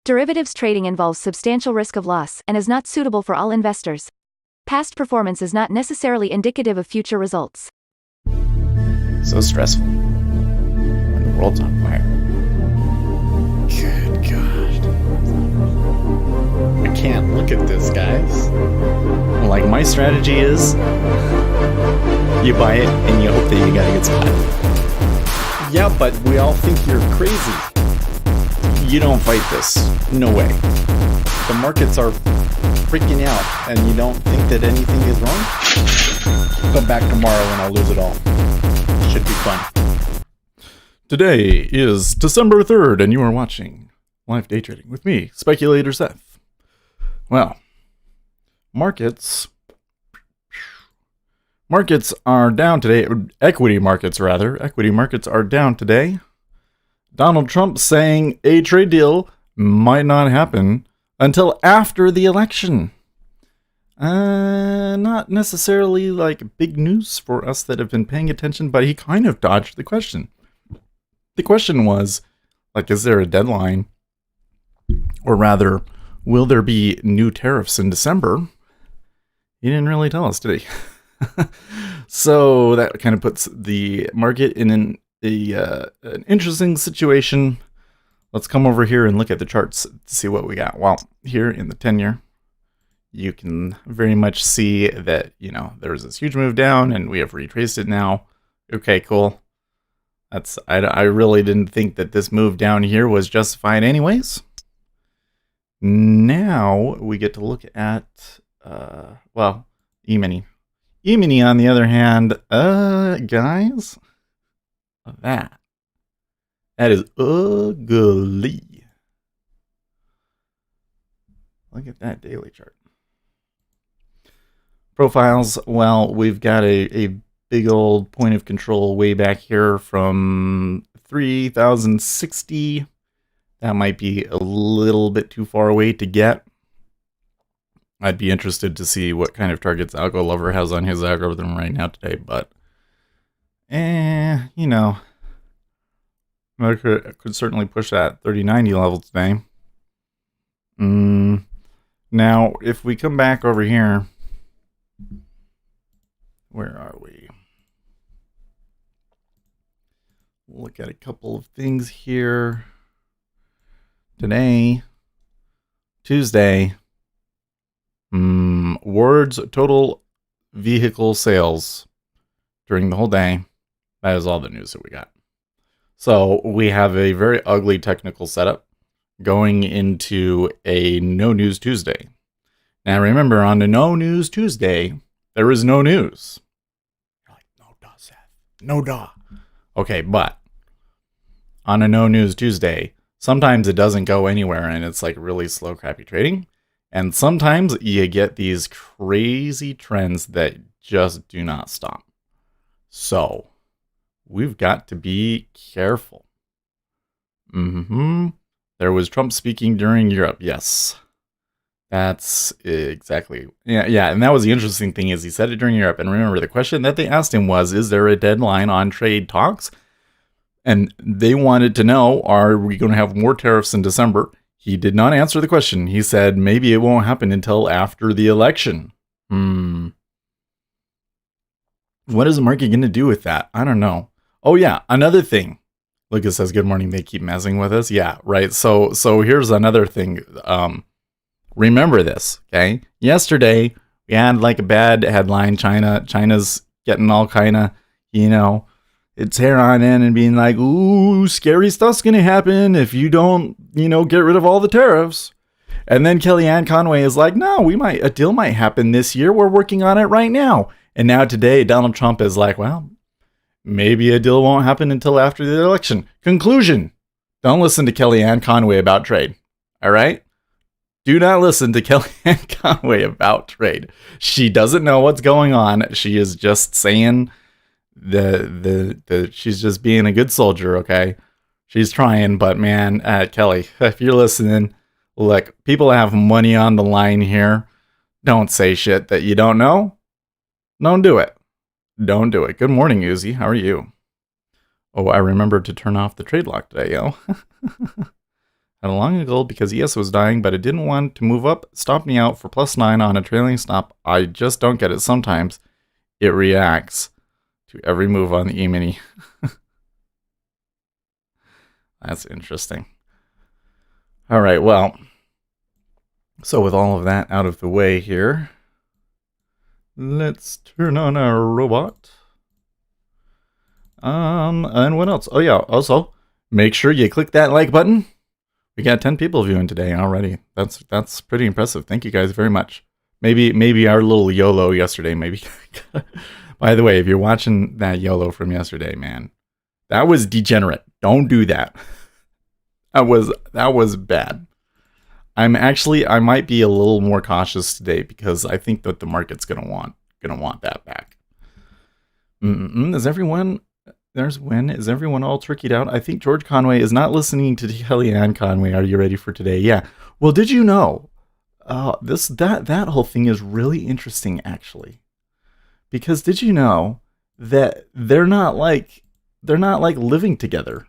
Derivatives trading involves substantial risk of loss and is not suitable for all investors. Past performance is not necessarily indicative of future results. So stressful when the world's on fire. Good God. I can't look at this, guys. Like, my strategy is you buy it and you hope that you got a good spot. Yeah, but we all think you're crazy. You don't fight this. No way. The markets are freaking out and you don't think that anything is wrong? Come back tomorrow and I'll lose it all. Should be fun. Today is December 3rd, and you are watching Live Day Trading with me, Speculator Seth. Well, markets are down today. Equity markets are down today. Donald Trump saying a trade deal might not happen until after the election. Not necessarily like big news for us that have been paying attention, but he kind of dodged the question. The question was, like, is there a deadline? Or rather, will there be new tariffs in December? He didn't really tell us, did he? So that kind of puts the market in an interesting situation. Let's come over here and look at the charts to see what we got. Well, here in the 10-year, you can very much see that, you know, there was this huge move down and we have retraced it now. Okay, cool. I really didn't think that this move down here was justified anyways. Now we get to look at, E-mini. E-mini, on the other hand, guys, that is ugly. Look at that daily chart. Profiles, well, we've got a big old point of control way back here from 3060. That might be a little bit too far away to get. I'd be interested to see what kind of targets Algo Lover has on his algorithm right now today, but you know, I could certainly push that 3090 level today. Now, if we come back over here, where are we? Look at a couple of things here. Today, Tuesday, Ward's total vehicle sales during the whole day. That is all the news that we got. So we have a very ugly technical setup going into a No News Tuesday. Now remember, on the No News Tuesday, there is no news. You're like, no duh, Seth. No duh. Okay, but on a No News Tuesday, sometimes it doesn't go anywhere and it's like really slow, crappy trading. And sometimes you get these crazy trends that just do not stop. So we've got to be careful. There was Trump speaking during Europe. Yes. That's exactly. Yeah. And that was the interesting thing, is he said it during Europe. And remember, the question that they asked him was, is there a deadline on trade talks? And they wanted to know, are we going to have more tariffs in December? He did not answer the question. He said maybe it won't happen until after the election. What is the market going to do with that? I don't know. Oh yeah, another thing. Lucas says, good morning, they keep messing with us. Yeah, right. So here's another thing. Remember this, okay? Yesterday, we had like a bad headline. China's getting all kind of, you know, its hair on end and being like, ooh, scary stuff's going to happen if you don't, you know, get rid of all the tariffs. And then Kellyanne Conway is like, no, a deal might happen this year. We're working on it right now. And now today, Donald Trump is like, well, maybe a deal won't happen until after the election. Conclusion: don't listen to Kellyanne Conway about trade. All right? Do not listen to Kellyanne Conway about trade. She doesn't know what's going on. She is just saying she's just being a good soldier, okay? She's trying, but man, Kelly, if you're listening, look, people have money on the line here. Don't say shit that you don't know. Don't do it. Don't do it. Good morning, Uzi. How are you? Oh, I remembered to turn off the trade lock today, yo. Had a long angle because ES was dying, but it didn't want to move up. Stopped me out for +9 on a trailing stop. I just don't get it. Sometimes it reacts to every move on the E-mini. That's interesting. All right, well, so with all of that out of the way here, let's turn on our robot. And what else? Oh yeah, also, make sure you click that like button. We got 10 people viewing today already. That's pretty impressive. Thank you guys very much. Maybe our little YOLO yesterday, maybe. By the way, if you're watching that YOLO from yesterday, man, that was degenerate. Don't do that. That was bad. I might be a little more cautious today because I think that the market's gonna want that back. Is everyone all turkeyed out? I think George Conway is not listening to Kellyanne Conway. Are you ready for today? Yeah. Well, did you know? That whole thing is really interesting, actually. Because did you know that they're not like living together?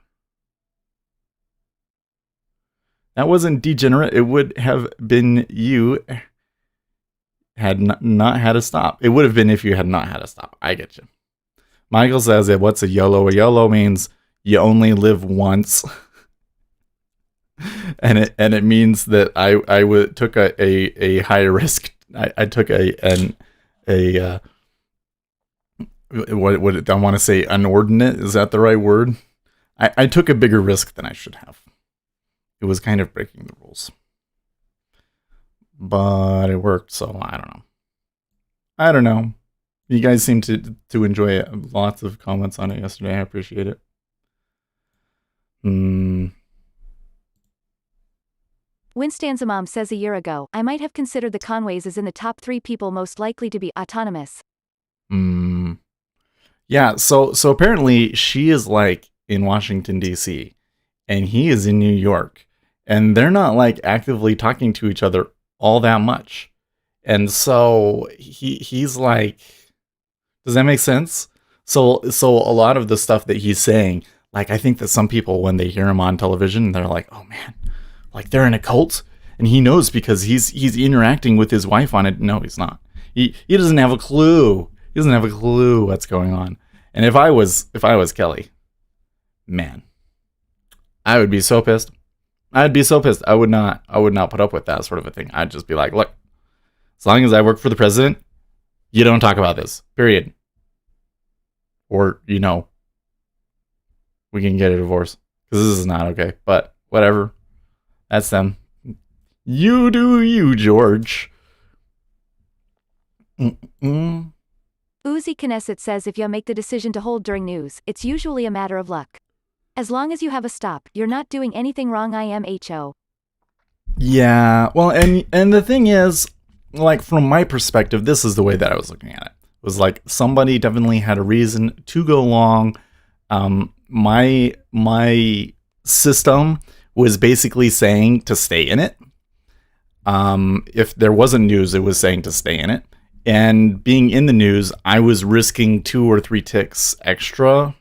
That wasn't degenerate. It would have been you had not had a stop. It would have been if you had not had a stop. I get you. Michael says that what's a YOLO? A YOLO means you only live once. and it means that I took a high risk. I took what I want to say, inordinate. Is that the right word? I took a bigger risk than I should have. It was kind of breaking the rules, but it worked. So I don't know. You guys seem to enjoy it. Lots of comments on it yesterday. I appreciate it. Winstan's mom says a year ago, I might have considered the Conways as in the top 3 people most likely to be autonomous. Yeah, so apparently she is like in Washington, D.C., and he is in New York, and they're not like actively talking to each other all that much. And so he's like, does that make sense? So a lot of the stuff that he's saying, like, I think that some people, when they hear him on television, they're like, oh man, like they're in a cult. And he knows because he's interacting with his wife on it. No, he's not. He doesn't have a clue. He doesn't have a clue what's going on. And if I was Kelly, man, I would be so pissed. I'd be so pissed. I would not put up with that sort of a thing. I'd just be like, look, as long as I work for the president, you don't talk about this. Period. Or, we can get a divorce. Because this is not okay. But whatever. That's them. You do you, George. Uzi Knesset says if you make the decision to hold during news, it's usually a matter of luck. As long as you have a stop, you're not doing anything wrong. IMHO. Yeah, well, and the thing is, like, from my perspective, this is the way that I was looking at it. It was like somebody definitely had a reason to go long. My system was basically saying to stay in it. If there wasn't news, it was saying to stay in it. And being in the news, I was risking 2 or 3 ticks extra.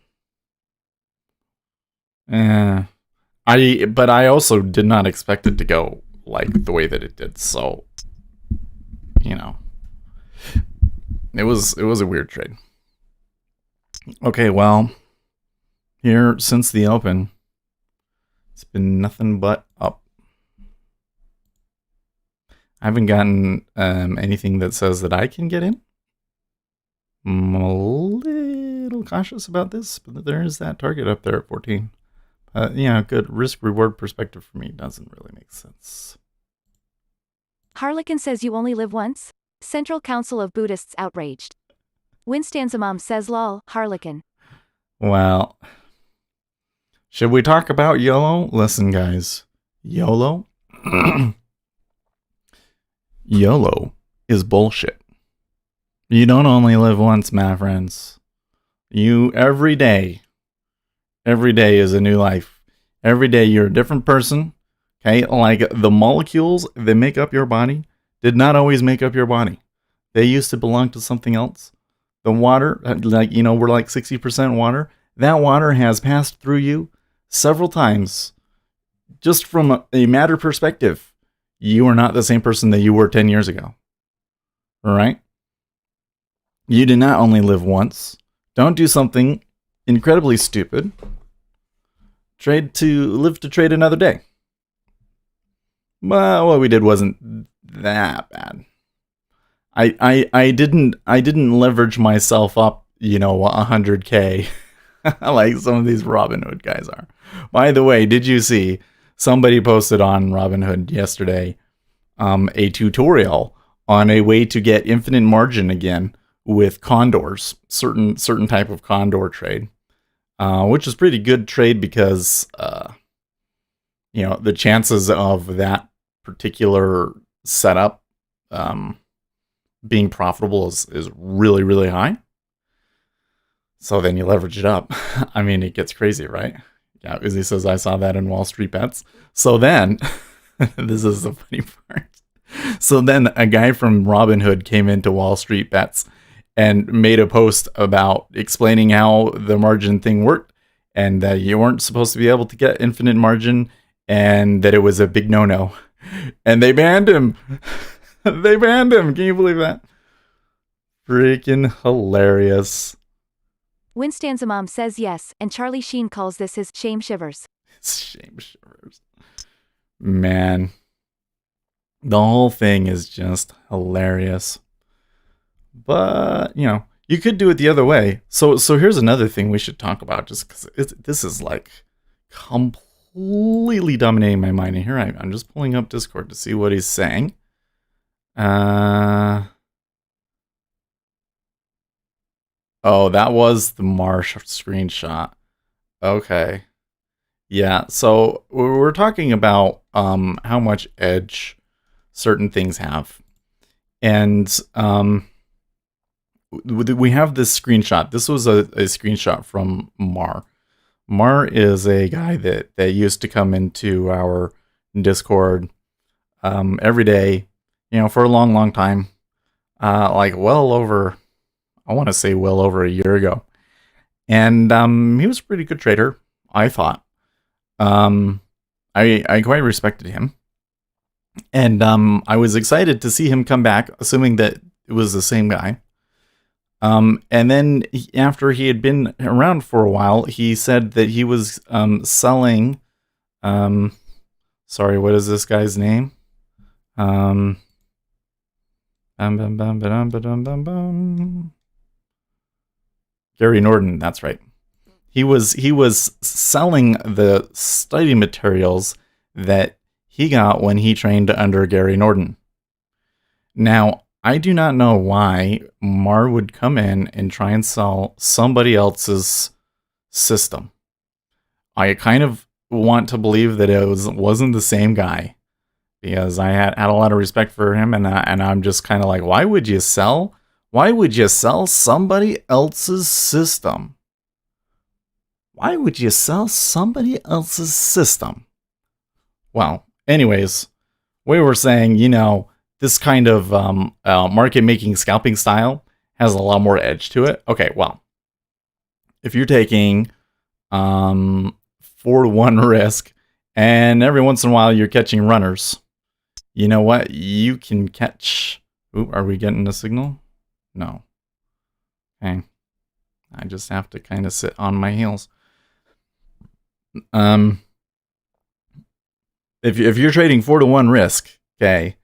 But I also did not expect it to go like the way that it did. So, it was a weird trade. Okay, well, here since the open, it's been nothing but up. I haven't gotten anything that says that I can get in. I'm a little cautious about this, but there is that target up there at 14. Good risk-reward perspective for me doesn't really make sense. Harlequin says you only live once? Central Council of Buddhists outraged. Winstan's mom says lol, Harlequin. Well, should we talk about YOLO? Listen, guys. YOLO? YOLO is bullshit. You don't only live once, my friends. Every day is a new life. Every day you're a different person. Okay, like the molecules that make up your body did not always make up your body. They used to belong to something else. The water, we're like 60% water. That water has passed through you several times just from a matter perspective, you are not the same person that you were 10 years ago. All right? You did not only live once. Don't do something incredibly stupid. Live to trade another day. Well, what we did wasn't that bad. I didn't leverage myself up, 100K like some of these Robinhood guys are. By the way, did you see somebody posted on Robinhood yesterday a tutorial on a way to get infinite margin again with condors, certain type of condor trade, which is pretty good trade because the chances of that particular setup being profitable is really, really high. So then you leverage it up. I mean, it gets crazy, right? Yeah, Uzi says, I saw that in Wall Street Bets. So then, this is the funny part. So then a guy from Robinhood came into Wall Street Bets and made a post about explaining how the margin thing worked and that you weren't supposed to be able to get infinite margin and that it was a big no-no. And they banned him. They banned him. Can you believe that? Freaking hilarious. Winstan's mom says yes, and Charlie Sheen calls this his shame shivers. Shame shivers. Man. The whole thing is just hilarious. But, you could do it the other way. So here's another thing we should talk about, just because this is like completely dominating my mind. And here I'm just pulling up Discord to see what he's saying. Oh, that was the Marsh screenshot. Okay. Yeah, so we're talking about how much edge certain things have. And we have this screenshot. This was a screenshot from Mar. Mar is a guy that used to come into our Discord every day, for a long, long time. Like well over a year ago. And he was a pretty good trader, I thought. I quite respected him. And I was excited to see him come back, assuming that it was the same guy. And then after he had been around for a while, he said that he was selling. Sorry, what is this guy's name? Gary Norton, that's right. He was selling the study materials that he got when he trained under Gary Norton. Now, I do not know why Mar would come in and try and sell somebody else's system. I kind of want to believe that it wasn't the same guy, because I had a lot of respect for him, and I'm just kind of like, why would you sell somebody else's system? Why would you sell somebody else's system? Well, anyways, we were saying, this kind of market making scalping style has a lot more edge to it. Okay, well, if you're taking 4-to-1 risk and every once in a while you're catching runners, you know what? You can catch. Ooh, are we getting a signal? No. Okay. I just have to kind of sit on my heels. If you're trading 4-to-1 risk, okay,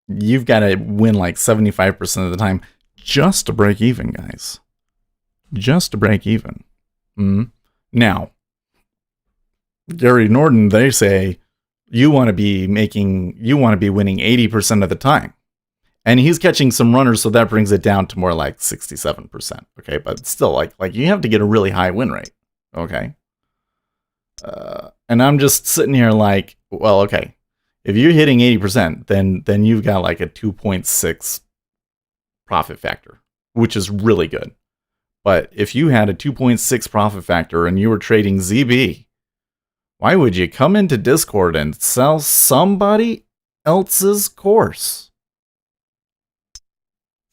you've got to win like 75% of the time just to break even, guys. Just to break even. Now, Gary Norton, they say you want to be winning 80% of the time. And he's catching some runners, so that brings it down to more like 67%. Okay, but still, like you have to get a really high win rate. Okay. And I'm just sitting here like, well, okay, if you're hitting 80%, then you've got like a 2.6 profit factor, which is really good. But if you had a 2.6 profit factor and you were trading ZB, why would you come into Discord and sell somebody else's course?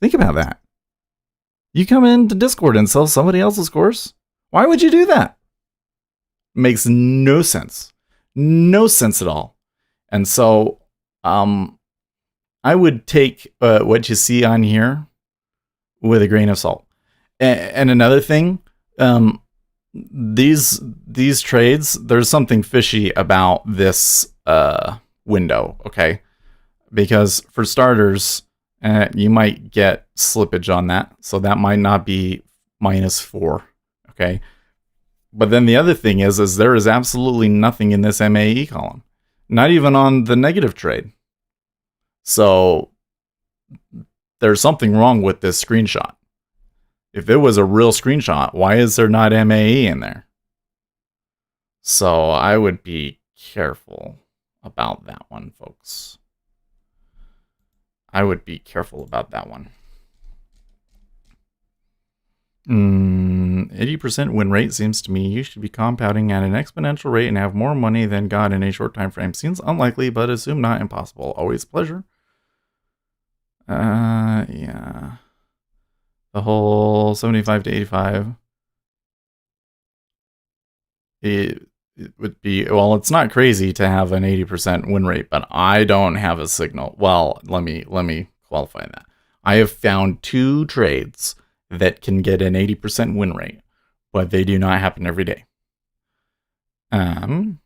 Think about that. You come into Discord and sell somebody else's course? Why would you do that? Makes no sense. No sense at all. And so I would take what you see on here with a grain of salt. And another thing, these trades, there's something fishy about this window, okay? Because for starters, you might get slippage on that, so that might not be -4, okay? But then the other thing is there is absolutely nothing in this MAE column, not even on the negative trade. So there's something wrong with this screenshot. If it was a real screenshot, why is there not MAE in there? So I would be careful about that one, folks. I would be careful about that one. 80% win rate seems to me you should be compounding at an exponential rate and have more money than God in a short time frame. Seems unlikely, but assume not impossible. Always a pleasure. Yeah. The whole 75 to 85. It would be, well, it's not crazy to have an 80% win rate, but I don't have a signal. Well, let me qualify that. I have found 2 trades that can get an 80% win rate, but they do not happen every day. Your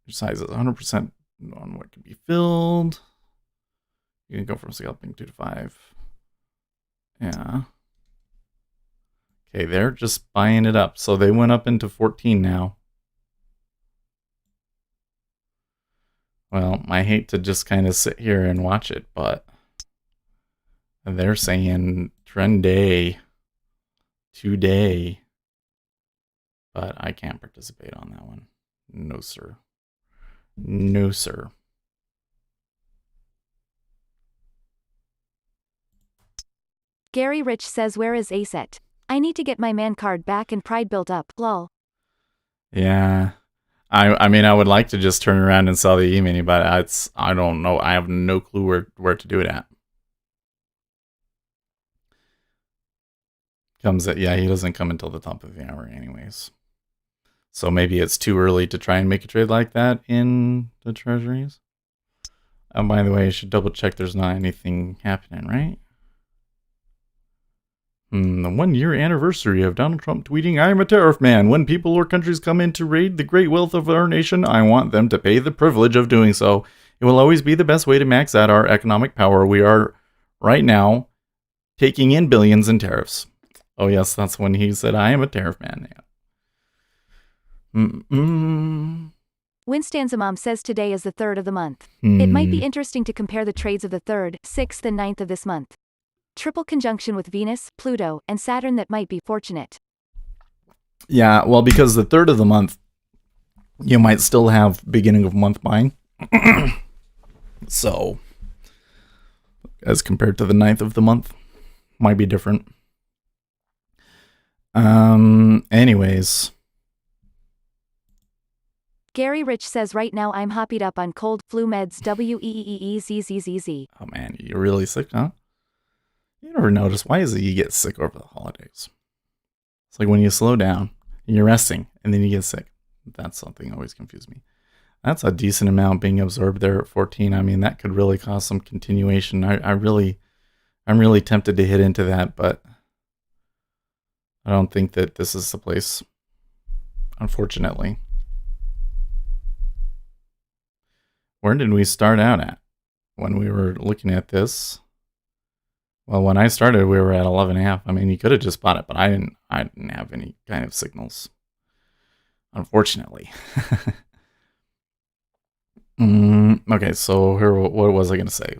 size is 100% on what can be filled. You can go from scalping 2 to 5. Yeah. Okay, they're just buying it up. So they went up into 14 now. Well, I hate to just kind of sit here and watch it, but they're saying trend day, today. But I can't participate on that one. No, sir. No, sir. Gary Rich says, where is ASET? I need to get my man card back and pride built up, lol. Yeah. I mean, I would like to just turn around and sell the E-mini, but I don't know. I have no clue where to do it at. Yeah, he doesn't come until the top of the hour anyways. So maybe it's too early to try and make a trade like that in the treasuries. By the way, I should double check there's not anything happening, right? The 1-year anniversary of Donald Trump tweeting, "I am a tariff man. When people or countries come in to raid the great wealth of our nation, I want them to pay the privilege of doing so. It will always be the best way to max out our economic power. We are, right now, taking in billions in tariffs." Oh, yes, that's when he said, "I am a tariff man." Yeah. Winstan's mom says today is the 3rd of the month. It might be interesting to compare the trades of the 3rd, 6th, and 9th of this month. Triple conjunction with Venus, Pluto, and Saturn that might be fortunate. Yeah, well, because the 3rd of the month, you might still have beginning of month buying. So, as compared to the 9th of the month, might be different. Anyways. Gary Rich says right now I'm hoppied up on cold flu meds WEEEEZZZZ. Oh man, you're really sick, huh? You never notice, why is it you get sick over the holidays? It's like when you slow down and you're resting and then you get sick. That's something that always confused me. That's a decent amount being absorbed there at 14. I mean, that could really cause some continuation. I'm really tempted to hit into that, but I don't think that this is the place, unfortunately. Where did we start out at when we were looking at this? Well, when I started, we were at 11.5. I mean, you could have just bought it, but I didn't have any kind of signals, unfortunately. Okay, so here, what was I going to say?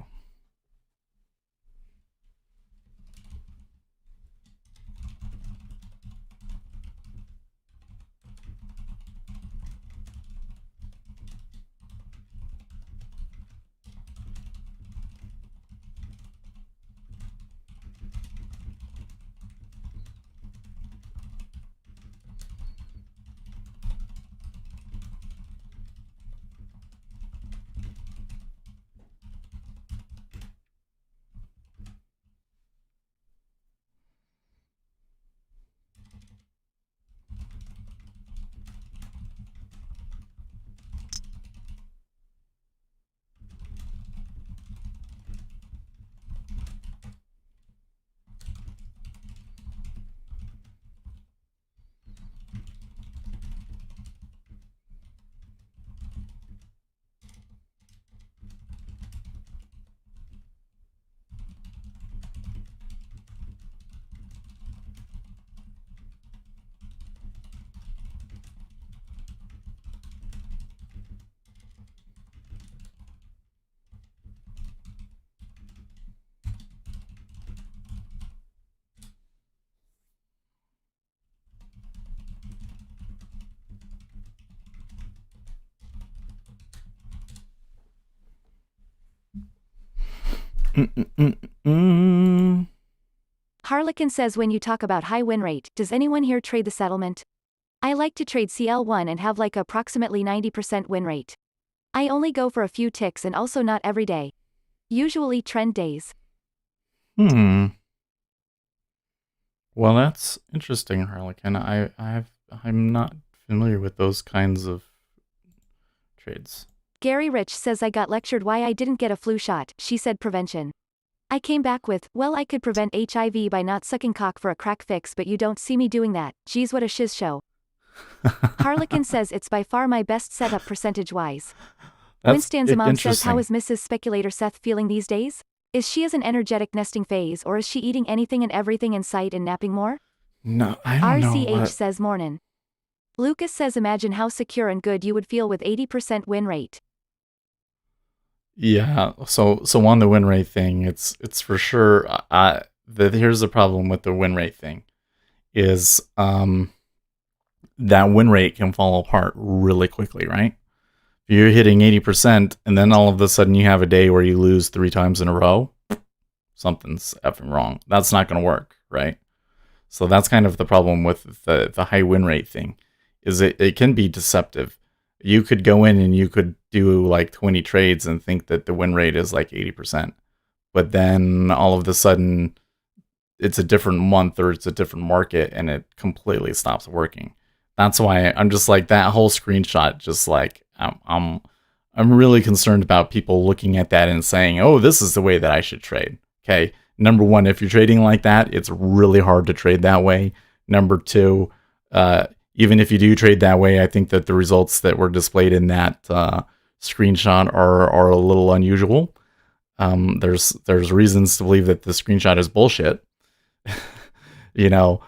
Harlequin says, when you talk about high win rate, does anyone here trade the settlement? I like to trade CL1 and have like approximately 90% win rate. I only go for a few ticks and also not every day. Usually trend days. Well, that's interesting, Harlequin. I'm not familiar with those kinds of trades. Gary Rich says, I got lectured why I didn't get a flu shot. She said prevention. I came back with, well, I could prevent HIV by not sucking cock for a crack fix, but you don't see me doing that. Geez, what a shiz show. Harlequin says, it's by far my best setup percentage-wise. Winstan's mom says, how is Mrs. Speculator Seth feeling these days? Is she as an energetic nesting phase, or is she eating anything and everything in sight and napping more? No, I don't know. RCH says, mornin'. Lucas says, imagine how secure and good you would feel with 80% win rate. Yeah, so on the win rate thing, it's for sure. Here's the problem with the win rate thing, is that win rate can fall apart really quickly, right? If you're hitting 80%, and then all of a sudden you have a day where you lose 3 times in a row, something's effing wrong. That's not going to work, right? So that's kind of the problem with the high win rate thing, is it can be deceptive. You could go in and you could do like 20 trades and think that the win rate is like 80%. But then all of a sudden it's a different month or it's a different market and it completely stops working. That's why I'm just like, that whole screenshot, just like, I'm really concerned about people looking at that and saying, oh, this is the way that I should trade. Okay. Number one, if you're trading like that, it's really hard to trade that way. Number two, even if you do trade that way, I think that the results that were displayed in that screenshot are a little unusual. There's reasons to believe that the screenshot is bullshit. You know,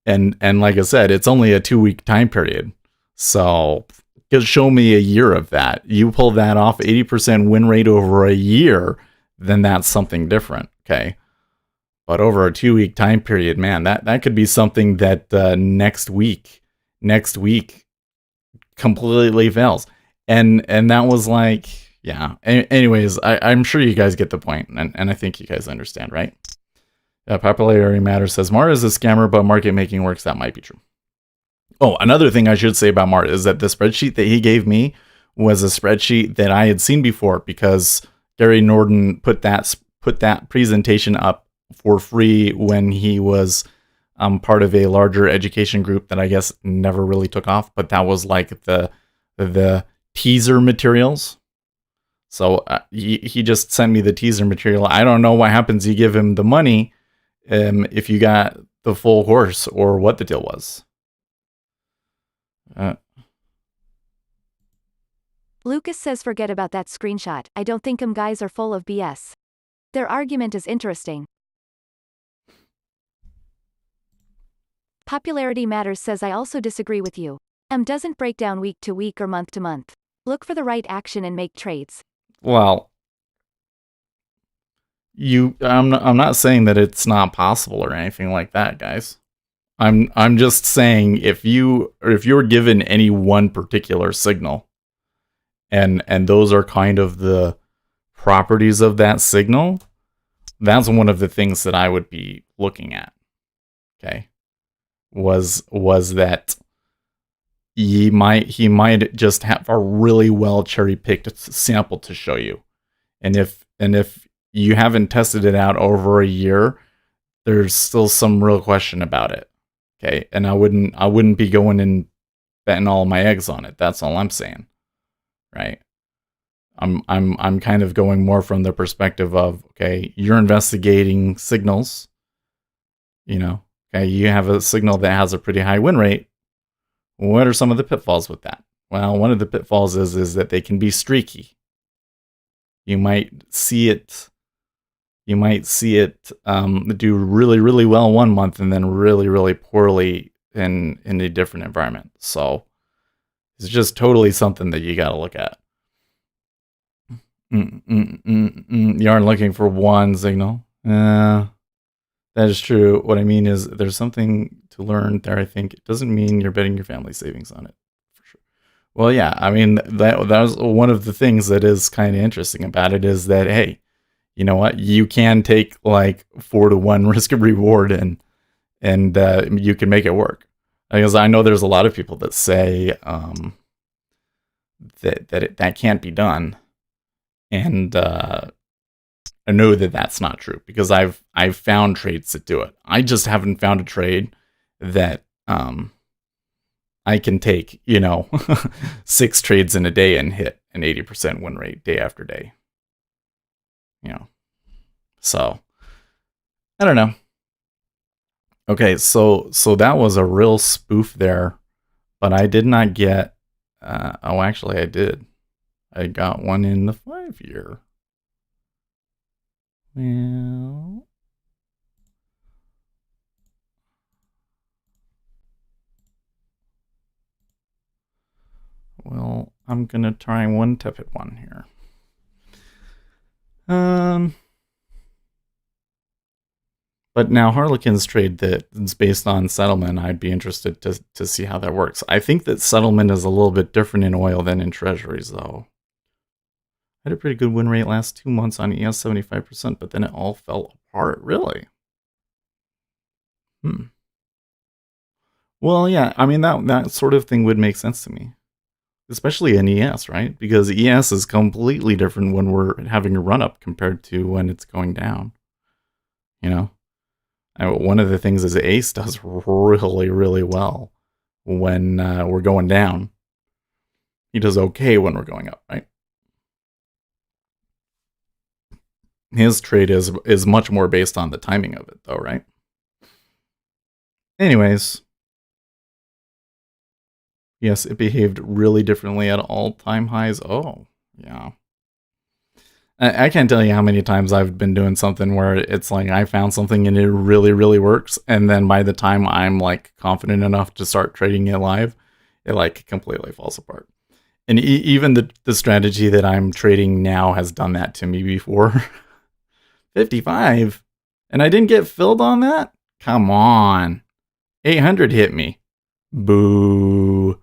and like I said, it's only a 2-week time period. So just show me a year of that. You pull that off, 80% win rate over a year, then that's something different. Okay. But over a 2-week time period, man, that could be something that next week completely fails. And that was like, yeah. Anyways, I'm sure you guys get the point, and I think you guys understand, right? Popularity Matters says, Mar is a scammer, but market making works. That might be true. Oh, another thing I should say about Mar is that the spreadsheet that he gave me was a spreadsheet that I had seen before, because Gary Norton put that presentation up for free when he was part of a larger education group that I guess never really took off, but that was like the teaser materials. So he just sent me the teaser material. I don't know what happens. You give him the money if you got the full course, or what the deal was. Lucas says, forget about that screenshot. I don't think guys are full of BS. Their argument is interesting. Popularity Matters says, I also disagree with you. Doesn't break down week to week or month to month. Look for the right action and make trades. Well, I'm not saying that it's not possible or anything like that, guys. I'm just saying, if you're given any one particular signal, and those are kind of the properties of that signal, that's one of the things that I would be looking at. Okay. Was that he might just have a really well cherry-picked sample to show you. And if you haven't tested it out over a year, there's still some real question about it. Okay. And I wouldn't be going and betting all my eggs on it. That's all I'm saying. Right. I'm kind of going more from the perspective of, okay, you're investigating signals, you know, okay, you have a signal that has a pretty high win rate. What are some of the pitfalls with that? Well, one of the pitfalls is that they can be streaky. You might see it do really, really well one month and then really, really poorly in a different environment. So it's just totally something that you got to look at. You aren't looking for one signal. That is true. What I mean is, there's something to learn there. I think it doesn't mean you're betting your family savings on it, for sure. Well, yeah. I mean, that was one of the things that is kind of interesting about it, is that, hey, you know what? You can take like 4-to-1 risk of reward and you can make it work. Because I know there's a lot of people that say that can't be done, and I know that that's not true because I've found trades that do it. I just haven't found a trade that I can take 6 trades in a day and hit an 80% win rate day after day. So I don't know. Okay, so that was a real spoof there, but I did not get. Actually, I did. I got one in the 5-year. Well, I'm gonna try one tepid one here. But now Harlequin's trade that's based on settlement, I'd be interested to see how that works. I think that settlement is a little bit different in oil than in treasuries, though. I had a pretty good win rate last 2 months on ES, 75%, but then it all fell apart. Really? Well, yeah, I mean, that sort of thing would make sense to me. Especially in ES, right? Because ES is completely different when we're having a run-up compared to when it's going down. One of the things is Ace does really, really well when we're going down. He does okay when we're going up, right? His trade is much more based on the timing of it, though, right? Anyways, yes, it behaved really differently at all-time highs. Oh, yeah. I can't tell you how many times I've been doing something where it's like I found something and it really, really works, and then by the time I'm like confident enough to start trading it live, it like completely falls apart. And even the strategy that I'm trading now has done that to me before. 55, and I didn't get filled on that? Come on. 800 hit me. Boo.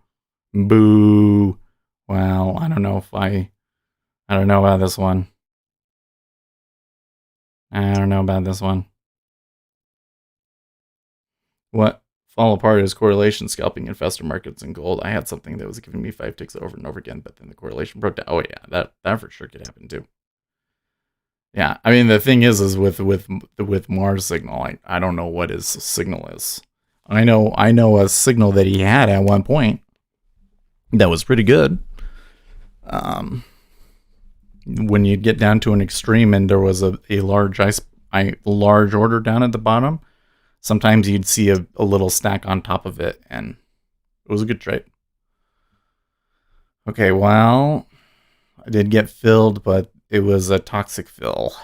Boo. Well, I don't know about this one. I don't know about this one. What fall apart is correlation scalping in faster markets and gold. I had something that was giving me 5 ticks over and over again, but then the correlation broke down. Oh yeah, that for sure could happen too. Yeah, I mean the thing is with Mars signal, I don't know what his signal is. I know a signal that he had at one point that was pretty good. When you get down to an extreme and there was a large large order down at the bottom, sometimes you'd see a little stack on top of it, and it was a good trade. Okay, well, I did get filled, but it was a toxic fill.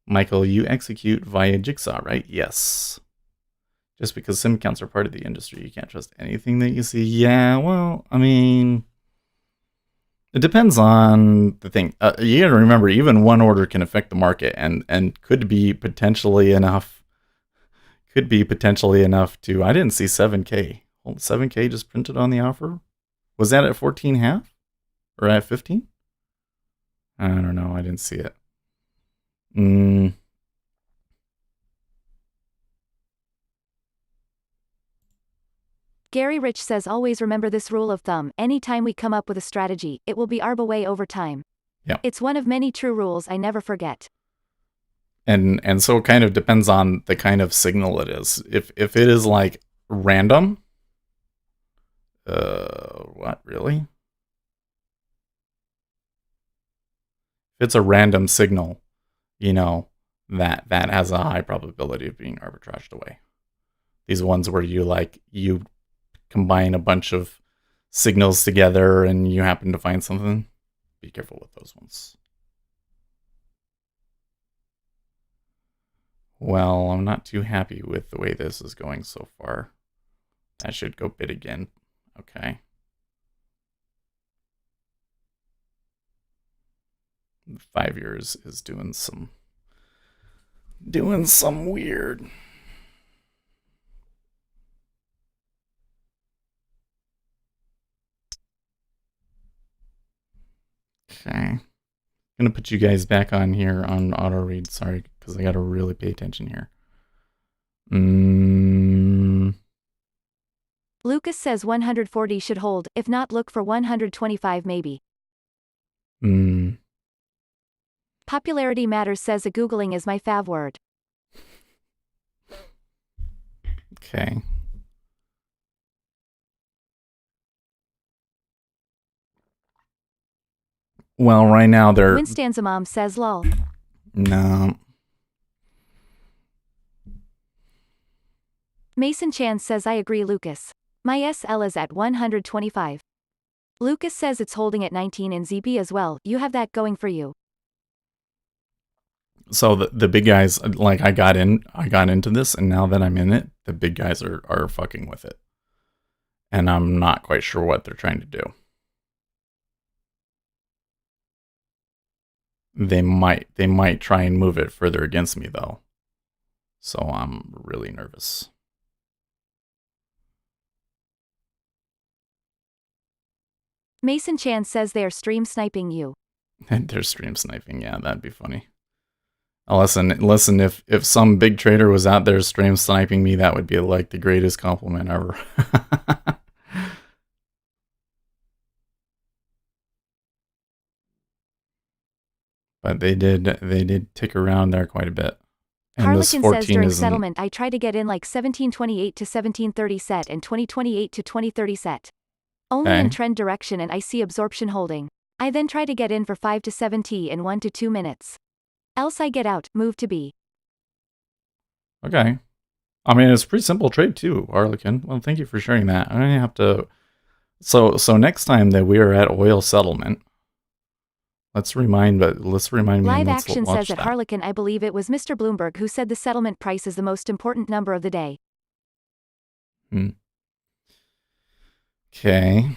Michael, you execute via Jigsaw, right? Yes. Just because sim counts are part of the industry, you can't trust anything that you see. Yeah, well, I mean, it depends on the thing. You gotta remember, even one order can affect the market, and could be potentially enough. Could be potentially enough to. I didn't see 7K. 7K just printed on the offer. Was that at 14.5 or at 15? I don't know. I didn't see it. Gary Rich says always remember this rule of thumb. Anytime we come up with a strategy, it will be ARB away over time. Yeah. It's one of many true rules I never forget. And so it kind of depends on the kind of signal it is. If it is like random, what really? If it's a random signal, that has a high probability of being arbitraged away. These ones where you combine a bunch of signals together and you happen to find something, be careful with those ones. Well, I'm not too happy with the way this is going so far. I should go bid again. Okay. 5 years is doing some weird. Okay. gonna put you guys back on here on auto read. Sorry, because I gotta really pay attention here. Lucas says 140 should hold, if not look for 125 maybe. Popularity Matters says a Googling is my fav word. Okay. Well, right now they're... Winstanza Mom says lol. No. Mason Chan says I agree Lucas. My SL is at 125. Lucas says it's holding at 19 in ZB as well, you have that going for you. So the big guys, like I got into this, and now that I'm in it, the big guys are fucking with it. And I'm not quite sure what they're trying to do. They might try and move it further against me though. So I'm really nervous. Mason Chan says they are stream sniping you. They're stream sniping, yeah, that'd be funny. Listen, if some big trader was out there stream sniping me, that would be like the greatest compliment ever. But they did tick around there quite a bit. And Harlequin says during settlement I try to get in like 1728 to 1730 set and 2028 to 2030 set. Only in trend direction and I see absorption holding. I then try to get in for 5 to 7T in 1 to 2 minutes. Else I get out, move to B. Okay. I mean, it's a pretty simple trade too, Harlequin. Well, thank you for sharing that. I'm gonna have to... So next time that we are at oil settlement, let's remind me. Live Action says at Harlequin, I believe it was Mr. Bloomberg who said the settlement price is the most important number of the day. Okay.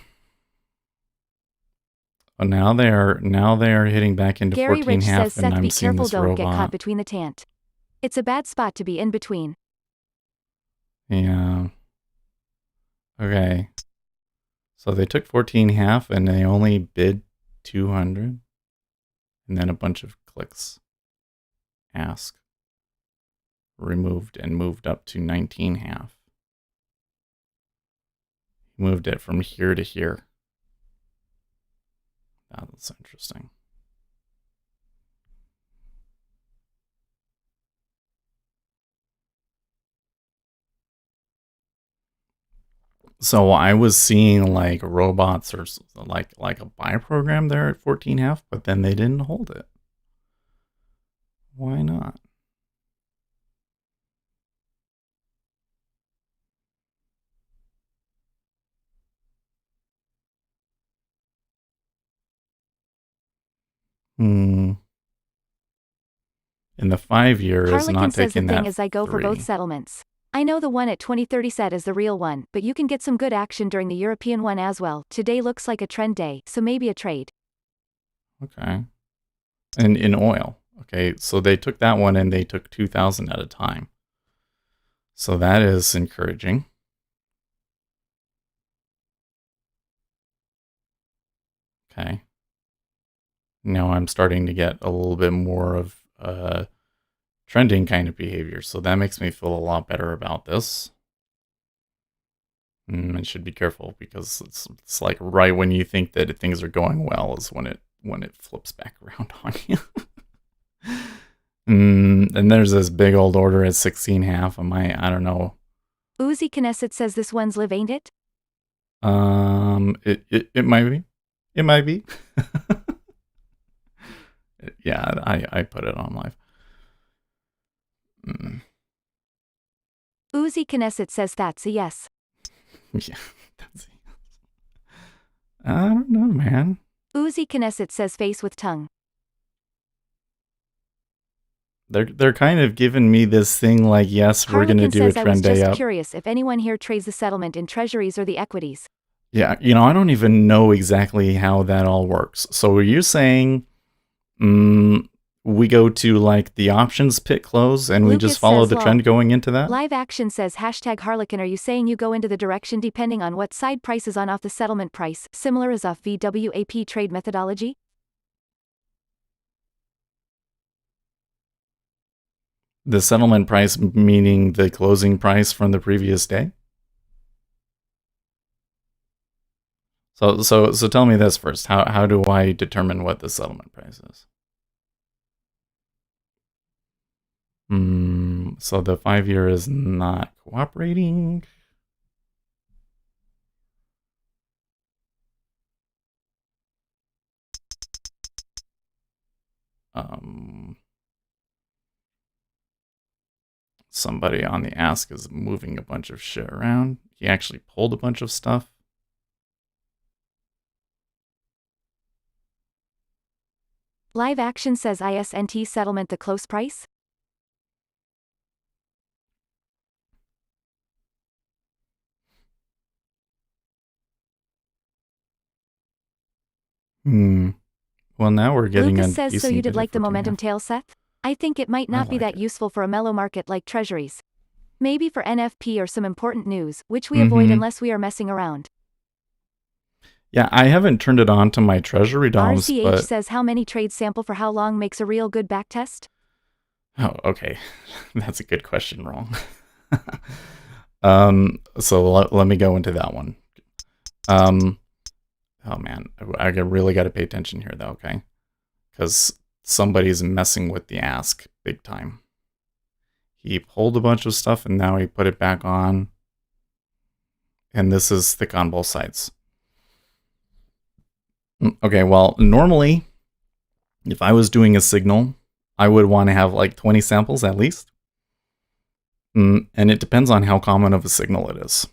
Oh, now they are hitting back into Gary 14.5, Rich says and Seth, I'm be seeing careful, this don't get robot. caught between the tant. It's a bad spot to be in between. Yeah. Okay. So they took 14.5 and they only bid 200. And then a bunch of clicks. Ask. Removed and moved up to 19.5. Moved it from here to here. That's interesting. So I was seeing like robots or like a buy program there at 14.5, but then they didn't hold it. Why not? In the 5 year is Harlequin not says the taking thing that is I go for both settlements. I know the one at 2030 set is the real one, but you can get some good action during the European one as well. Today looks like a trend day, so maybe a trade. Okay. And in oil. Okay, so they took that one and they took 2,000 at a time. So that is encouraging. Okay. Now I'm starting to get a little bit more of trending kind of behavior. So that makes me feel a lot better about this. I should be careful because it's like right when you think that things are going well is when it flips back around on you. And there's this big old order at 16.5. I don't know. Uzi Knesset says this one's live, ain't it? It might be. It might be. Yeah, I put it on live. Uzi Knesset says that's a yes. Yeah, that's a yes. I don't know, man. Uzi Knesset says face with tongue. They're kind of giving me this thing like, yes, we're going to do a trend day up. I was just curious if anyone here trades the settlement in treasuries or the equities. Yeah, I don't even know exactly how that all works. So you're saying we go to like the options pit close and we just follow the trend going into that? Live Action says #Harlequin, are you saying you go into the direction depending on what side price is on off the settlement price, similar as off VWAP trade methodology? The settlement price meaning the closing price from the previous day? So tell me this first. How do I determine what the settlement price is? So the 5-year is not cooperating. Somebody on the ask is moving a bunch of shit around. He actually pulled a bunch of stuff. Live action says ISNT settlement the close price? Well, now we're getting Lucas a says, so you did like the momentum tail, Seth? I think it might not be that useful for a mellow market like treasuries. Maybe for NFP or some important news, which we avoid unless we are messing around. Yeah, I haven't turned it on to my treasury DOMs, RCH but... says how many trades sample for how long makes a real good backtest? Oh, okay. That's a good question, wrong. So let me go into that one. Oh man, I really got to pay attention here though, okay? Because somebody's messing with the ask big time. He pulled a bunch of stuff and now he put it back on. And this is thick on both sides. Okay, well, normally, if I was doing a signal, I would want to have like 20 samples at least. And it depends on how common of a signal it is.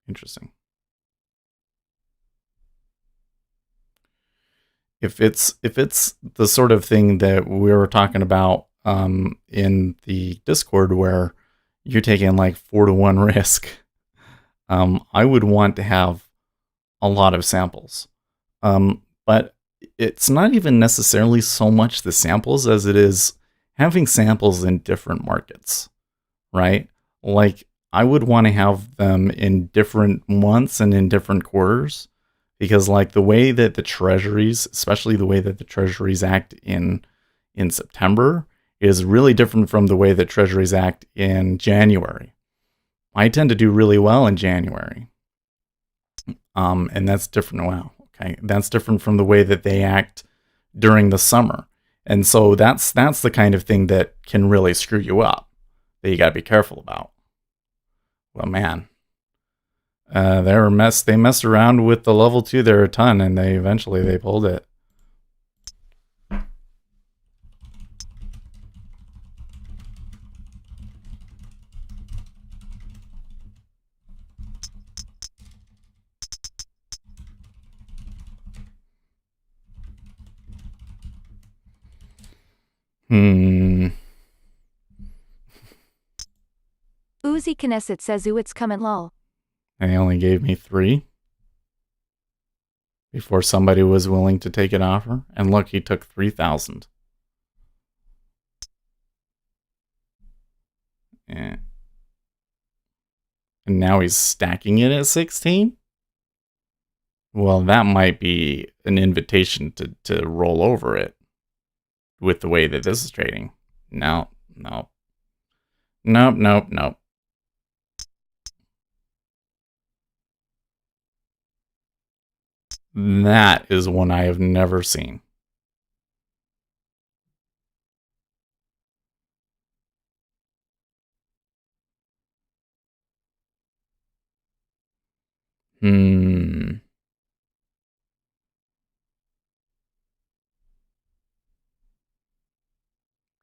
Interesting. If it's the sort of thing that we were talking about in the Discord where you're taking like 4-to-1 risk, I would want to have a lot of samples. But it's not even necessarily so much the samples as it is having samples in different markets, right? Like I would want to have them in different months and in different quarters, because like the way that the treasuries, especially the way that the treasuries act in September, is really different from the way that treasuries act in January. I tend to do really well in January. And that's different. Wow. Okay. That's different from the way that they act during the summer. And so that's the kind of thing that can really screw you up, that you got to be careful about. Well, man, they messed around with the level 2 there a ton, and they eventually pulled it. Uzi Knesset says, ooh, it's coming lol. And they only gave me 3 before somebody was willing to take an offer. And look, he took 3,000. Yeah. And now he's stacking it at 16? Well, that might be an invitation to roll over it with the way that this is trading. No. Nope. That is one I have never seen.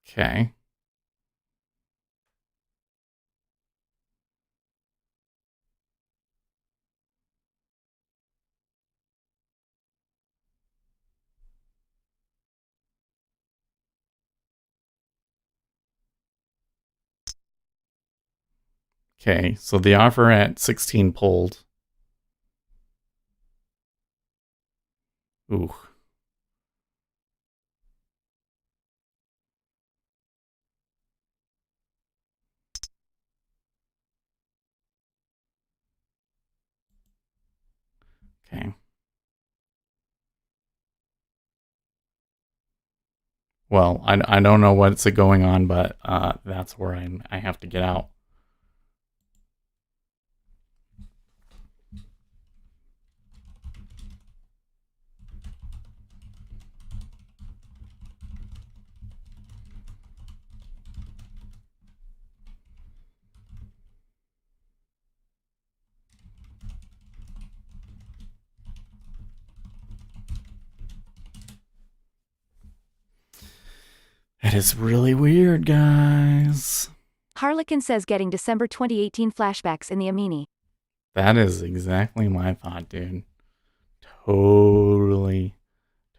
Okay. Okay, so the offer at 16 pulled. Ooh. Okay. Well, I don't know what's going on, but that's where I have to get out. It is really weird, guys. Harlequin says getting December 2018 flashbacks in the Amini. That is exactly my thought, dude. Totally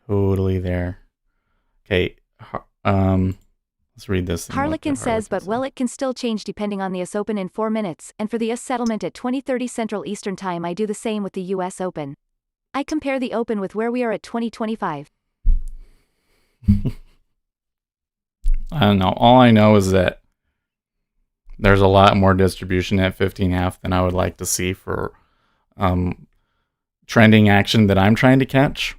there. Okay, let's read this. Harlequin says, but well, it can still change depending on the US Open in 4 minutes, and for the US settlement at 20:30 Central Eastern Time, I do the same with the US Open. I compare the Open with where we are at 2025. I don't know. All I know is that there's a lot more distribution at 15.5 than I would like to see for trending action that I'm trying to catch.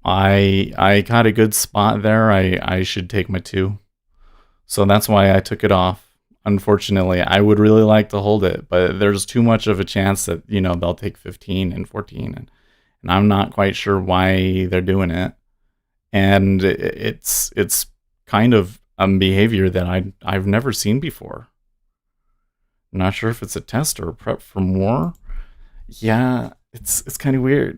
I got a good spot there. I should take my 2. So that's why I took it off. Unfortunately, I would really like to hold it, but there's too much of a chance that, they'll take 15 and 14, and I'm not quite sure why they're doing it. And it's kind of behavior that I've never seen before. I'm not sure if it's a test or a prep for more. Yeah, it's kind of weird.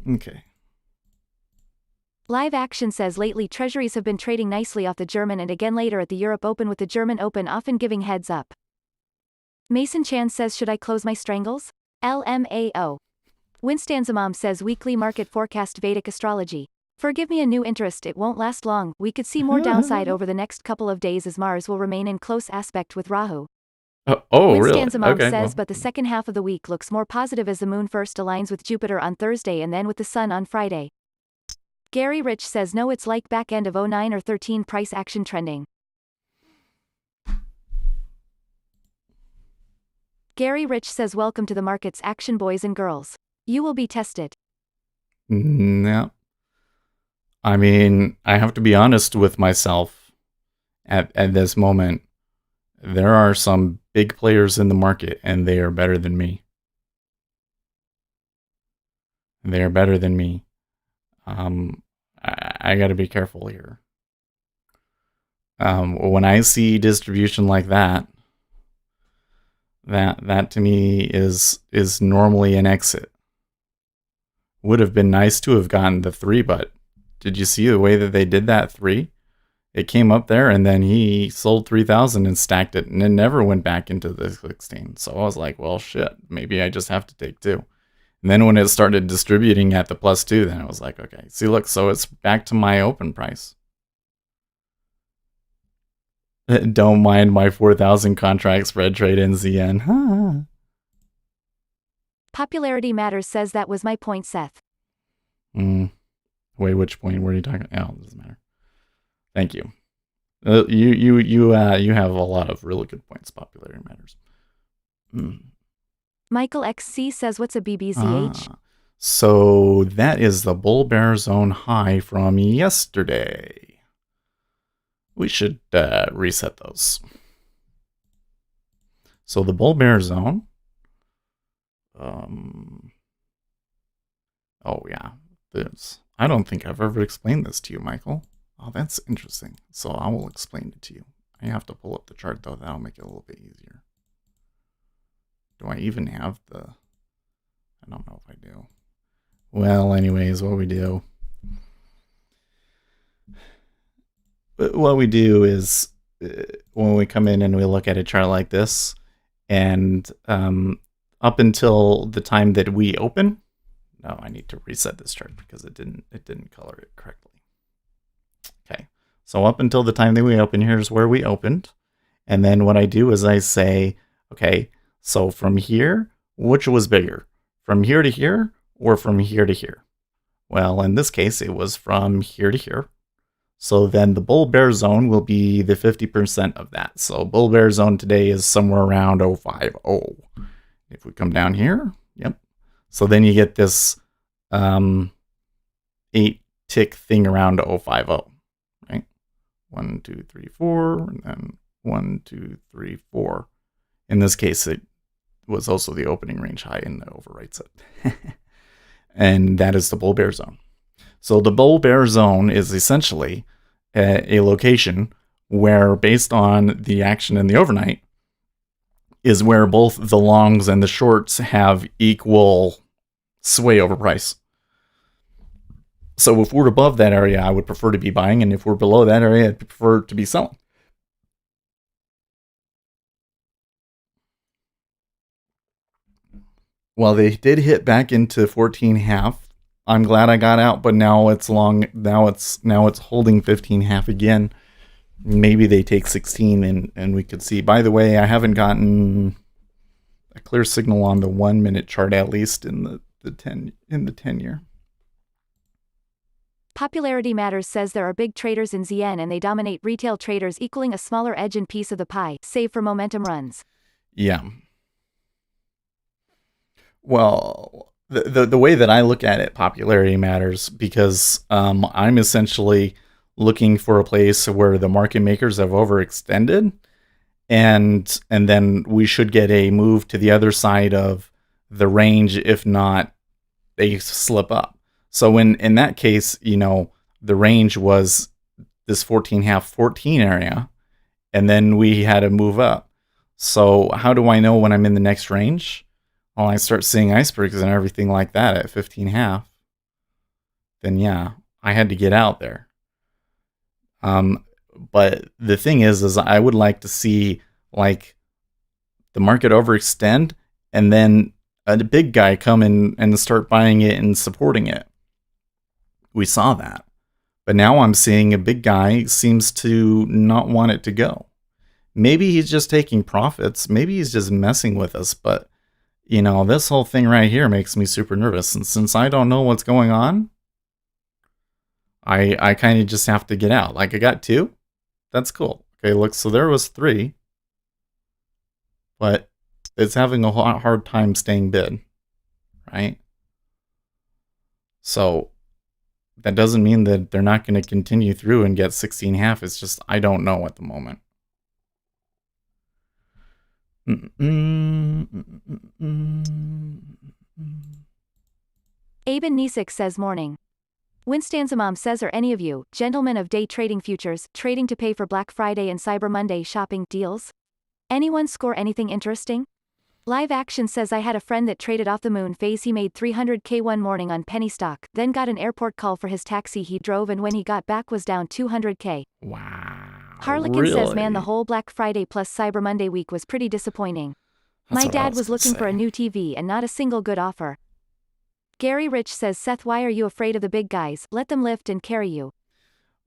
Okay. Live Action says lately treasuries have been trading nicely off the German and again later at the Europe Open, with the German Open often giving heads up. Mason Chan says, should I close my strangles? LMAO. Winstanzamam says, weekly market forecast Vedic astrology. Forgive me a new interest, it won't last long. We could see more downside over the next couple of days as Mars will remain in close aspect with Rahu. Really? Winstanzamam Okay, says, but the second half of the week looks more positive as the moon first aligns with Jupiter on Thursday and then with the sun on Friday. Gary Rich says, no, it's like back end of 09 or 13 price action trending. Gary Rich says, welcome to the markets, action boys and girls. You will be tested. No. I mean, I have to be honest with myself at this moment. There are some big players in the market, and they are better than me. They are better than me. I got to be careful here. When I see distribution like that to me is normally an exit. Would have been nice to have gotten the 3, but did you see the way that they did that 3? It came up there, and then he sold 3,000 and stacked it, and it never went back into the 16. So I was like, well, shit, maybe I just have to take 2. And then when it started distributing at the +2, then I was like, okay, see, look, so it's back to my open price. Don't mind my 4,000 contract spread trade in ZN. Huh. Popularity Matters says, that was my point, Seth. Wait, which point were you talking? Oh, it doesn't matter. Thank you. You have a lot of really good points. Popularity Matters. Michael XC says, what's a BBZH? So that is the bull bear zone high from yesterday. We should reset those. So the bull bear zone. Oh yeah, this. I don't think I've ever explained this to you, Michael. Oh, that's interesting. So I will explain it to you. I have to pull up the chart though. That'll make it a little bit easier. Do I even have the... I don't know if I do. Well, anyways, what we do is when we come in and we look at a chart like this, and up until the time that we open, No, I need to reset this chart because it didn't color it correctly. Okay, so up until the time that we open, here's where we opened. And then what I do is I say, okay, so from here, which was bigger? From here to here or from here to here? Well, in this case, it was from here to here. So then the bull bear zone will be the 50% of that. So bull bear zone today is somewhere around 050. If we come down here, yep. So then you get this 8 tick thing around 050, right? 1, 2, 3, 4, and then 1, 2, 3, 4. In this case, it was also the opening range high and that overwrites it. And that is the bull bear zone. So the bull bear zone is essentially a location where, based on the action in the overnight, is where both the longs and the shorts have equal sway over price. So if we're above that area, I would prefer to be buying, and if we're below that area, I'd prefer to be selling. Well, they did hit back into 14.5. I'm glad I got out, but now it's long. Now it's holding 15.5 again. Maybe they take 16 and we could see. By the way, I haven't gotten a clear signal on the 1 minute chart, at least in the 10 year. Popularity Matters says there are big traders in ZN and they dominate retail traders, equaling a smaller edge and piece of the pie, save for momentum runs. Yeah. Well, the way that I look at it, popularity matters, because I'm essentially looking for a place where the market makers have overextended, and then we should get a move to the other side of the range, if not a slip up. So in that case, the range was this 14 area, and then we had to move up. So how do I know when I'm in the next range? Well, I start seeing icebergs and everything like that at 15.5. Then yeah, I had to get out there. But the thing is I would like to see like the market overextend and then a big guy come in and start buying it and supporting it. We saw that. But now I'm seeing a big guy seems to not want it to go. Maybe he's just taking profits. Maybe he's just messing with us. But, this whole thing right here makes me super nervous. And since I don't know what's going on, I kind of just have to get out. Like, I got 2. That's cool. Okay, look, so there was 3. But it's having a hard time staying bid, right? So that doesn't mean that they're not going to continue through and get 16.5. It's just I don't know at the moment. Aben Nisik says morning. Winstanzamam says, are any of you, gentlemen of day trading futures, trading to pay for Black Friday and Cyber Monday shopping deals? Anyone score anything interesting? Live Action says, I had a friend that traded off the moon phase. He made 300k one morning on penny stock, then got an airport call for his taxi he drove, and when he got back was down 200k. Wow. Harlequin says, man, the whole Black Friday plus Cyber Monday week was pretty disappointing. My dad was looking for a new TV and not a single good offer. Gary Rich says, Seth, why are you afraid of the big guys? Let them lift and carry you.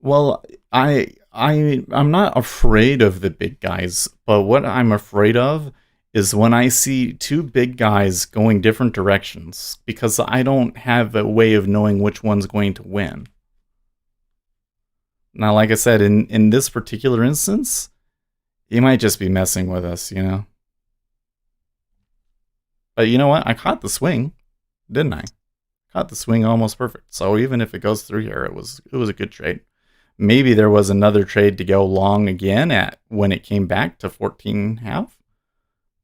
Well, I'm not afraid of the big guys, but what I'm afraid of is when I see 2 big guys going different directions, because I don't have a way of knowing which one's going to win. Now, like I said, in this particular instance, he might just be messing with us, But you know what? I caught the swing, didn't I? Caught the swing almost perfect. So even if it goes through here, it was a good trade. Maybe there was another trade to go long again at when it came back to 14.5,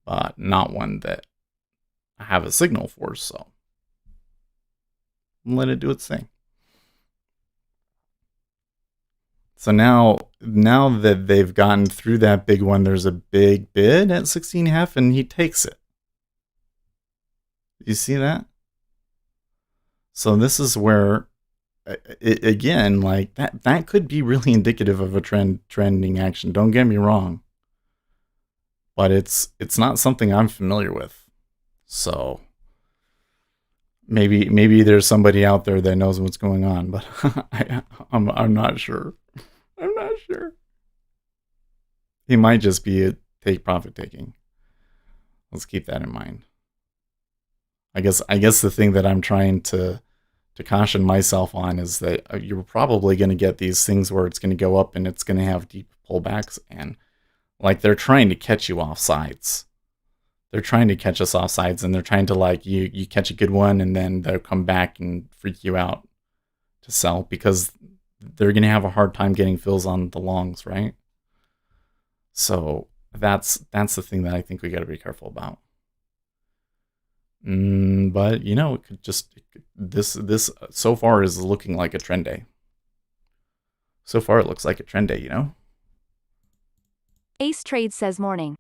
but not one that I have a signal for. So let it do its thing. So now that they've gotten through that big one, there's a big bid at 16.5, and he takes it. You see that? So this is where, again, like that could be really indicative of a trending action. Don't get me wrong, but it's not something I'm familiar with. So Maybe there's somebody out there that knows what's going on, but I'm not sure. I'm not sure. He might just be a profit taking. Let's keep that in mind. I guess the thing that I'm trying to caution myself on is that you're probably going to get these things where it's going to go up and it's going to have deep pullbacks, and like they're trying to catch you off sides. They're trying to catch us off sides, and they're trying to like you catch a good one and then they'll come back and freak you out to sell because they're going to have a hard time getting fills on the longs, right? So that's the thing that I think we got to be careful about. But it could just this so far is looking like a trend day. So far it looks like a trend day, Ace Trades says morning.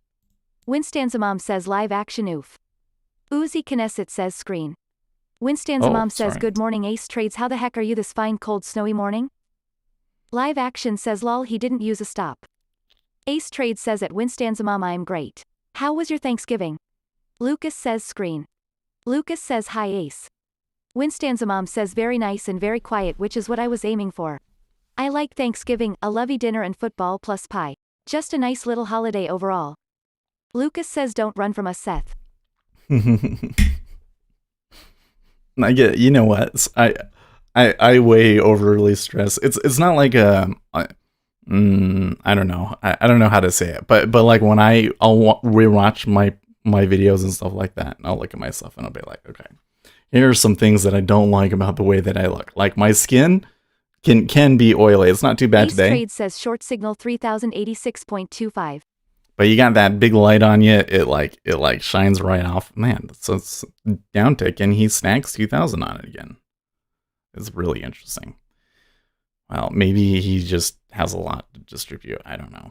Winstanzamam says live action oof. Uzi Knesset says screen. Winstanzamam says sorry. good morning Ace Trades, how the heck are you this fine cold snowy morning? Live action says lol, he didn't use a stop. Ace Trades says at Winstanzamam I'm great. How was your Thanksgiving? Lucas says screen. Lucas says hi Ace. Winstanzamam says very nice and very quiet, which is what I was aiming for. I like Thanksgiving, a lovey dinner and football plus pie. Just a nice little holiday overall. Lucas says don't run from us, Seth. I get, you know what? I way overly stress. It's not like I don't know. I don't know how to say it, but like when I'll rewatch my videos and stuff like that, and I'll look at myself and I'll be like, okay, here are some things that I don't like about the way that I look. Like my skin can be oily. It's not too bad Ace today. Trade says short signal 3086.25. But you got that big light on you. It like shines right off. Man, so it's down tick, and he snacks 2,000 on it again. It's really interesting. Well, maybe he just has a lot to distribute. I don't know.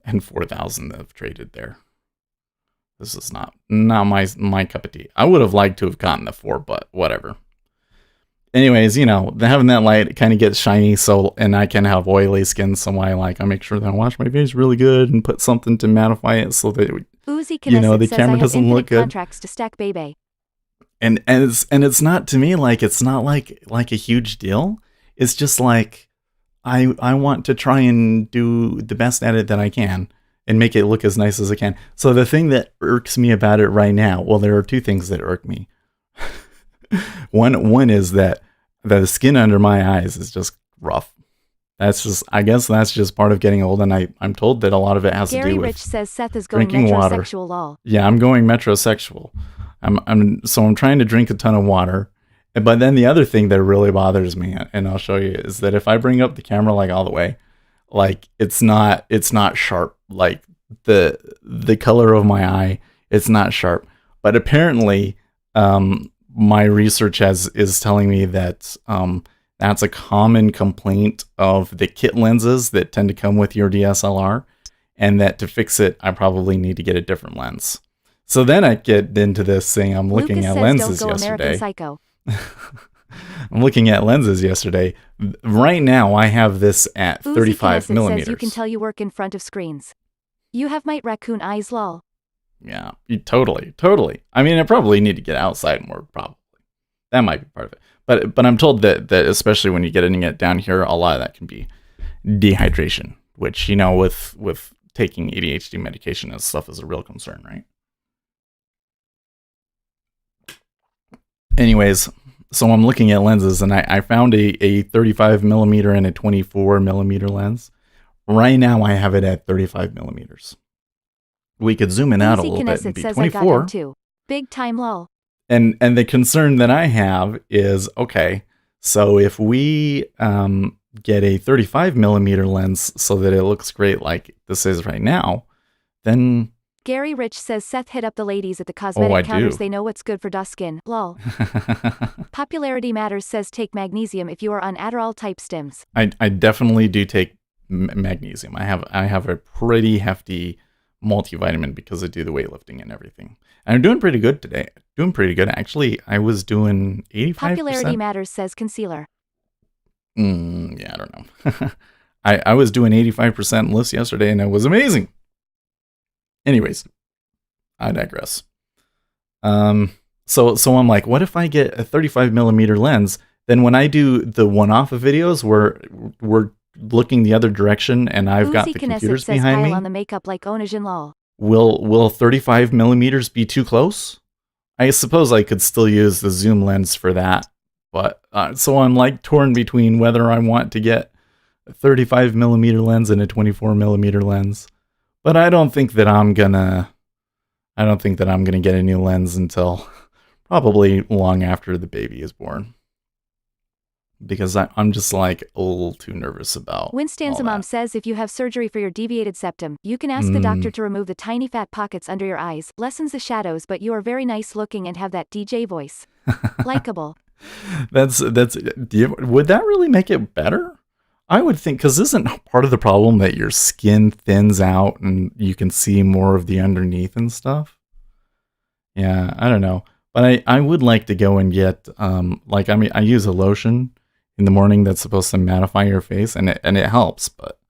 And 4,000 have traded there. This is not my cup of tea. I would have liked to have gotten the 4, but whatever. Anyways, having that light kind of gets shiny, and I can have oily skin, so I make sure that I wash my face really good and put something to mattify it so that Uzi Knesset the says camera I have doesn't look good. contracts to stack baby. And it's not, to me, like it's not like a huge deal. It's just like I want to try and do the best at it that I can and make it look as nice as I can. So the thing that irks me about it right now, well, there are two things that irk me. One is that the skin under my eyes is just rough. I guess that's just part of getting old, and I'm told that a lot of it has to do with Rich says Seth is going drinking water. metrosexual lol. Yeah, I'm going metrosexual. I'm trying to drink a ton of water. But then the other thing that really bothers me, and I'll show you, is that if I bring up the camera like all the way, like it's not sharp. Like the color of my eye, it's not sharp. But apparently, my research is telling me that that's a common complaint of the kit lenses that tend to come with your DSLR, and that to fix it, I probably need to get a different lens. So then I get into this thing. I'm looking Lucas at says, lenses don't go yesterday. American Psycho. I'm looking at lenses yesterday. Right now, I have this at Uzi 35 Knesset millimeters. says you can tell you work in front of screens. You have might raccoon eyes lol. Yeah, totally. I mean, I probably need to get outside more, probably. That might be part of it. But I'm told that especially when you're getting it down here, a lot of that can be dehydration, which, with taking ADHD medication and stuff is a real concern, right? Anyways, so I'm looking at lenses, and I found a 35 millimeter and a 24 millimeter lens. Right now, I have it at 35 millimeters. We could zoom in out a little bit and be 24. Too. Big time lol. And the concern that I have is, okay, so if we get a 35 millimeter lens so that it looks great like this is right now, then... Gary Rich says Seth hit up the ladies at the cosmetic counters. Do. They know what's good for dust skin. Lol. Popularity Matters says take magnesium if you are on Adderall type stims. I definitely do take magnesium. I have a pretty hefty multivitamin because I do the weightlifting and everything. And I'm doing pretty good today. Doing pretty good. Actually, I was doing 85%. Popularity Matters says concealer. Yeah, I don't know. I was doing 85% lifts yesterday, and it was amazing. Anyways, I digress. So I'm like, what if I get a 35 millimeter lens? Then when I do the one-off of videos where we're looking the other direction and I've got Uzi the Knesset computers says behind pile me, on the makeup like Onajin lol. will 35 millimeters be too close? I suppose I could still use the zoom lens for that, but so I'm like torn between whether I want to get a 35 millimeter lens and a 24 millimeter lens. But I don't think that I'm gonna get a new lens until probably long after the baby is born, because I'm just like a little too nervous about Winstan's all mom that. says if you have surgery for your deviated septum, you can ask the doctor to remove the tiny fat pockets under your eyes, lessens the shadows, but you are very nice looking and have that DJ voice. Likeable. Would that really make it better? I would think, because isn't part of the problem that your skin thins out and you can see more of the underneath and stuff? Yeah, I don't know. But I would like to go and get, I use a lotion in the morning that's supposed to mattify your face, and it helps, but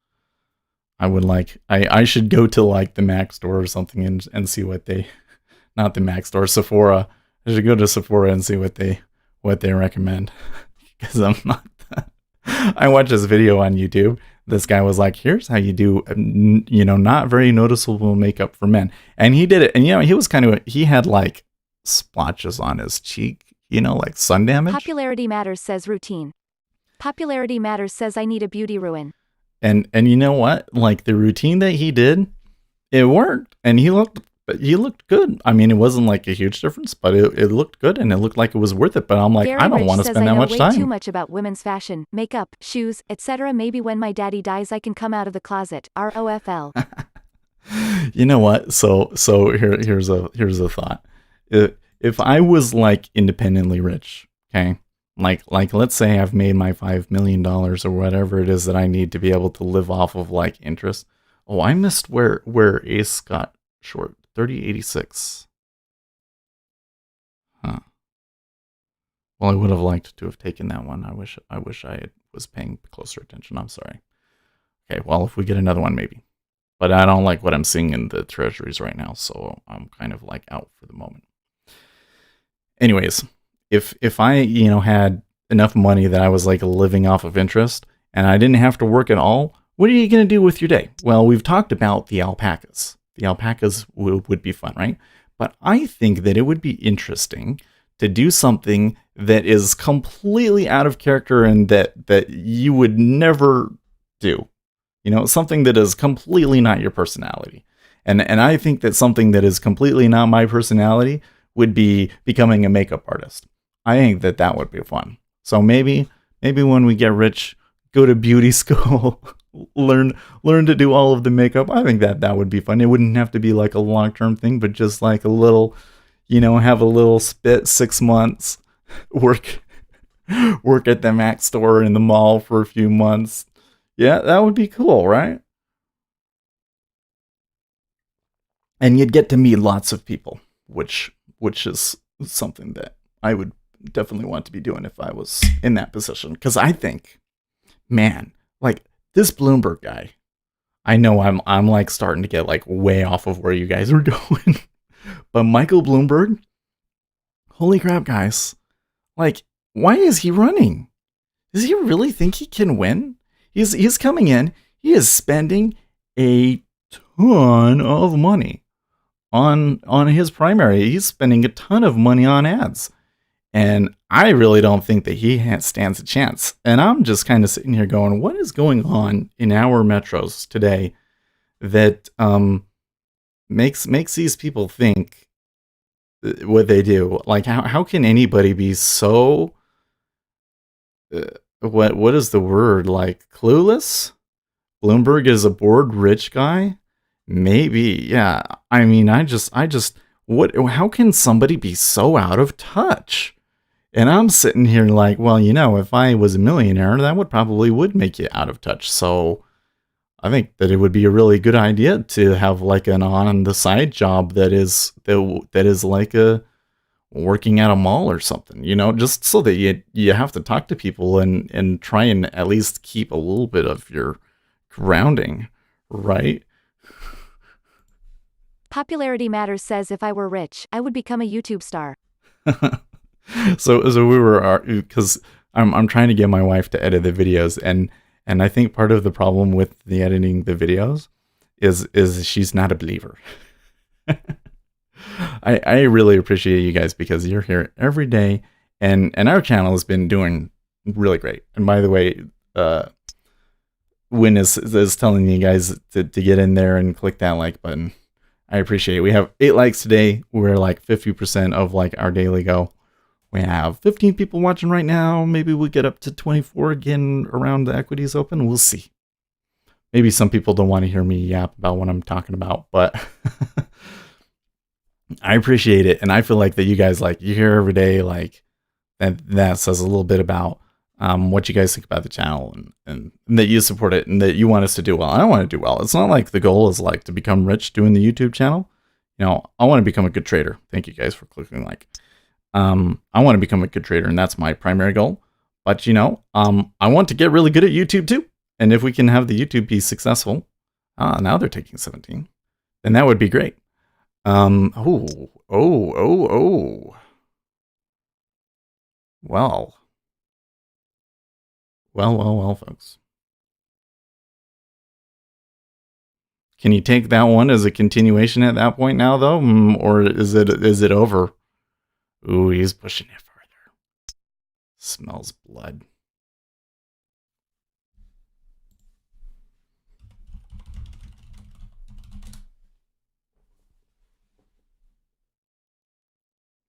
I should go to like the Mac store or something and see what they, not the Mac store, Sephora. I should go to Sephora and see what they recommend, because I'm not. I watched this video on YouTube. This guy was like, "Here's how you do, not very noticeable makeup for men," and he did it. And he had like splotches on his cheek, like sun damage. Popularity matters says routine. Popularity matters says I need a beauty ruin. And you know what? Like the routine that he did, it worked, and he looked good. I mean, it wasn't like a huge difference, but it looked good, and it looked like it was worth it. But I'm like, Gary I don't Rich want to says spend I that know much way time. too much about women's fashion, makeup, shoes, etc. Maybe when my daddy dies, I can come out of the closet. ROFL. You know what? So here's a thought. If I was like independently rich, okay, like let's say I've made my $5 million or whatever it is that I need to be able to live off of like interest. Oh, I missed where Ace got short. 3086. Huh. Well, I would have liked to have taken that one. I wish I was paying closer attention. I'm sorry. Okay, well, if we get another one, maybe. But I don't like what I'm seeing in the treasuries right now, so I'm kind of like out for the moment. Anyways, if I, had enough money that I was like living off of interest and I didn't have to work at all, what are you going to do with your day? Well, we've talked about the alpacas. The alpacas would be fun, right? But I think that it would be interesting to do something that is completely out of character and that you would never do. Something that is completely not your personality. And I think that something that is completely not my personality would be becoming a makeup artist. I think that would be fun. So maybe when we get rich, go to beauty school, learn to do all of the makeup. I think that would be fun. It wouldn't have to be like a long-term thing, but just like a little, have a little spit 6 months, work at the Mac store in the mall for a few months. Yeah, that would be cool, right? And you'd get to meet lots of people, which is something that I would definitely want to be doing if I was in that position. Because I think, man, like this Bloomberg guy, I know I'm like starting to get like way off of where you guys are going, but Michael Bloomberg, holy crap, guys, like why is he running? Does he really think he can win? He's coming in. He is spending a ton of money on his primary. He's spending a ton of money on ads. And I really don't think that he stands a chance. And I'm just kind of sitting here going, what is going on in our metros today that makes these people think what they do? Like, how can anybody be so what is the word, like clueless? Bloomberg is a bored rich guy? Maybe, yeah. I mean, I just how can somebody be so out of touch? And I'm sitting here like, well, if I was a millionaire, that would make you out of touch. So I think that it would be a really good idea to have like an on the side job that is like a working at a mall or something, just so that you have to talk to people and try and at least keep a little bit of your grounding, right? Popularity matters says if I were rich, I would become a YouTube star. So we were, because I'm trying to get my wife to edit the videos, and I think part of the problem with the editing the videos is she's not a believer. I really appreciate you guys because you're here every day, and our channel has been doing really great. And by the way, Win is telling you guys to get in there and click that like button. I appreciate it. We have 8 likes today. We're like 50% of like our daily goal. We have 15 people watching right now. Maybe we get up to 24 again around the equities open. We'll see. Maybe some people don't want to hear me yap about what I'm talking about, but I appreciate it. And I feel like that you guys, like, you hear every day, like, that says a little bit about what you guys think about the channel, and that you support it and that you want us to do well. I want to do well. It's not like the goal is like to become rich doing the YouTube channel. You know, I want to become a good trader. Thank you guys for clicking like. I want to become a good trader, and that's my primary goal. But you know, I want to get really good at YouTube too. And if we can have the YouTube be successful, now they're taking 17, then that would be great. Oh. Well, folks. Can you take that one as a continuation at that point now, though? Or is it over? Ooh, he's pushing it further. Smells blood.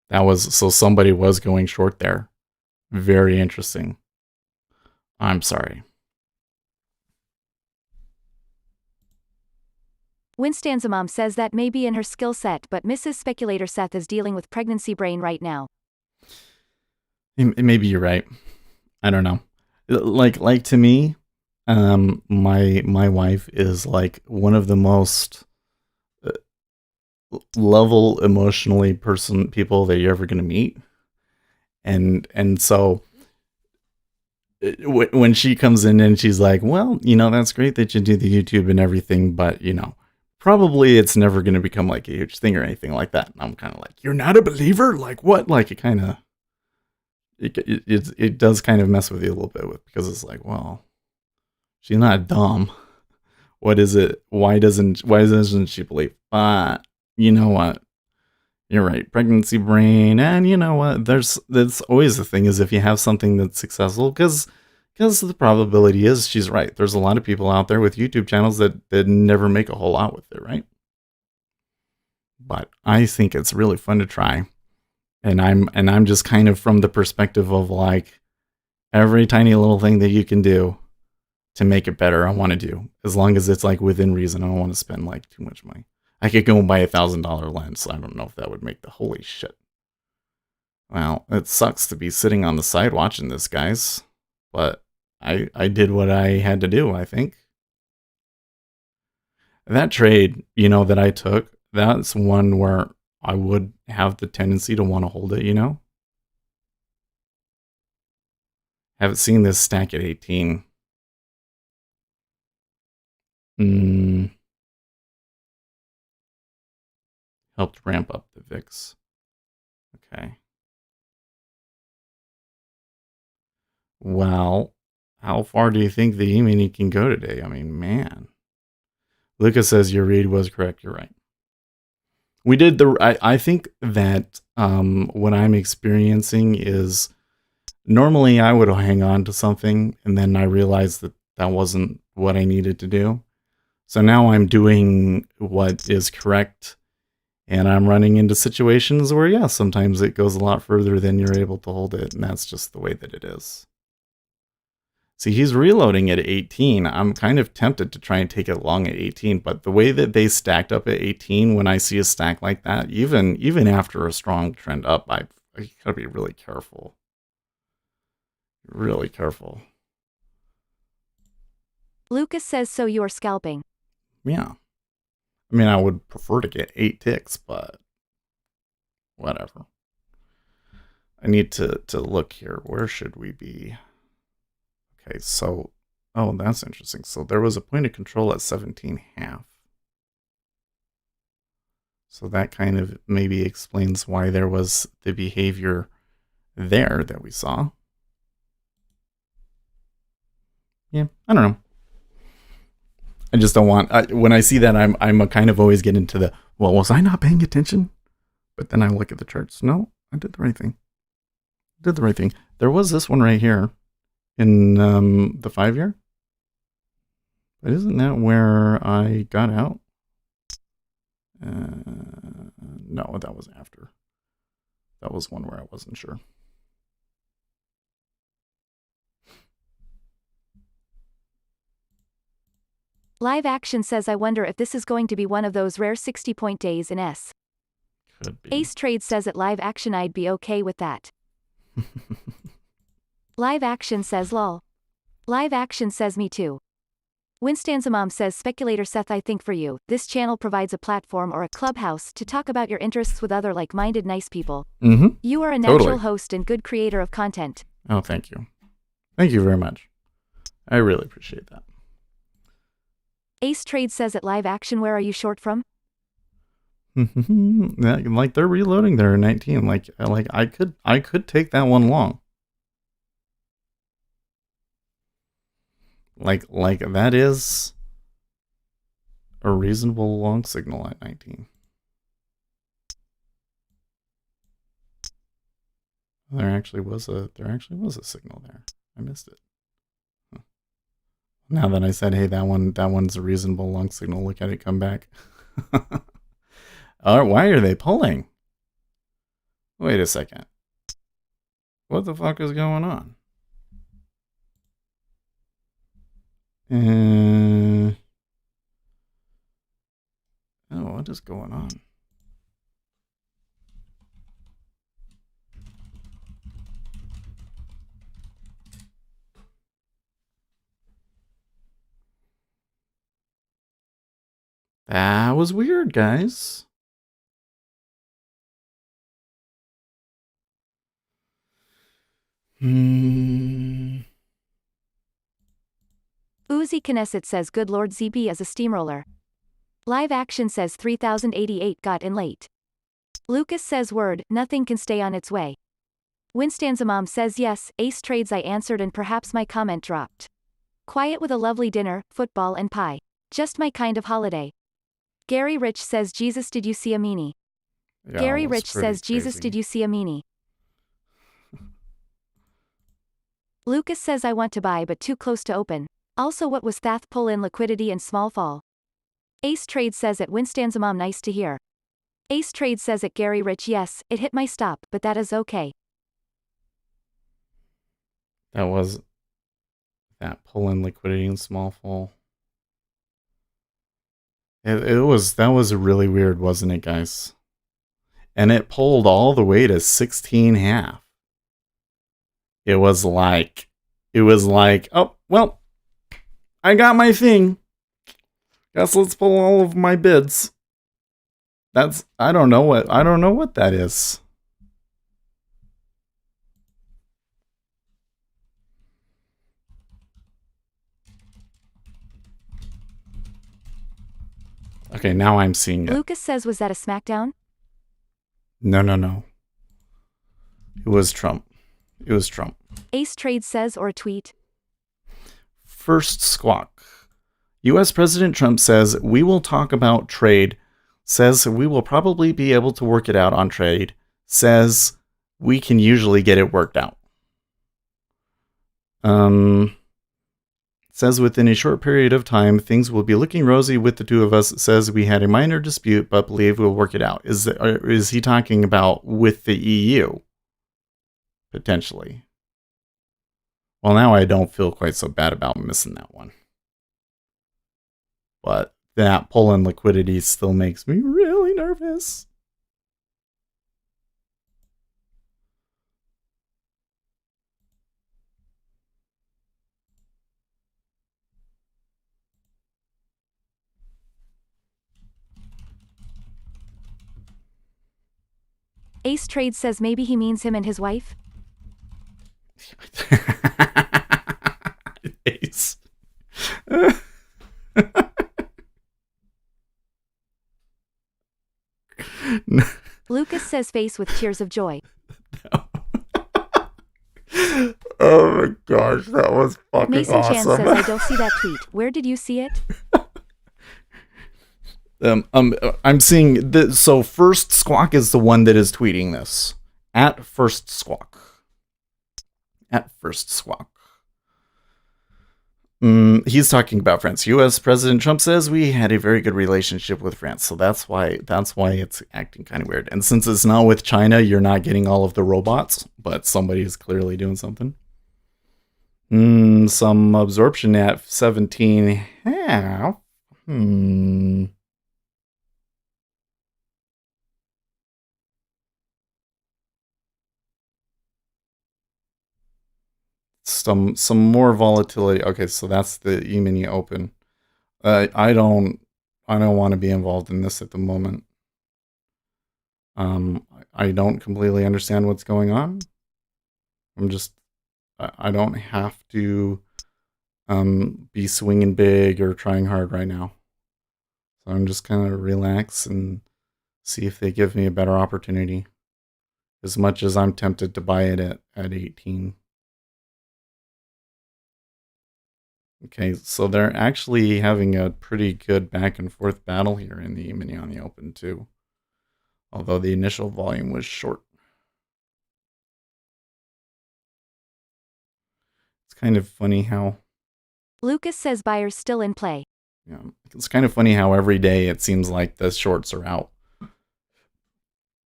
That was, so somebody was going short there. Very interesting. I'm sorry. Winstanza Mom says that may be in her skill set, but Mrs. Speculator Seth is dealing with pregnancy brain right now. Maybe you're right. I don't know. Like to me, my wife is like one of the most level emotionally people that you're ever going to meet. And so when she comes in and she's like, well, you know, that's great that you do the YouTube and everything, but you know, probably it's never going to become like a huge thing or anything like that. And I'm kind of like, you're not a believer? Like what? Like it kind of, it does kind of mess with you a little bit because it's like, well, she's not dumb. What is it? Why doesn't she believe? But you know what? You're right. Pregnancy brain. And you know what? That's always the thing, is if you have something that's successful, because the probability is she's right. There's a lot of people out there with YouTube channels that never make a whole lot with it, right? But I think it's really fun to try. And I'm just kind of from the perspective of like every tiny little thing that you can do to make it better, I want to do, as long as it's like within reason. I don't want to spend like too much money. I could go and buy $1,000 lens. I don't know if that would make the holy shit. Well, it sucks to be sitting on the side watching this, guys. But I did what I had to do, I think. That trade, you know, that I took, that's one where I would have the tendency to want to hold it, you know? Haven't seen this stack at 18. Helped ramp up the VIX. Okay. Well, how far do you think the E-mini can go today? I mean, man. Lucas says your read was correct. You're right. We did I think that what I'm experiencing is, normally I would hang on to something and then I realized that that wasn't what I needed to do. So now I'm doing what is correct, and I'm running into situations where, yeah, sometimes it goes a lot further than you're able to hold it, and that's just the way that it is. See, he's reloading at 18. I'm kind of tempted to try and take it long at 18, but the way that they stacked up at 18, when I see a stack like that, even after a strong trend up, I gotta be really careful. Really careful. Lucas says so you are scalping. Yeah. I mean, I would prefer to get 8 ticks, but whatever. I need to look here. Where should we be? Okay, so, oh, that's interesting. So there was a point of control at 17.5. So that kind of maybe explains why there was the behavior there that we saw. Yeah, I don't know. I just don't want, when I see that, I'm a kind of always get into the, well, was I not paying attention? But then I look at the charts. No, I did the right thing. There was this one right here in the 5-year. But isn't that where I got out? No, that was after. That was one where I wasn't sure. Live Action says, I wonder if this is going to be one of those rare 60-point days in S. Could be. Ace Trade says at Live Action I'd be okay with that. Live Action says lol. Live Action says me too. Winstanzamom says, Speculator Seth, I think for you, this channel provides a platform or a clubhouse to talk about your interests with other like-minded nice people. Mm-hmm. You are a natural Totally. host and good creator of content. Oh, thank you. Thank you very much. I really appreciate that. Ace Trade says at Live Action, where are you short from? Like they're reloading there in 19. Like I could take that one long. Like that is a reasonable long signal at 19. There actually was a signal there. I missed it. Huh. Now that I said, hey, that one's a reasonable long signal, look at it come back. All right, why are they pulling? Wait a second. What the fuck is going on? Oh, what is going on? That was weird, guys. Uzi Knesset says, good lord, ZB as a steamroller. Live Action says 3088 got in late. Lucas says, word, nothing can stay on its way. Winstanzamom says, yes, Ace Trades, I answered and perhaps my comment dropped. Quiet with a lovely dinner, football and pie. Just my kind of holiday. Gary Rich says, Jesus, did you see a meanie? Yeah, Gary it was Rich pretty says, Jesus, crazy. did you see a meanie? Lucas says, I want to buy but too close to open. Also, what was Thath pull in liquidity and small fall? Ace Trade says at Winstanzamom, nice to hear. Ace Trade says at Gary Rich, yes, it hit my stop, but that is okay. That was that pull in liquidity and small fall. That was really weird, wasn't it, guys? And it pulled all the way to 16.5. It was like, oh, well, I got my thing. Guess let's pull all of my bids. I don't know what that is. Okay, now I'm seeing it. Lucas says, was that a smackdown? No. It was Trump. Ace Trade says, or a tweet. First squawk. U.S. President Trump says, we will talk about trade. Says we will probably be able to work it out on trade. Says we can usually get it worked out. Says within a short period of time, things will be looking rosy with the two of us. Says we had a minor dispute, but believe we'll work it out. Is he talking about with the EU? Potentially. Well, now I don't feel quite so bad about missing that one. But that pull in liquidity still makes me really nervous. Ace Trade says maybe he means him and his wife? Ace. Lucas says face with tears of joy. Oh my gosh, that was fucking Mason Chan awesome. says I don't see that tweet. Where did you see it? I'm seeing so First Squawk is the one that is tweeting this. At First Squawk. At First Squawk. He's talking about France. U.S. President Trump says we had a very good relationship with France, so that's why it's acting kind of weird. And since it's not with China, you're not getting all of the robots, but somebody is clearly doing something. Some absorption at 17. Yeah. Some more volatility. Okay, so that's the E-mini open. I don't want to be involved in this at the moment. I don't completely understand what's going on. I don't have to be swinging big or trying hard right now. So I'm just kind of relax and see if they give me a better opportunity. As much as I'm tempted to buy it at 18. Okay, so they're actually having a pretty good back and forth battle here in the E-mini on the open too. Although the initial volume was short. It's kind of funny how... Lucas says buyers still in play. Yeah, it's kind of funny how every day it seems like the shorts are out.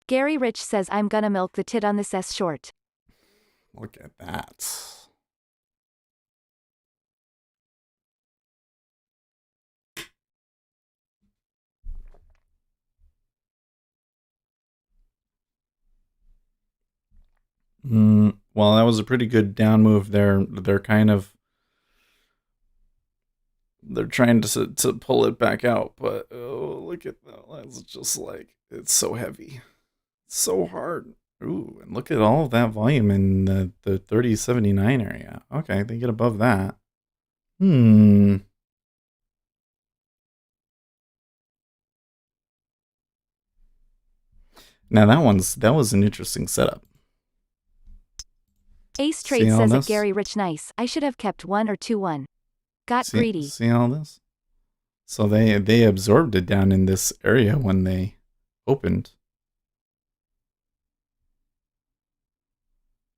Gary Rich says I'm gonna milk the tit on this S short. Look at that. Well, that was a pretty good down move there. They're trying to pull it back out, but oh, look at that. It's just like, it's so heavy. It's so hard. Ooh, and look at all of that volume in the 3079 area. Okay, they get above that. Now that was an interesting setup. Ace Trade says it Gary Rich nice. I should have kept 1 or 2-1. Got greedy. See all this? So they absorbed it down in this area when they opened.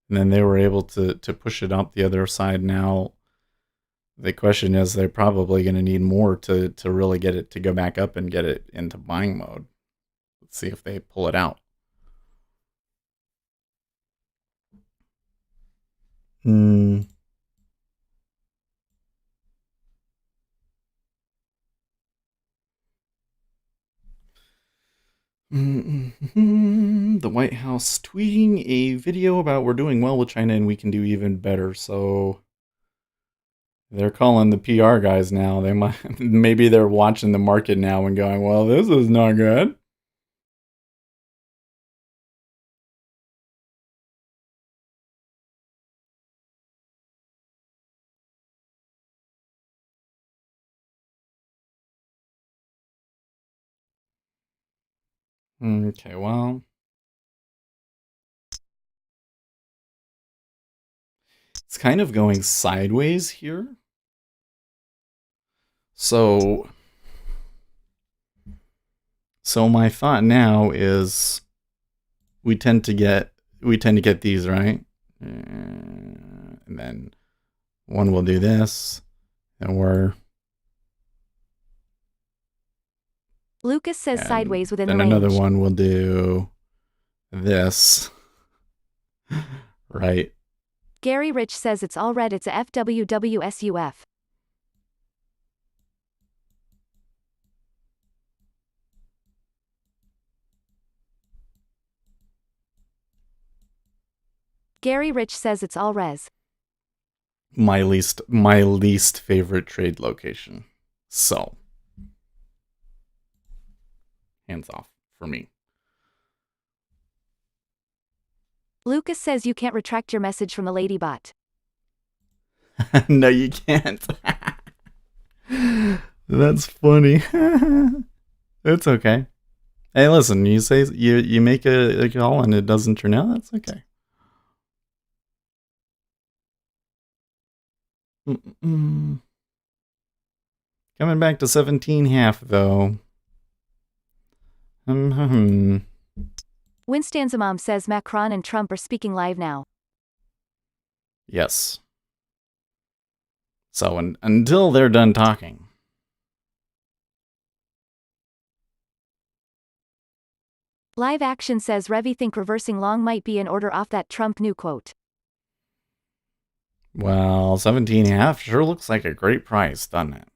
And then they were able to push it up the other side. Now the question is they're probably going to need more to really get it to go back up and get it into buying mode. Let's see if they pull it out. The White House tweeting a video about we're doing well with China and we can do even better. So they're calling the PR guys now. They might maybe they're watching the market now and going, well, this is not good. Okay, well, it's kind of going sideways here. So my thought now is we tend to get these, right? And then one will do this, and Lucas says sideways within the range. range. Then another one will do this. Right. Gary Rich says it's all red. It's a FWWSUF. Gary Rich says it's all res. My least favorite trade location. So, hands off for me. Lucas says you can't retract your message from the ladybot. No, you can't. That's funny. It's okay. Hey, listen, you say you make a call and it doesn't turn out, that's okay. Mm-mm. Coming back to 17.5 though. Winstan's mom says Macron and Trump are speaking live now. Yes. So until they're done talking. Live Action says Revy think reversing long might be in order off that Trump new quote. Well, 17.5 sure looks like a great price, doesn't it?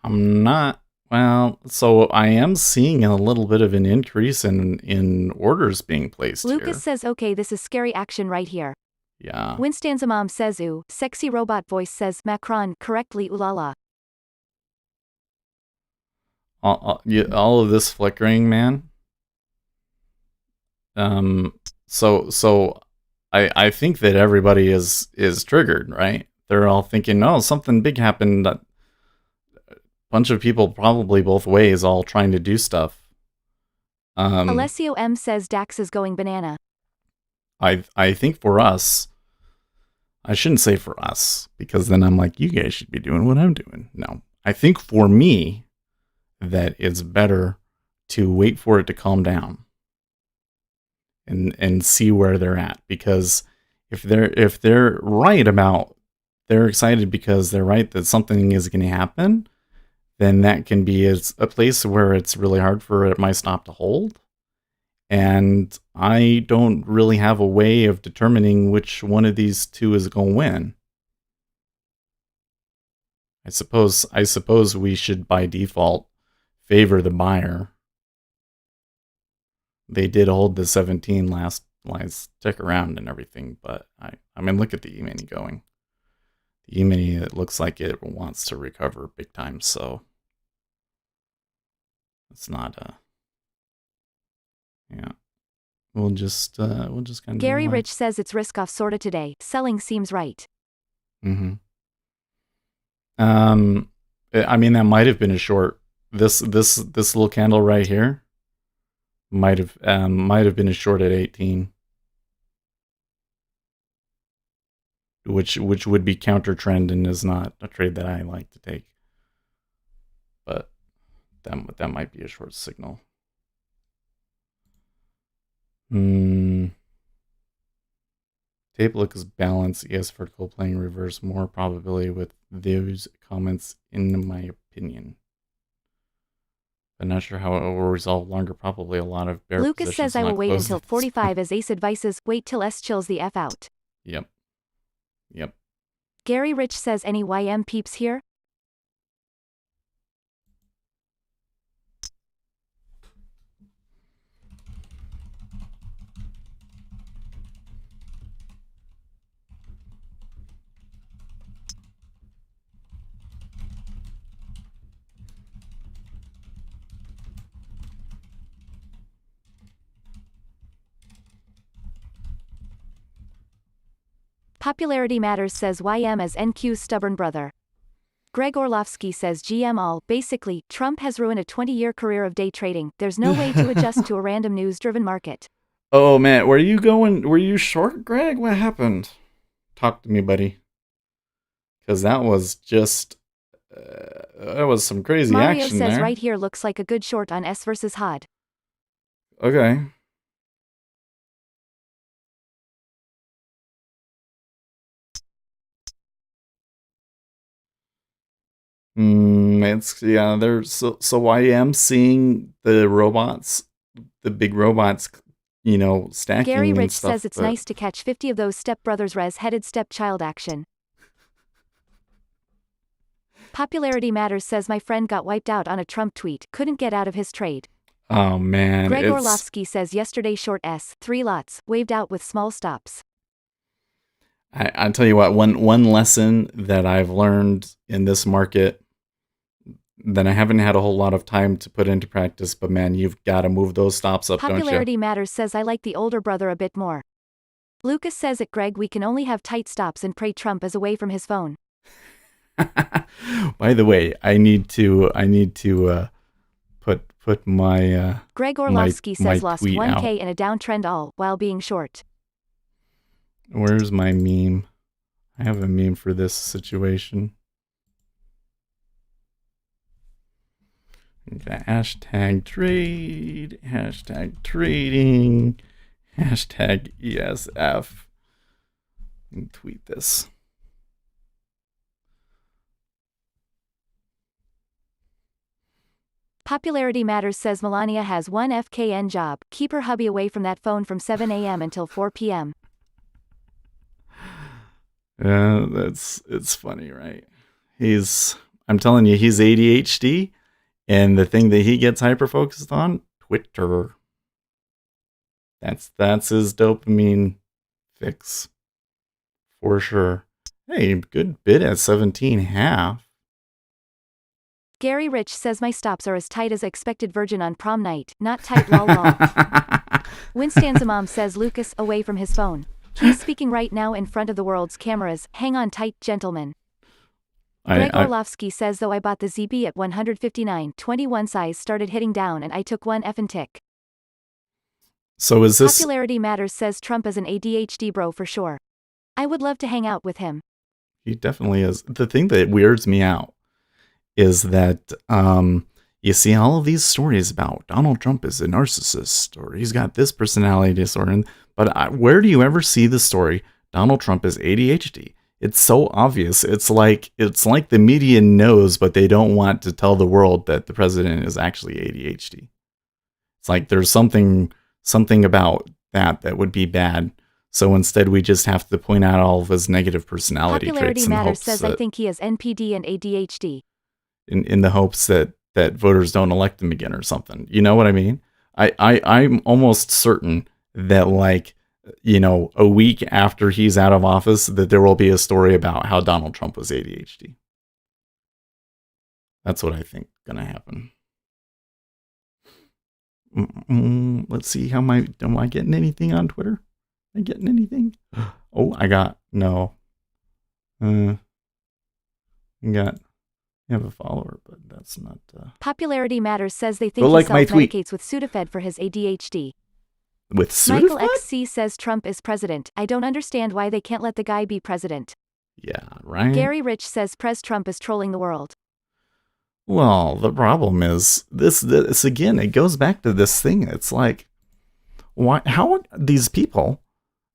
I'm not. Well, so I am seeing a little bit of an increase in orders being placed Lucas here. says okay, this is scary action right here. Yeah. Winstan's mom says ooh, sexy robot voice says Macron correctly ooh la la. All of this flickering, man. So I think that everybody is triggered, right? They're all thinking, oh, something big happened. A bunch of people, probably both ways, all trying to do stuff. Alessio M says Dax is going banana. I think for us, I shouldn't say for us, because then I'm like, you guys should be doing what I'm doing. No, I think for me, that it's better to wait for it to calm down and see where they're at, because if they're right about, they're excited because they're right that something is going to happen, then that can be a place where it's really hard for my stop to hold. And I don't really have a way of determining which one of these two is going to win. I suppose we should by default favor the buyer. They did hold the 17 last tick around and everything, but I mean, look at the E-mini going. The E-mini, it looks like it wants to recover big time, so it's not yeah. We'll just kind of Gary Rich says it's risk off sorta today. Selling seems right. Mm-hmm. I mean, that might have been a short. This little candle right here might have been a short at 18, which would be counter trend and is not a trade that I like to take. But that might be a short signal. Tape looks balanced. Yes, vertical playing reverse. More probability with those comments, in my opinion. I'm not sure how it will resolve longer. Probably a lot of bear Lucas says I will wait until 45 as Ace advises. Wait till S chills the F out. Yep. Gary Rich says any YM peeps here? Popularity Matters says YM as NQ's stubborn brother. Greg Orlovsky says GM all. Basically, Trump has ruined a 20-year career of day trading. There's no way to adjust to a random news-driven market. Oh man, were you short, Greg? What happened? Talk to me, buddy. Because that was just that was some crazy Mario action says there. right here looks like a good short on S versus HOD. Okay. There's so I am seeing the robots, the big robots, stacking. Gary Rich and stuff, says it's nice to catch 50 of those stepbrothers res-headed stepchild action. Popularity Matters says my friend got wiped out on a Trump tweet, couldn't get out of his trade. Oh man. Greg Orlovsky says yesterday short S, 3 lots, waved out with small stops. I'll tell you what, one lesson that I've learned in this market that I haven't had a whole lot of time to put into practice, but man, you've got to move those stops up, don't you? Popularity Matters says I like the older brother a bit more. Lucas says at Greg we can only have tight stops and pray Trump is away from his phone. By the way, I need to put my Greg Orlovsky my says lost tweet 1K out. in a downtrend all while being short. Where's my meme? I have a meme for this situation. Okay, hashtag trade, hashtag trading, hashtag ESF. And tweet this. Popularity Matters says Melania has one FKN job. Keep her hubby away from that phone from 7 a.m. until 4 p.m. It's funny, right? I'm telling you, he's ADHD, and the thing that he gets hyper focused on, Twitter. That's his dopamine fix, for sure. Hey, good bid at 17.5. Gary Rich says my stops are as tight as expected virgin on prom night, not tight lol lol. Winstanza Mom says Lucas away from his phone. He's speaking right now in front of the world's cameras. Hang on tight, gentlemen. Greg Orlovsky says though I bought the ZB at 159.21 size started hitting down and I took one effing tick. So is this... Popularity Matters says Trump is an ADHD bro for sure. I would love to hang out with him. He definitely is. The thing that weirds me out is that you see all of these stories about Donald Trump is a narcissist or he's got this personality disorder, but where do you ever see the story Donald Trump is ADHD? It's so obvious. It's like the media knows, but they don't want to tell the world that the president is actually ADHD. It's like there's something about that would be bad. So instead, we just have to point out all of his negative personality Popularity traits. Matters says I think he has NPD and ADHD. In the hopes that voters don't elect him again or something. You know what I mean? I'm almost certain that, like, you know, a week after he's out of office, that there will be a story about how Donald Trump was ADHD. That's what I think going to happen. Let's see. Am I getting anything on Twitter? Am I getting anything? Oh, I got no. I have a follower, but that's not. Popularity Matters says they think like he my tweet. self-medicates with Sudafed for his ADHD. With Sudafed? Michael XC says Trump is president. I don't understand why they can't let the guy be president. Yeah, right. Gary Rich says Pres Trump is trolling the world. Well, the problem is this again, it goes back to this thing. It's like, why? How are these people?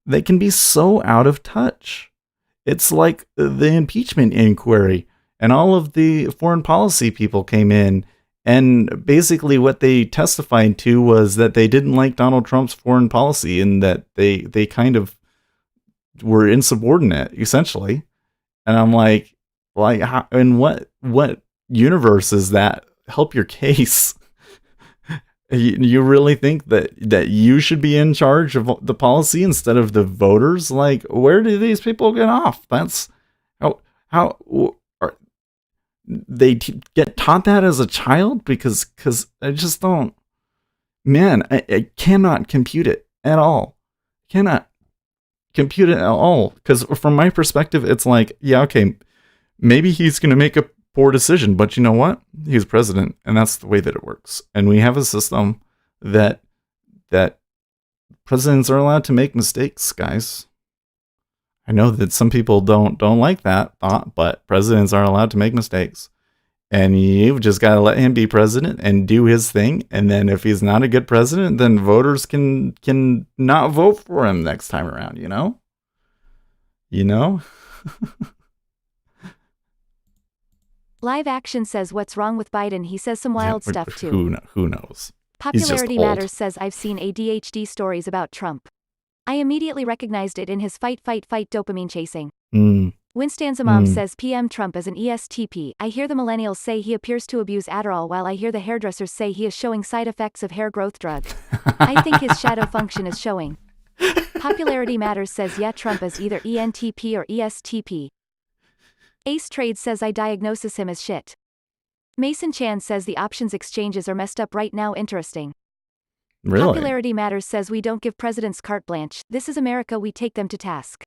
They can be so out of touch. It's like the impeachment inquiry, and all of the foreign policy people came in, and basically what they testified to was that they didn't like Donald Trump's foreign policy, and that they kind of were insubordinate, essentially. And I'm like how, in what universe is that help your case? You really think that you should be in charge of the policy instead of the voters? Like, where do these people get off? That's how are they get taught that as a child? Because I just don't, man, I cannot compute it at all. Cannot compute it at all. Because from my perspective, it's like, yeah, okay, maybe he's going to make a poor decision, but you know what? He's president, and that's the way that it works. And we have a system that presidents are allowed to make mistakes, guys. I know that some people don't like that thought, but presidents are allowed to make mistakes. And you've just got to let him be president and do his thing. And then if he's not a good president, then voters can not vote for him next time around, you know? You know? Live Action says what's wrong with Biden? He says some wild stuff too. Who knows? Popularity Matters says I've seen ADHD stories about Trump. I immediately recognized it in his fight dopamine chasing. Winstanza Mom says PM Trump is an ESTP. I hear the millennials say he appears to abuse Adderall while I hear the hairdressers say he is showing side effects of hair growth drug. I think his shadow function is showing. Popularity Matters says yeah, Trump is either ENTP or ESTP. Ace Trade says I diagnosis him as shit. Mason Chan says the options exchanges are messed up right now. Interesting. Really? Popularity Matters says we don't give presidents carte blanche. This is America, we take them to task.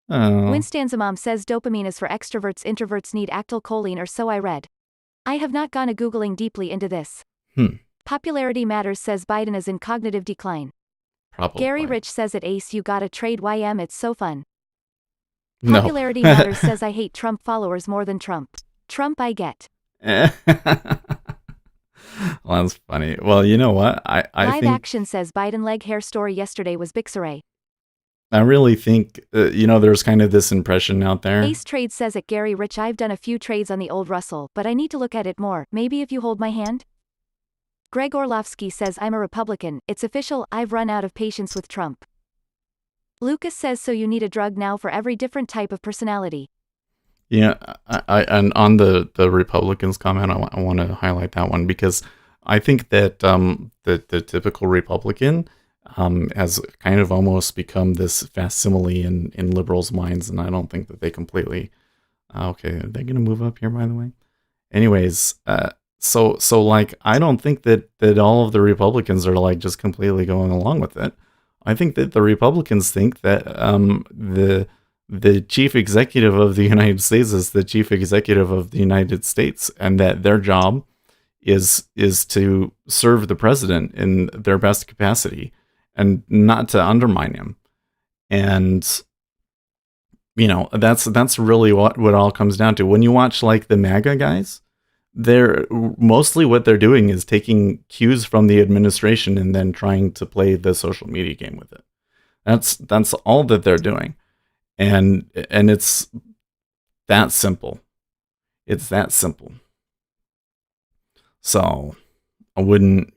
Oh. Winstanza Mom says dopamine is for extroverts, introverts need acetylcholine, or so I read. I have not gone a Googling deeply into this. Popularity Matters says Biden is in cognitive decline. Probably. Gary Rich says at Ace you gotta trade YM, it's so fun. No. Popularity Matters says I hate Trump followers more than Trump. Trump I get. Well, that's funny. Well, you know what? I Live think Action says Biden leg hair story yesterday was Bixaray. I really think there's kind of this impression out there. Ace Trade says at Gary Rich I've done a few trades on the old Russell, but I need to look at it more. Maybe if you hold my hand? Greg Orlovsky says I'm a Republican. It's official, I've run out of patience with Trump. Lucas says so you need a drug now for every different type of personality. Yeah, I and on the Republicans comment, I want to highlight that one because I think that the typical Republican has kind of almost become this facsimile in liberals' minds, and I don't think that they completely. Okay, are they going to move up here, by the way? Anyways, so like I don't think that all of the Republicans are like just completely going along with it. I think that the Republicans think that the chief executive of the United States is the chief executive of the United States, and that their job is to serve the president in their best capacity and not to undermine him. And that's really what it all comes down to. When you watch like the MAGA guys, they're mostly what they're doing is taking cues from the administration and then trying to play the social media game with it. That's all that they're doing. And it's that simple. It's that simple. So I wouldn't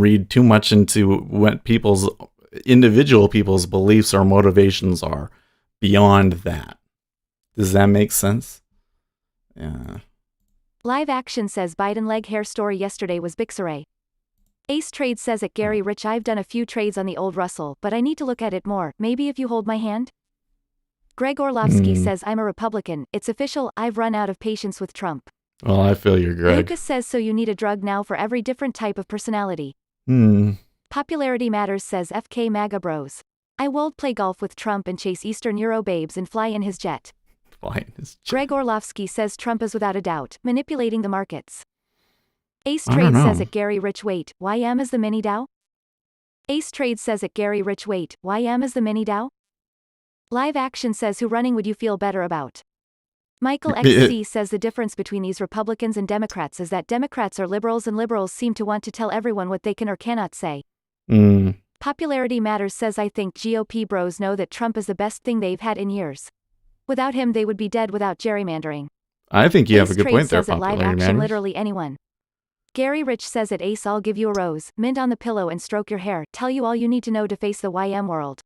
read too much into what individual people's beliefs or motivations are beyond that. Does that make sense? Yeah. Live Action says Biden leg hair story yesterday was Bixaray. Ace Trade says at Gary Rich I've done a few trades on the old Russell, but I need to look at it more. Maybe if you hold my hand? Greg Orlovsky says I'm a Republican. It's official, I've run out of patience with Trump. Well, I feel you, Greg. Lucas says so you need a drug now for every different type of personality. Popularity Matters says FK MAGA Bros. I would play golf with Trump and chase Eastern Euro babes and fly in his jet. Greg Orlovsky says Trump is without a doubt manipulating the markets. Ace Trade says at Gary Rich wait, YM is the mini Dow? Ace Trade says at Gary Rich wait, YM is the mini Dow? Live Action says who running would you feel better about? Michael XC says the difference between these Republicans and Democrats is that Democrats are liberals and liberals seem to want to tell everyone what they can or cannot say. Popularity Matters says I think GOP bros know that Trump is the best thing they've had in years. Without him they would be dead without gerrymandering. I think you have a good point there, says at Live Action literally anyone. Gary Rich says at Ace I'll give you a rose, mint on the pillow and stroke your hair, tell you all you need to know to face the YM world.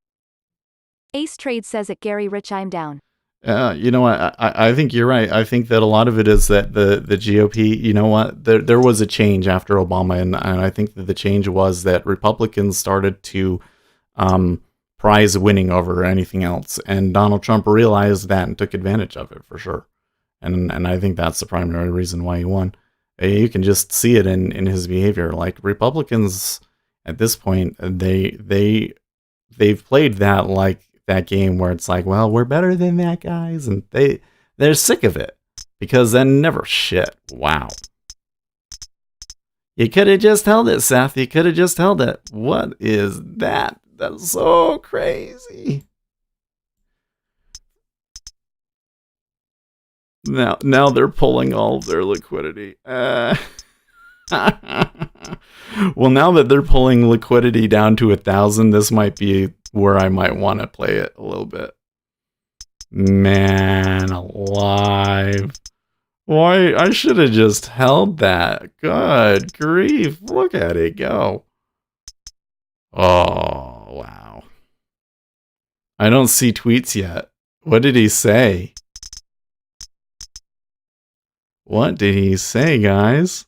Ace Trade says at Gary Rich I'm down. I think you're right. I think that a lot of it is that the GOP, there was a change after Obama, and I think that the change was that Republicans started to prize winning over anything else, and Donald Trump realized that and took advantage of it for sure. And I think that's the primary reason why he won. You can just see it in his behavior. Like Republicans at this point, they've played that game where it's like, well, we're better than that, guys, and they're sick of it because then never shit. Wow. You could have just held it, Seth. You could have just held it. What is that? That's so crazy. Now they're pulling all of their liquidity. Well, now that they're pulling liquidity down to 1,000, this might be where I might want to play it a little bit. Man alive. Why? I should have just held that. Good grief. Look at it go. Oh, wow. I don't see tweets yet. What did he say? What did he say, guys?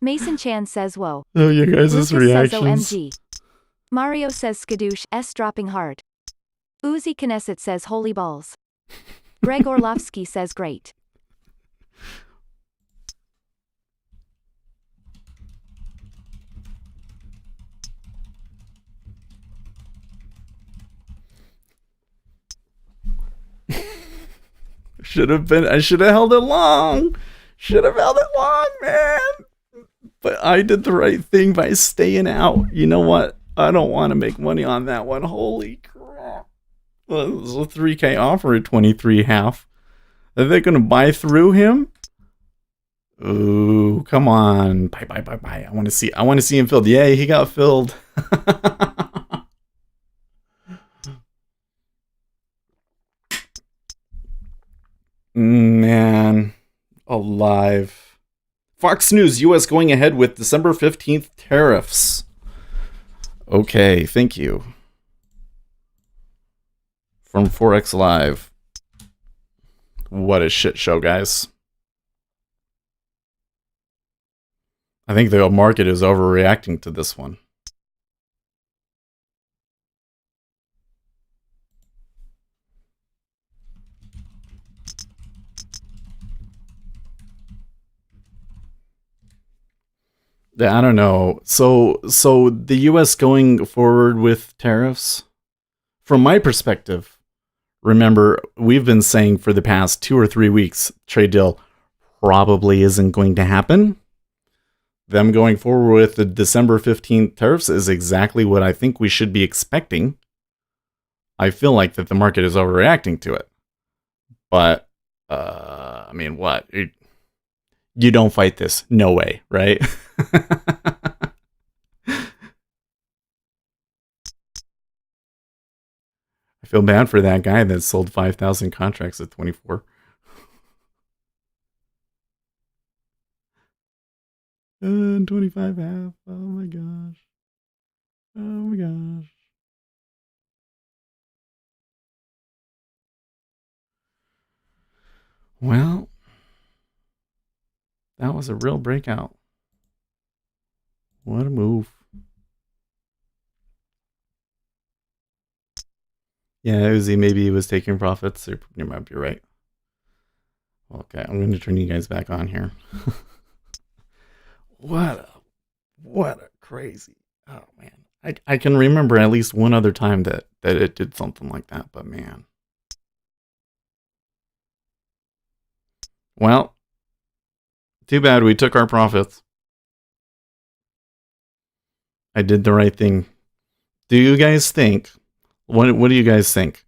Mason Chan says whoa. Oh, you guys' reactions. Says OMG. Mario says skadoosh, S dropping hard. Uzi Knesset says holy balls. Greg Orlovsky says great. I should have held it long. Should have held it long, man. But I did the right thing by staying out. You know what? I don't want to make money on that one. Holy crap. Well, it was a 3K offer at 23.5. Are they going to buy through him? Ooh, come on. Bye. I want to see him filled. Yay, he got filled. Man, alive. Fox News, U.S. going ahead with December 15th tariffs. Okay, thank you. From 4X Live. What a shit show, guys. I think the market is overreacting to this one. I don't know. So the US going forward with tariffs, from my perspective, remember, we've been saying for the past 2 or 3 weeks, trade deal probably isn't going to happen. Them going forward with the December 15th tariffs is exactly what I think we should be expecting. I feel like that the market is overreacting to it. But, I mean, what? You don't fight this. No way, right? I feel bad for that guy that sold 5,000 contracts at 24. 25 half. Oh my gosh. Oh my gosh. Well, that was a real breakout. What a move. Yeah, Uzi, maybe he was taking profits. You might be right. Okay, I'm going to turn you guys back on here. What a crazy. Oh, man. I can remember at least one other time that it did something like that, but man. Well, too bad we took our profits. I did the right thing. Do you guys think, what do you guys think?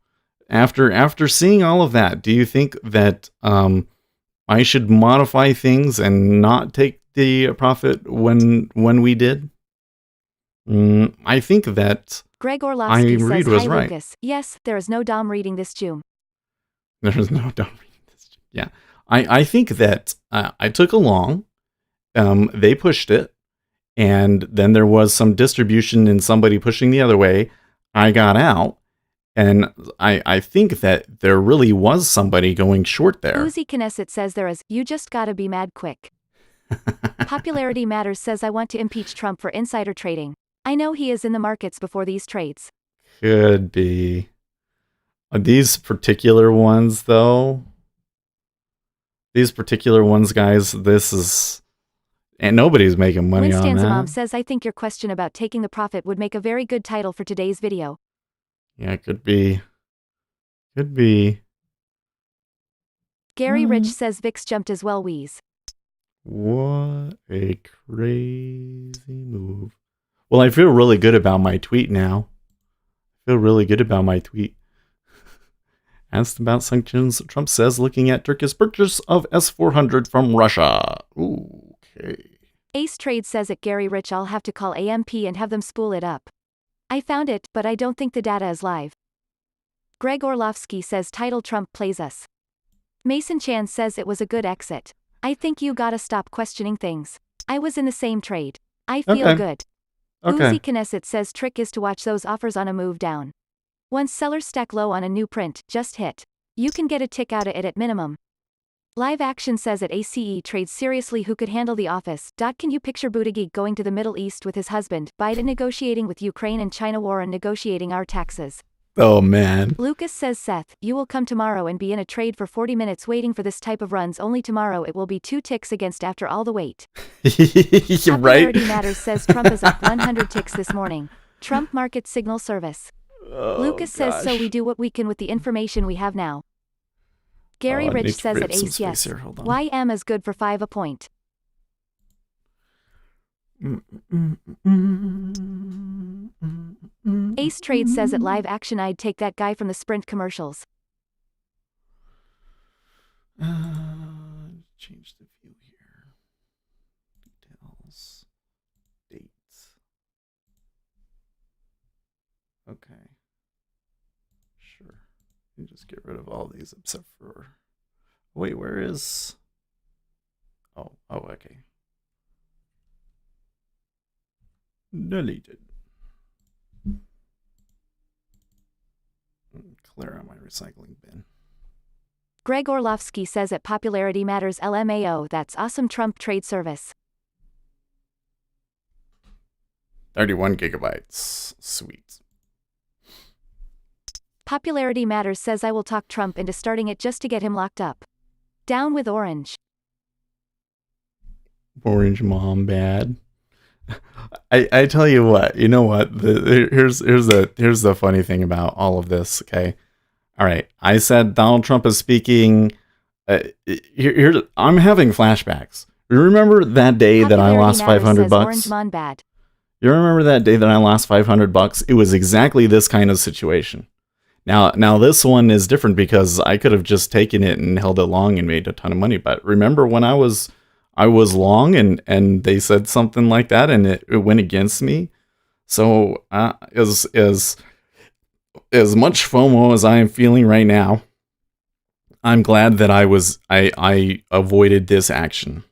After seeing all of that, do you think that I should modify things and not take the profit when we did? I think that Greg Orlovsky says, was hi, right. Lucas. Yes, there is no Dom reading this June. There's no Dom reading this June. Yeah. I think that I took along. They pushed it. And then there was some distribution and somebody pushing the other way. I got out. And I think that there really was somebody going short there. Uzi Knesset says there is, you just gotta be mad quick. Popularity Matters says I want to impeach Trump for insider trading. I know he is in the markets before these trades. Could be. These particular ones, though. These particular ones, guys, this is... And nobody's making money on that. Mom says I think your question about taking the profit would make a very good title for today's video. Yeah, it could be. Could be. Gary Rich says VIX jumped as well, wheeze. What a crazy move. Well, I feel really good about my tweet now. Asked about sanctions. Trump says looking at Turkey's purchase of S-400 from Russia. Ooh, okay. Ace Trade says at Gary Rich I'll have to call AMP and have them spool it up. I found it, but I don't think the data is live. Greg Orlovsky says title Trump plays us. Mason Chan says it was a good exit. I think you gotta stop questioning things. I was in the same trade. I feel good. Uzi Knesset says trick is to watch those offers on a move down. Once sellers stack low on a new print, just hit. You can get a tick out of it at minimum. Live Action says at ACE trades seriously who could handle the office. Can you picture Buttigieg going to the Middle East with his husband, Biden negotiating with Ukraine and China war and negotiating our taxes? Oh man. Lucas says Seth, you will come tomorrow and be in a trade for 40 minutes waiting for this type of runs. Only tomorrow it will be 2 ticks against after all the wait. You're right. Popularity Matters says Trump is up 100 ticks this morning. Trump market signal service. Lucas says so we do what we can with the information we have now. Gary I need Rich to says free at up some Ace space yes. here. Hold on. YM is good for 5 a point. Ace Trade says at Live Action I'd take that guy from the Sprint commercials. Change the view here. Details. Dates. Okay. Sure. You just get rid of all these except for... Wait, where is... Oh, okay. Deleted. Clear out my recycling bin. Greg Orlovsky says at Popularity Matters LMAO that's awesome Trump trade service. 31 gigabytes. Sweet. Popularity Matters says I will talk Trump into starting it just to get him locked up. Down with Orange. Orange mom bad. I tell you what, you know what? Here's the funny thing about all of this. Okay, all right. I said Donald Trump is speaking. Here, I'm having flashbacks. You remember that day that I lost $500? Orange Mon bad. You remember that day that I lost $500? It was exactly this kind of situation. Now this one is different because I could have just taken it and held it long and made a ton of money. But remember when I was long and they said something like that and it went against me. So as much FOMO as I am feeling right now, I'm glad that I avoided this action.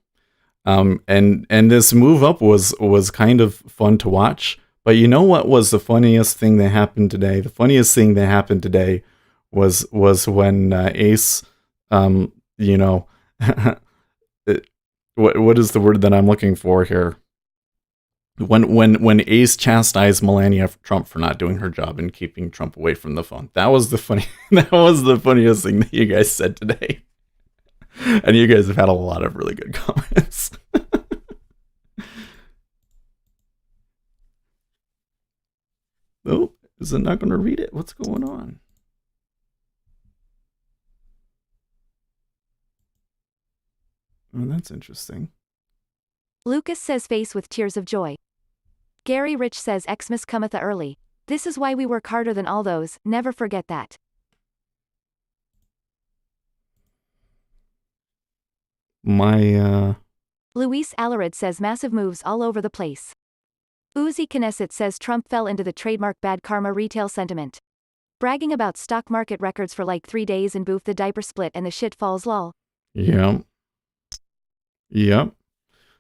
And this move up was kind of fun to watch. But you know what was the funniest thing that happened today? The funniest thing that happened today was when Ace, you know, what is the word that I'm looking for here? When Ace chastised Melania Trump for not doing her job and keeping Trump away from the phone. That was the funniest thing that you guys said today. And you guys have had a lot of really good comments. Oh, is it not going to read it? What's going on? Oh, that's interesting. Lucas says face with tears of joy. Gary Rich says Xmas cometh early. This is why we work harder than all those, never forget that. Luis Alarid says massive moves all over the place. Uzi Knesset says Trump fell into the trademark bad karma retail sentiment. Bragging about stock market records for like 3 days and boof the diaper split and the shit falls lol. Yep.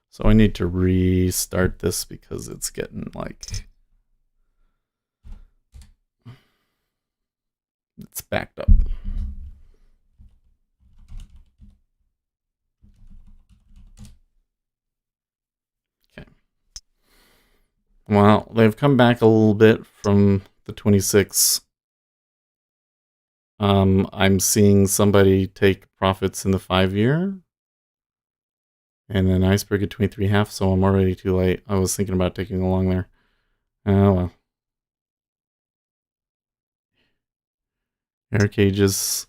So I need to restart this because it's getting like... It's backed up. Well, they've come back a little bit from the 26. I'm seeing somebody take profits in the 5-year. And then iceberg at 23.5, so I'm already too late. I was thinking about taking along there. Oh well. Air cages.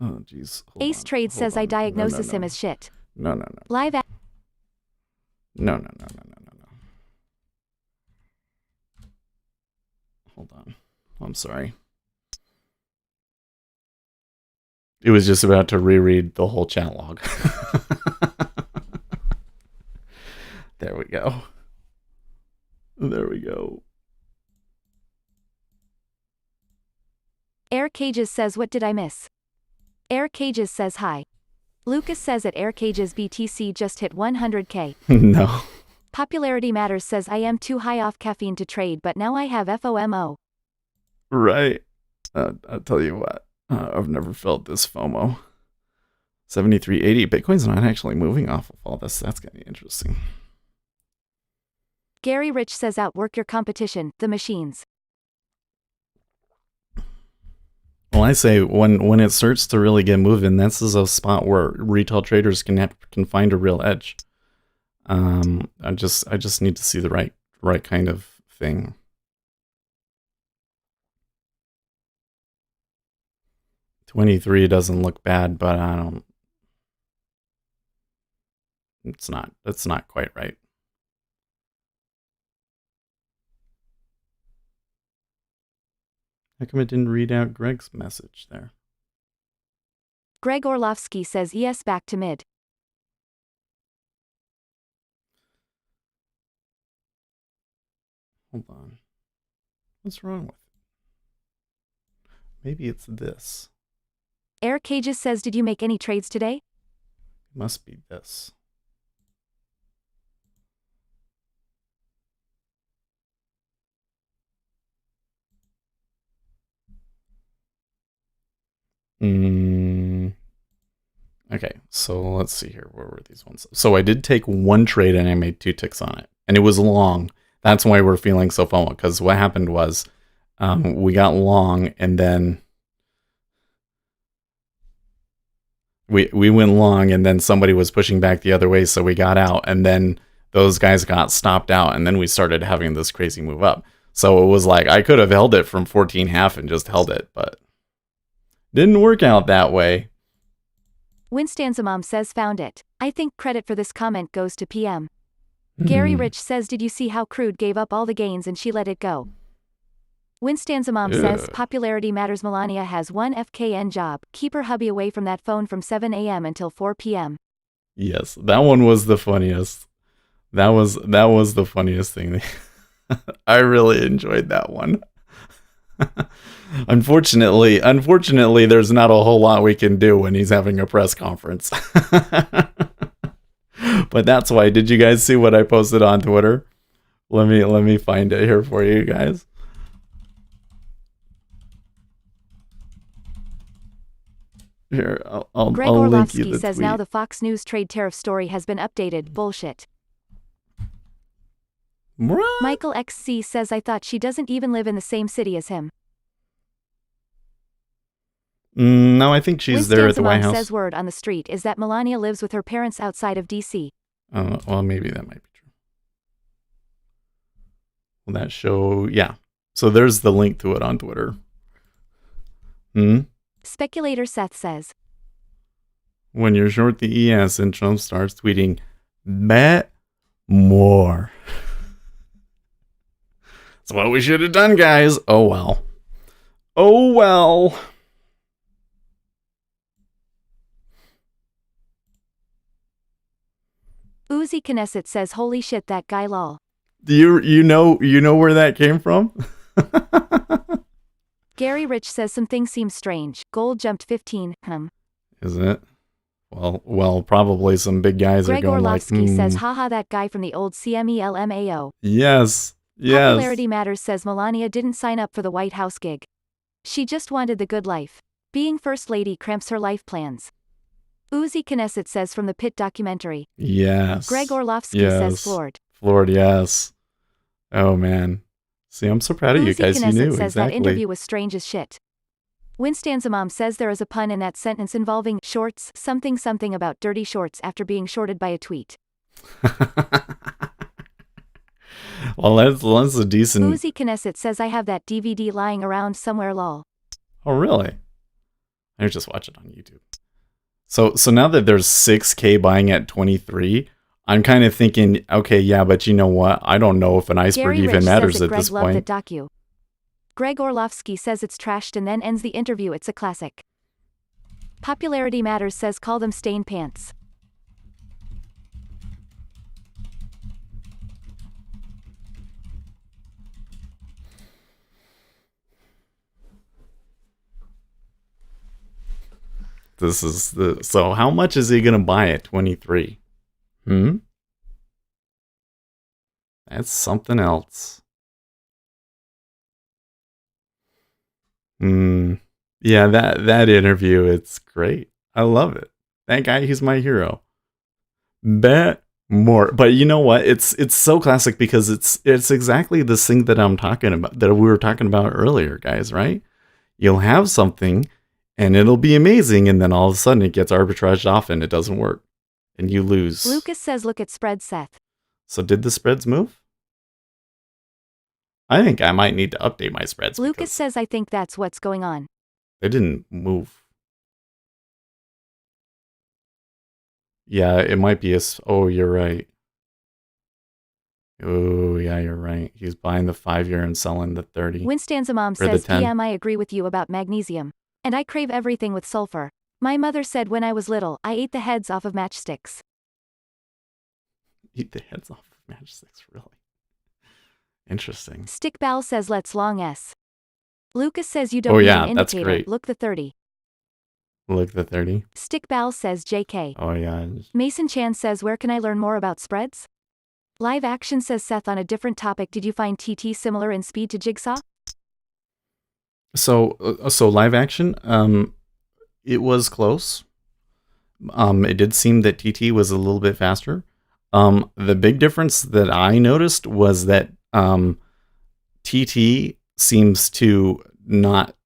Oh, jeez. Ace Trade says I diagnosis him as shit. No. Live at... No. Hold on. I'm sorry. It was just about to reread the whole chat log. There we go. Air Cages says what did I miss? Air Cages says hi. Lucas says at Air Cages BTC just hit 100k. No. Popularity Matters says I am too high off caffeine to trade but now I have FOMO. Right. I'll tell you what. I've never felt this FOMO. 73.80. Bitcoin's not actually moving off of all this. That's going to be interesting. Gary Rich says outwork your competition, the machines. Well, I say when it starts to really get moving, this is a spot where retail traders can find a real edge. I just need to see the right kind of thing. $23 doesn't look bad, but I don't. It's not. That's not quite right. How come it didn't read out Greg's message there? Greg Orlovsky says yes, back to mid. Hold on. What's wrong with it? Maybe it's this. Air Cages says, did you make any trades today? It must be this. Okay, so let's see here. Where were these ones? So I did take one trade and I made 2 ticks on it. And it was long. That's why we're feeling so FOMO. Because what happened was we got long and then we went long and then somebody was pushing back the other way. So we got out and then those guys got stopped out. And then we started having this crazy move up. So it was like I could have held it from 14.5 and just held it. But didn't work out that way. Winstanzamom says found it. I think credit for this comment goes to PM. Gary Rich says, did you see how crude gave up all the gains and she let it go? Winstanzamom says popularity matters. Melania has one FKN job. Keep her hubby away from that phone from 7 a.m. until 4 p.m. Yes, that one was the funniest. That was the funniest thing. I really enjoyed that one. Unfortunately, there's not a whole lot we can do when he's having a press conference. But that's why. Did you guys see what I posted on Twitter? Let me find it here for you guys. Here, Greg I'll link Orlovsky you the says tweet. now the Fox News trade tariff story has been updated. Bullshit. What? Michael XC says I thought she doesn't even live in the same city as him. No, I think she's there at the White House. Says word on the street is that Melania lives with her parents outside of D.C. Well, maybe that might be true. Will that show? Yeah. So there's the link to it on Twitter. Speculator Seth says, when you're short the ES and Trump starts tweeting, bet more. That's what we should have done, guys. Oh, well. Oh, well. Uzi Knesset says holy shit that guy lol. You know where that came from? Gary Rich says some things seem strange. Gold jumped 15. Is it? Well, probably some big guys Greg are going Orlovsky like, says haha that guy from the old CMELMAO. Yes. Popularity Matters says Melania didn't sign up for the White House gig. She just wanted the good life. Being first lady cramps her life plans. Uzi Knesset says from the Pit documentary. Yes. Greg Orlovsky says floored. Floored, yes. Oh, man. See, I'm so proud of you guys. You knew says exactly. That interview was strange as shit. Winstanzamom says there is a pun in that sentence involving shorts, something about dirty shorts after being shorted by a tweet. Well, that's a decent... Uzi Knesset says I have that DVD lying around somewhere lol. Oh, really? I just watch it on YouTube. So now that there's 6K buying at 23, I'm kind of thinking, okay, yeah, but you know what? I don't know if an iceberg Gary even Rich matters says at Greg this loved point. the docu. Greg Orlovsky says it's trashed and then ends the interview. It's a classic. Popularity Matters says call them stain pants. This is the... So how much is he going to buy at 23? That's something else. Yeah, that interview, it's great. I love it. That guy, he's my hero. Bet more. But you know what? It's so classic because it's exactly this thing that I'm talking about, that we were talking about earlier, guys, right? You'll have something and it'll be amazing, and then all of a sudden it gets arbitraged off and it doesn't work. And you lose. Lucas says look at spread Seth. So did the spreads move? I think I might need to update my spreads. Lucas says I think that's what's going on. They didn't move. Yeah, it might be oh, you're right. Oh, yeah, you're right. He's buying the 5-year and selling the 30. Winstanza Mom says, PM, I agree with you about magnesium. And I crave everything with sulfur. My mother said when I was little, I ate the heads off of matchsticks. Eat the heads off of matchsticks, really? Interesting. Stickball says let's long S. Lucas says you don't need an indicator. That's great. Look the 30. Look the 30. Stickball says JK. Oh, yeah. Mason Chan says where can I learn more about spreads? Live Action says Seth on a different topic, did you find TT similar in speed to Jigsaw? So Live Action, it was close. It did seem that TT was a little bit faster. The big difference that I noticed was that TT seems to not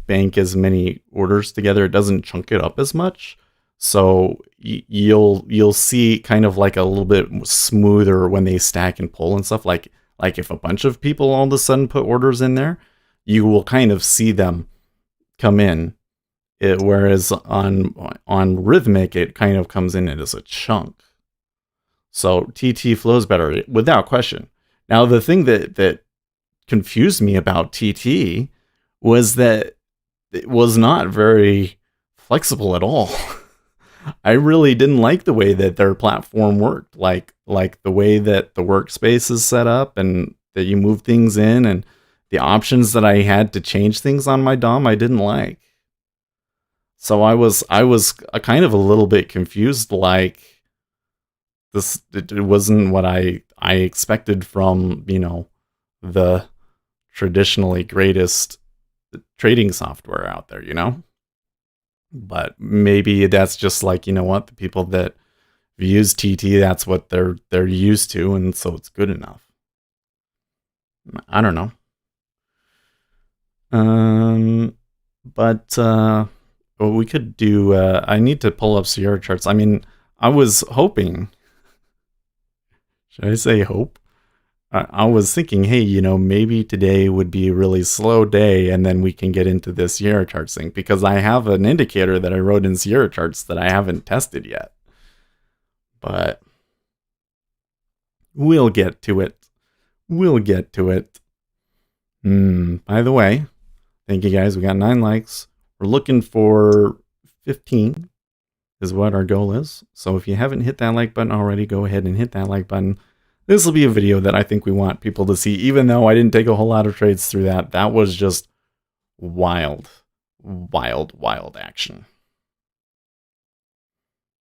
bank as many orders together. It doesn't chunk it up as much. So you'll see kind of like a little bit smoother when they stack and pull and stuff. Like if a bunch of people all of a sudden put orders in there, you will kind of see them come in. Whereas on Rhythmic, it kind of comes in as a chunk. So TT flows better without question. Now the thing that confused me about TT was that it was not very flexible at all. I really didn't like the way that their platform worked, like the way that the workspace is set up and that you move things in, and the options that I had to change things on my DOM I didn't like. So I was kind of a little bit confused, like it wasn't what I expected from, the traditionally greatest trading software out there, But maybe that's just like, the people that use TT, that's what they're used to, and so it's good enough. I don't know. But what we could do, I need to pull up Sierra charts. I mean, I was hoping, should I say hope? I was thinking, hey, maybe today would be a really slow day, and then we can get into this Sierra charts thing, because I have an indicator that I wrote in Sierra charts that I haven't tested yet. But we'll get to it. We'll get to it. By the way, thank you guys. We got 9 likes. We're looking for 15 is what our goal is. So if you haven't hit that like button already, go ahead and hit that like button. This will be a video that I think we want people to see, even though I didn't take a whole lot of trades through that. That was just wild, wild, wild action.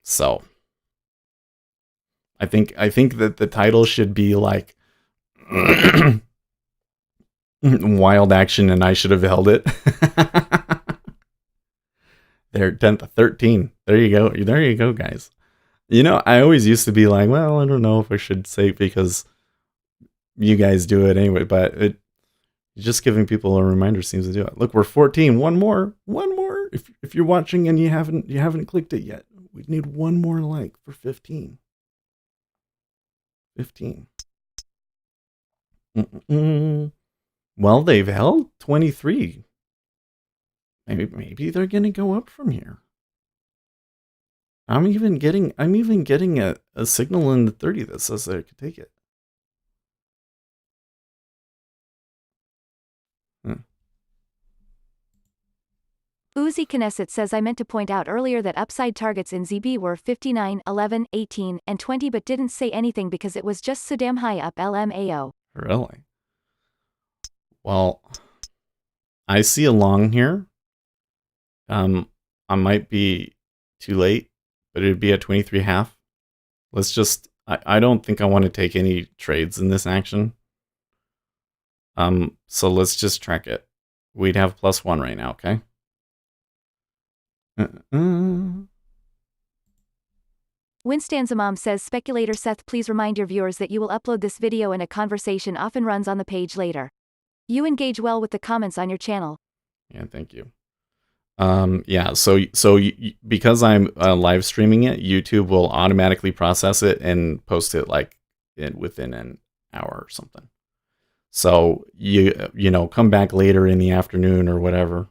So I think that the title should be like wild action, and I should have held it. There, 10th, 13. There you go. There you go, guys. I always used to be like, well, I don't know if I should say it because you guys do it anyway, but just giving people a reminder seems to do it. Look, we're 14. One more. If you're watching and you haven't clicked it yet, we need one more like for 15. 15. Well, they've held 23. Maybe they're gonna go up from here. I'm even getting a signal in the 30 that says that I could take it. Uzi Knesset says I meant to point out earlier that upside targets in ZB were 59, 11, 18, and 20, but didn't say anything because it was just so damn high up LMAO. Really? Well, I see a long here. I might be too late, but it'd be at 23.5. Let's just, I don't think I want to take any trades in this action. So let's just track it. We'd have +1 right now, okay? Winstanza Mom says, Speculator Seth, please remind your viewers that you will upload this video and a conversation often runs on the page later. You engage well with the comments on your channel. Yeah, thank you. Yeah, so because I'm live streaming it, YouTube will automatically process it and post it like within an hour or something. So you know, come back later in the afternoon or whatever.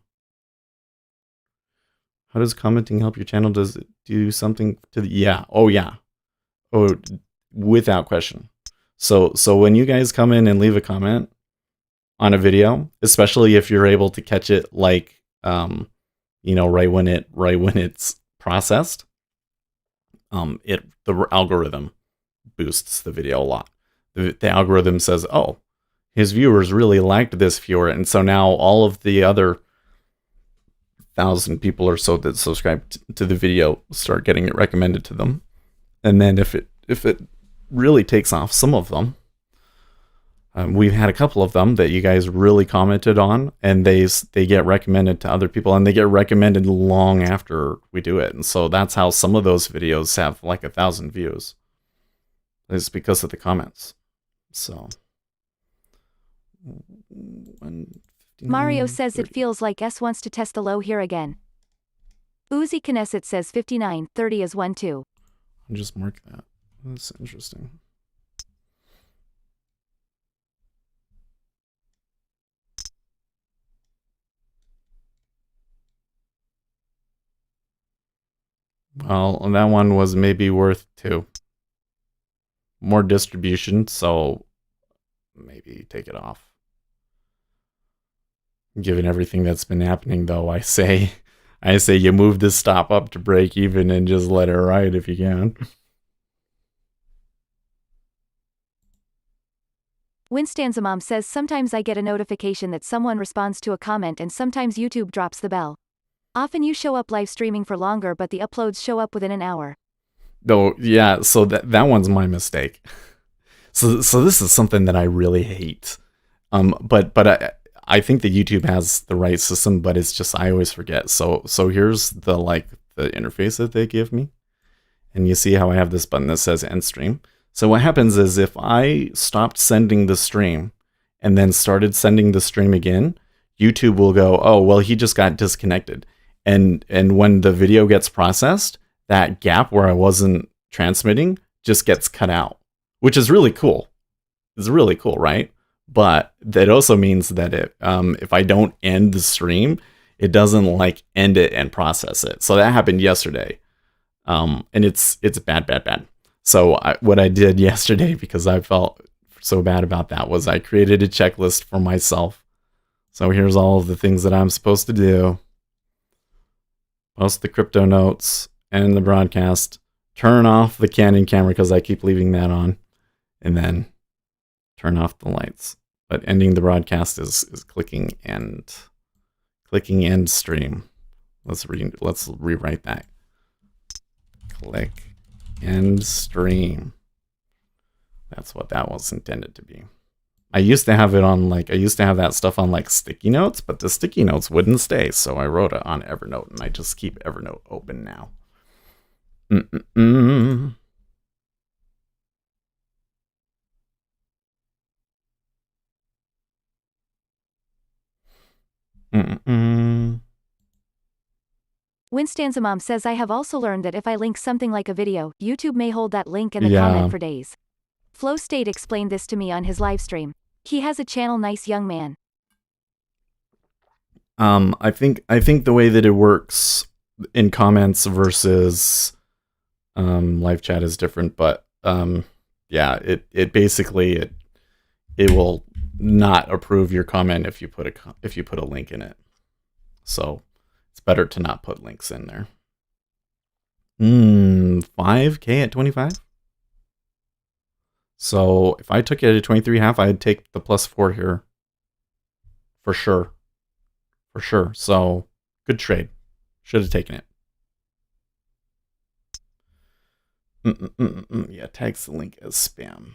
How does commenting help your channel? Does it do something to the, yeah. Oh yeah. Oh, without question. So when you guys come in and leave a comment on a video, especially if you're able to catch it like you know, right when it's processed, the algorithm boosts the video a lot. The algorithm says, "Oh, his viewers really liked this viewer," and so now all of the other 1,000 people or so that subscribed to the video start getting it recommended to them. And then if it really takes off, some of them, we've had a couple of them that you guys really commented on, and they get recommended to other people, and they get recommended long after we do it. And so that's how some of those videos have like 1,000 views. It's because of the comments. So Mario says 30. It feels like S wants to test the low here again. Uzi Knesset says 59:30 is 1-2. I'll just mark that. That's interesting. Well, that one was maybe worth 2. More distribution, so maybe take it off. Given everything that's been happening, though, I say you move this stop up to break even and just let it ride if you can. Winstanza Mom says sometimes I get a notification that someone responds to a comment and sometimes YouTube drops the bell. Often you show up live streaming for longer, but the uploads show up within an hour. Oh, yeah, so that one's my mistake. So this is something that I really hate. But I think that YouTube has the right system, but it's just I always forget. So here's the interface that they give me. And you see how I have this button that says end stream. So what happens is if I stopped sending the stream and then started sending the stream again, YouTube will go, "Oh, well, he just got disconnected." And when the video gets processed, that gap where I wasn't transmitting just gets cut out, which is really cool. It's really cool, right? But that also means that if I don't end the stream, it doesn't like end it and process it. So that happened yesterday, and it's bad. So what I did yesterday, because I felt so bad about that, was I created a checklist for myself. So here's all of the things that I'm supposed to do: post the crypto notes and the broadcast, turn off the Canon camera because I keep leaving that on, and then turn off the lights. But ending the broadcast is clicking end stream. Let's rewrite that. Click end stream. That's what that was intended to be. I used to have that stuff on like sticky notes, but the sticky notes wouldn't stay, so I wrote it on Evernote, and I just keep Evernote open now. Winstanza Mom says I have also learned that if I link something like a video, YouTube may hold that link in the comment for days. Flow State explained this to me on his live stream. He has a channel, nice young man. I think the way that it works in comments versus live chat is different, but yeah, it basically it will not approve your comment if you put a link in it. So it's better to not put links in there. 5K at 25. So if I took it at 23.5, I'd take the +4 here. For sure. So good trade. Should have taken it. Yeah, tags the link as spam.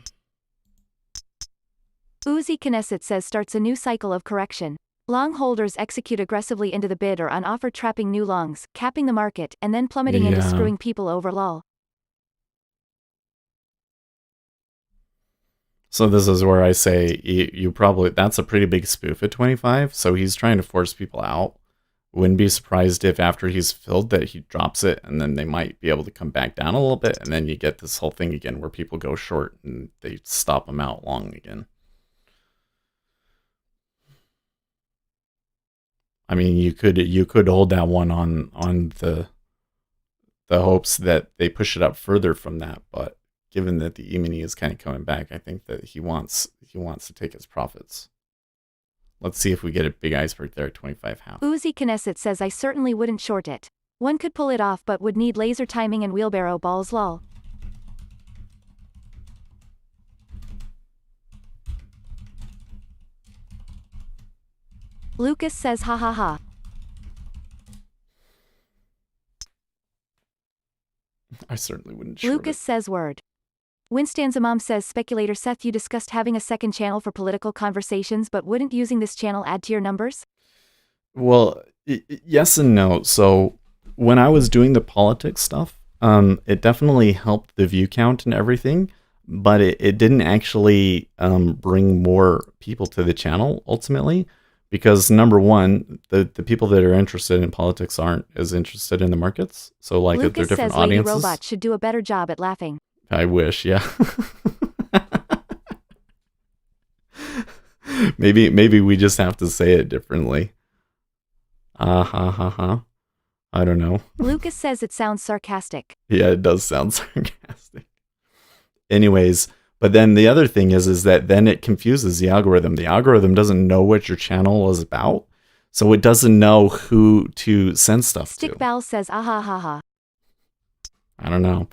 Uzi Knesset says starts a new cycle of correction. Long holders execute aggressively into the bid or on offer, trapping new longs, capping the market, and then plummeting into screwing people over lol. So this is where I say you probably, that's a pretty big spoof at 25. So he's trying to force people out. Wouldn't be surprised if after he's filled that he drops it, and then they might be able to come back down a little bit, and then you get this whole thing again where people go short and they stop them out long again. I mean, you could hold that one on the hopes that they push it up further from that, but given that the E-mini is kind of coming back, I think that he wants to take his profits. Let's see if we get a big iceberg there at 25 half. Uzi Knesset says I certainly wouldn't short it. One could pull it off but would need laser timing and wheelbarrow balls lol. Lucas says ha ha ha. I certainly wouldn't short Lucas says word. Winstan's mom says speculator Seth, you discussed having a second channel for political conversations but wouldn't using this channel add to your numbers? Well, yes and no. So when I was doing the politics stuff, it definitely helped the view count and everything, but it didn't actually bring more people to the channel ultimately, because number one, the people that are interested in politics aren't as interested in the markets. So like if they're Lucas different says Lady audiences. Robot should do a better job at laughing. I wish, yeah. maybe we just have to say it differently. Ha ha ha. I don't know. Lucas says it sounds sarcastic. Yeah, it does sound sarcastic. Anyways, but then the other thing is that then it confuses the algorithm. The algorithm doesn't know what your channel is about, so it doesn't know who to send stuff to. Stickbal says ah ha ha ha. I don't know.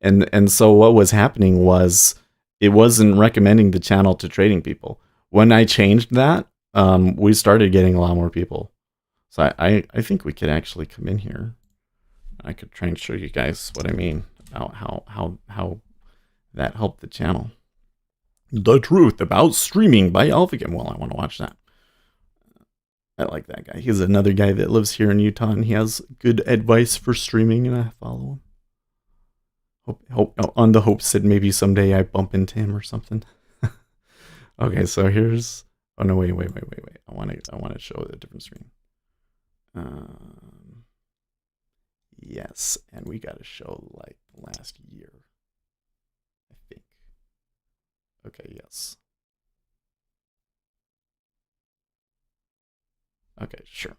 And so what was happening was it wasn't recommending the channel to trading people. When I changed that, we started getting a lot more people. So I think we could actually come in here. I could try and show you guys what I mean about how that helped the channel. The Truth About Streaming by Alphagen. Well, I want to watch that. I like that guy. He's another guy that lives here in Utah, and he has good advice for streaming, and I follow him. Hope on the hopes that maybe someday I bump into him or something. Okay, so here's. Oh no! Wait! I want to show a different screen. Yes, and we got to show like last year, I think. Okay, yes. Okay, sure.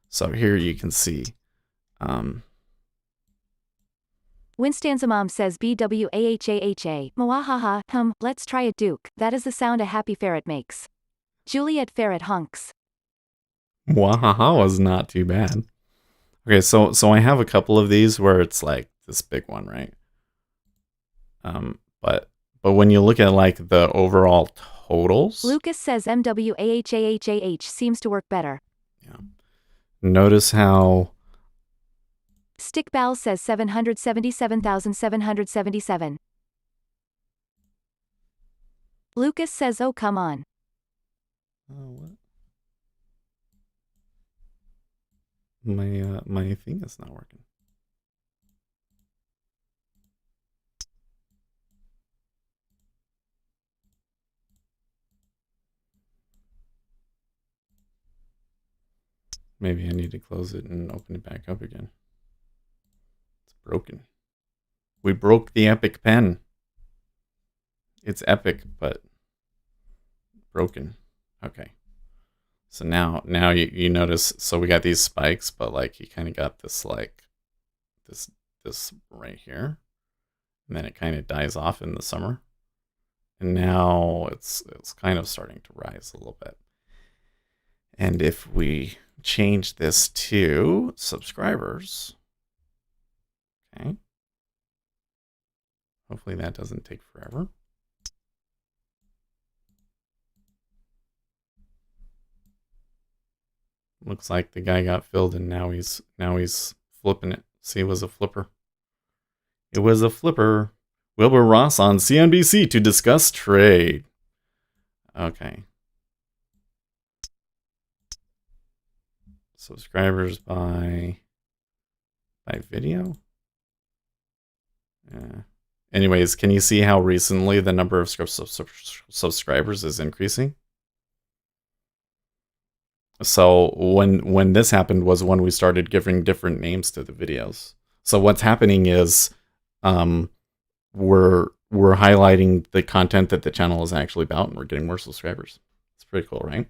So here you can see. Winstan's mom says BWAHAHA. Mwahaha, let's try it Duke. That is the sound a happy ferret makes. Juliet Ferret hunks. Mwahaha was not too bad. Okay, so I have a couple of these where it's like this big one, right? But when you look at like the overall totals, Lucas says MWAHAHAH seems to work better. Yeah. Notice how Stickbal says 777,777. Lucas says oh come on. what? My thing is not working. Maybe I need to close it and open it back up again. It's broken. We broke the epic pen. It's epic, but broken. Okay. So now you notice, so we got these spikes, but like you kind of got this like this right here. And then it kind of dies off in the summer. And now it's kind of starting to rise a little bit. And if we change this to subscribers, okay. Hopefully that doesn't take forever. Looks like the guy got filled and now he's flipping it. See, it was a flipper. It was a flipper. Wilbur Ross on CNBC to discuss trade. Okay. Subscribers by video? Yeah. Anyways, can you see how recently the number of subscribers is increasing? So when this happened was when we started giving different names to the videos. So what's happening is we're highlighting the content that the channel is actually about, and we're getting more subscribers. It's pretty cool, right?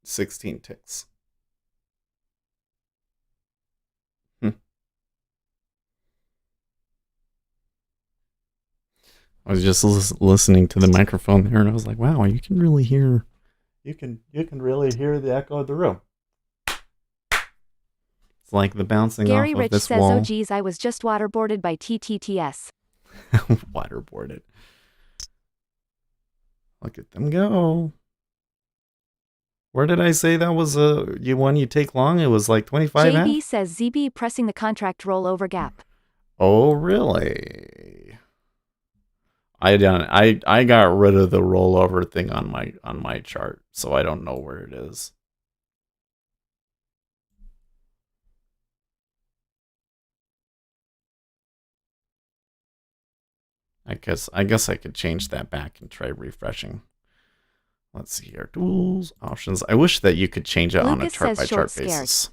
16 ticks. I was just listening to the microphone there, and I was like, "Wow, you can really hear. You can really hear the echo of the room. It's like the bouncing Gary off Rich of this says, wall." "Oh geez, I was just waterboarded by TTTS." Waterboarded. Look at them go. Where did I say that was one you take long? It was like 25 JB F? says ZB pressing the contract rollover gap. Oh, really? I got rid of the rollover thing on my chart, so I don't know where it is. I guess I could change that back and try refreshing. Let's see here. Tools, options. I wish that you could change it on a Lucas chart by says chart short basis.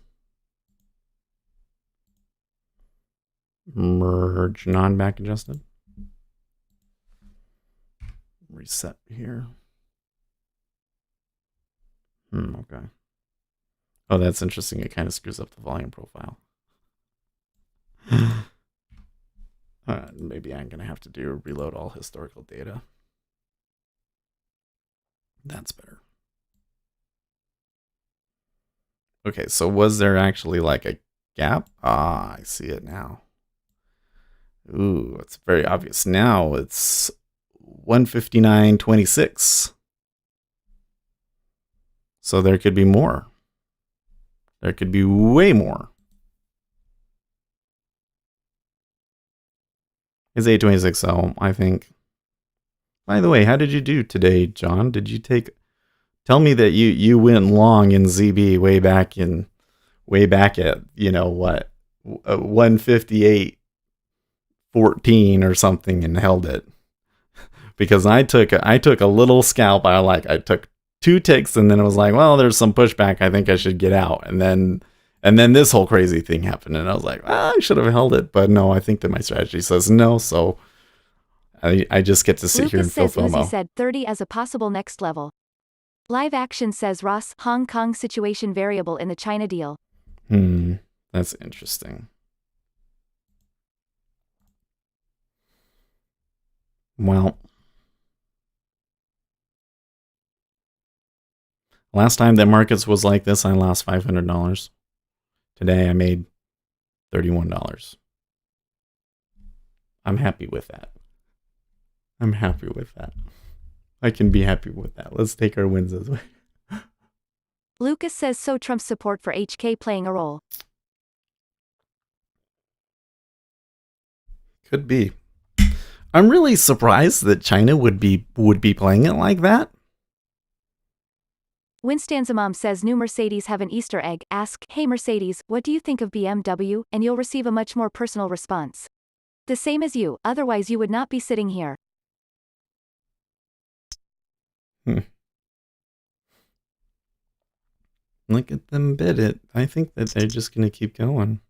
Merge non-back adjusted. Reset here. Okay. Oh, that's interesting. It kind of screws up the volume profile. Maybe I'm going to have to do reload all historical data. That's better. Okay, so was there actually like a gap? Ah, I see it now. Ooh, it's very obvious. Now it's 159.26. So there could be more. There could be way more. It's 826, so I think. By the way, how did you do today, John? Did you take... Tell me that you went long in ZB way back at, you know what, 158.14 or something and held it. Because I took a little scalp. I took 2 ticks and then it was like, well, there's some pushback. I think I should get out. And then this whole crazy thing happened and I was like, well, I should have held it, but no, I think that my strategy says no, so I just get to sit Lucas here and feel says FOMO. Uzi said 30 as a possible next level. Live Action says Ross, Hong Kong situation variable in the China deal. That's interesting. Well, last time that markets was like this, I lost $500. Today I made $31. I'm happy with that. I can be happy with that. Let's take our wins as well. Lucas says so Trump's support for HK playing a role. Could be. I'm really surprised that China would be playing it like that. Winstanza Mom says new Mercedes have an Easter egg. Ask, hey Mercedes, what do you think of BMW? And you'll receive a much more personal response. The same as you, otherwise you would not be sitting here. Look at them bid it. I think that they're just going to keep going.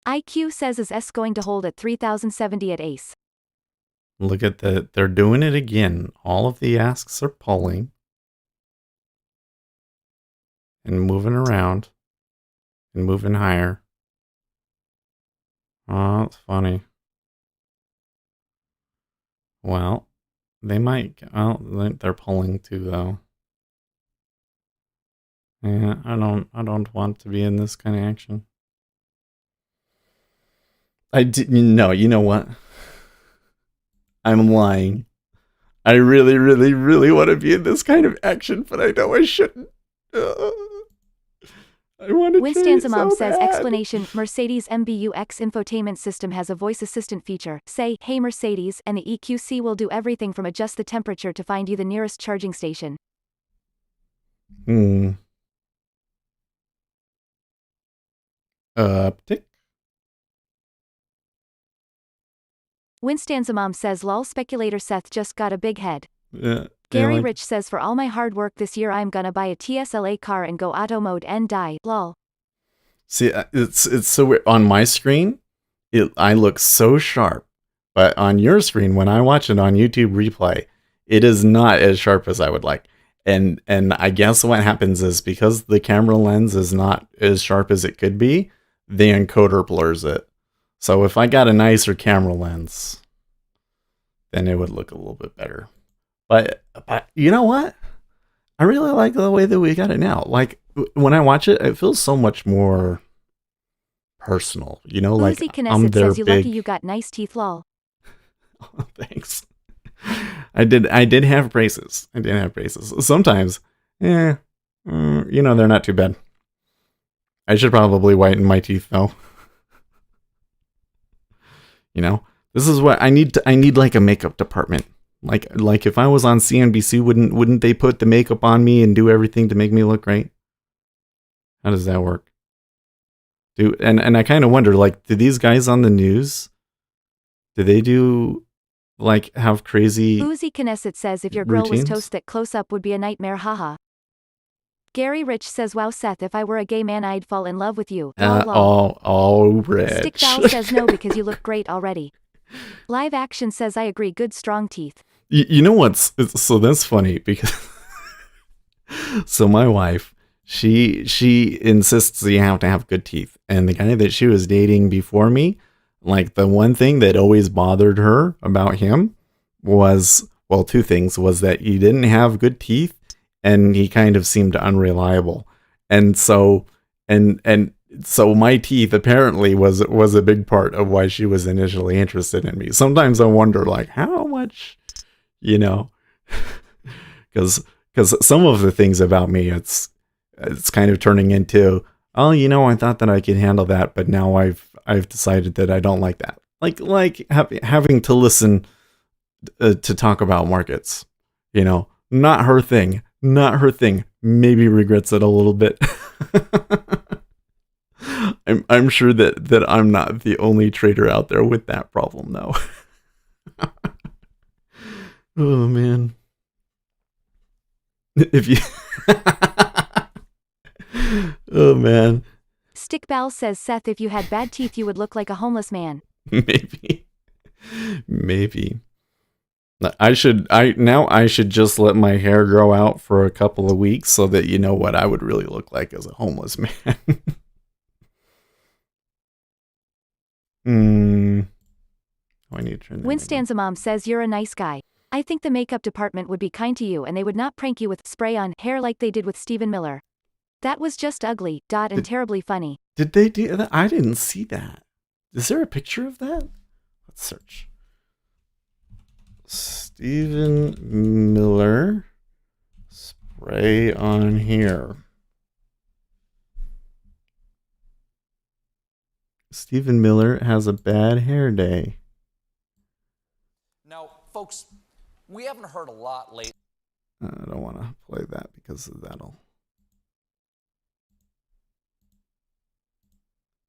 IQ says is S going to hold at 3070 at Ace. Look at that. They're doing it again. All of the asks are pulling and moving around and moving higher. Oh, it's funny. Well, they might. Oh, they're pulling too, though. Yeah, I don't want to be in this kind of action. I didn't know. You know what? I'm lying. I really, really, really want to be in this kind of action, but I know I shouldn't. I want to Winstanza Mom so says bad. explanation, Mercedes MBUX infotainment system has a voice assistant feature. Say, hey Mercedes, and the EQC will do everything from adjust the temperature to find you the nearest charging station. Uptick. Winstanza Mom says lol speculator Seth just got a big head. Gary Rich says for all my hard work this year I'm gonna buy a TSLA car and go auto mode and die, lol. See, it's so weird. On my screen, I look so sharp, but on your screen, when I watch it on YouTube replay, it is not as sharp as I would like. And I guess what happens is because the camera lens is not as sharp as it could be, the encoder blurs it. So if I got a nicer camera lens, then it would look a little bit better. But you know what? I really like the way that we got it now. Like when I watch it, it feels so much more personal. You know, like Uzi I'm Knesset their says you big. lucky you got nice teeth, lol. Oh, thanks. I did have braces. I did have braces. Sometimes, you know, they're not too bad. I should probably whiten my teeth though. You know, this is what I need. I need like a makeup department. Like if I was on CNBC, wouldn't they put the makeup on me and do everything to make me look right? How does that work? And I kind of wonder, like, do these guys on the news, do they do like have crazy Uzi Knesset says if your grill was routines? toast, that close up would be a nightmare, haha. Gary Rich says, wow, Seth, if I were a gay man, I'd fall in love with you. Lol, lol. All rich. Stick Val says no because you look great already. Live Action says I agree, good strong teeth. You know what's so that's funny because so my wife, she insists that you have to have good teeth, and the guy that she was dating before me, like the one thing that always bothered her about him was, well, two things, was that he didn't have good teeth and he kind of seemed unreliable. And so so my teeth apparently was a big part of why she was initially interested in me. Sometimes I wonder, like, how much, you know, because some of the things about me, it's kind of turning into, oh, you know, I thought that I could handle that, but now I've decided that I don't like that. Like having to listen to talk about markets, you know, not her thing. Maybe regrets it a little bit. I'm sure that I'm not the only trader out there with that problem, though. Oh man. If you Oh man. Stickball says, Seth, if you had bad teeth, you would look like a homeless man. Maybe. I should just let my hair grow out for a couple of weeks so that you know what I would really look like as a homeless man. I need to turn that Winstanza Mom says you're a nice guy. I think the makeup department would be kind to you and they would not prank you with spray on hair like they did with Stephen Miller. That was just ugly, and terribly funny. Did they do that? I didn't see that. Is there a picture of that? Let's search. Stephen Miller spray on here. Stephen Miller has a bad hair day. Now, folks, we haven't heard a lot lately. I don't want to play that because that'll.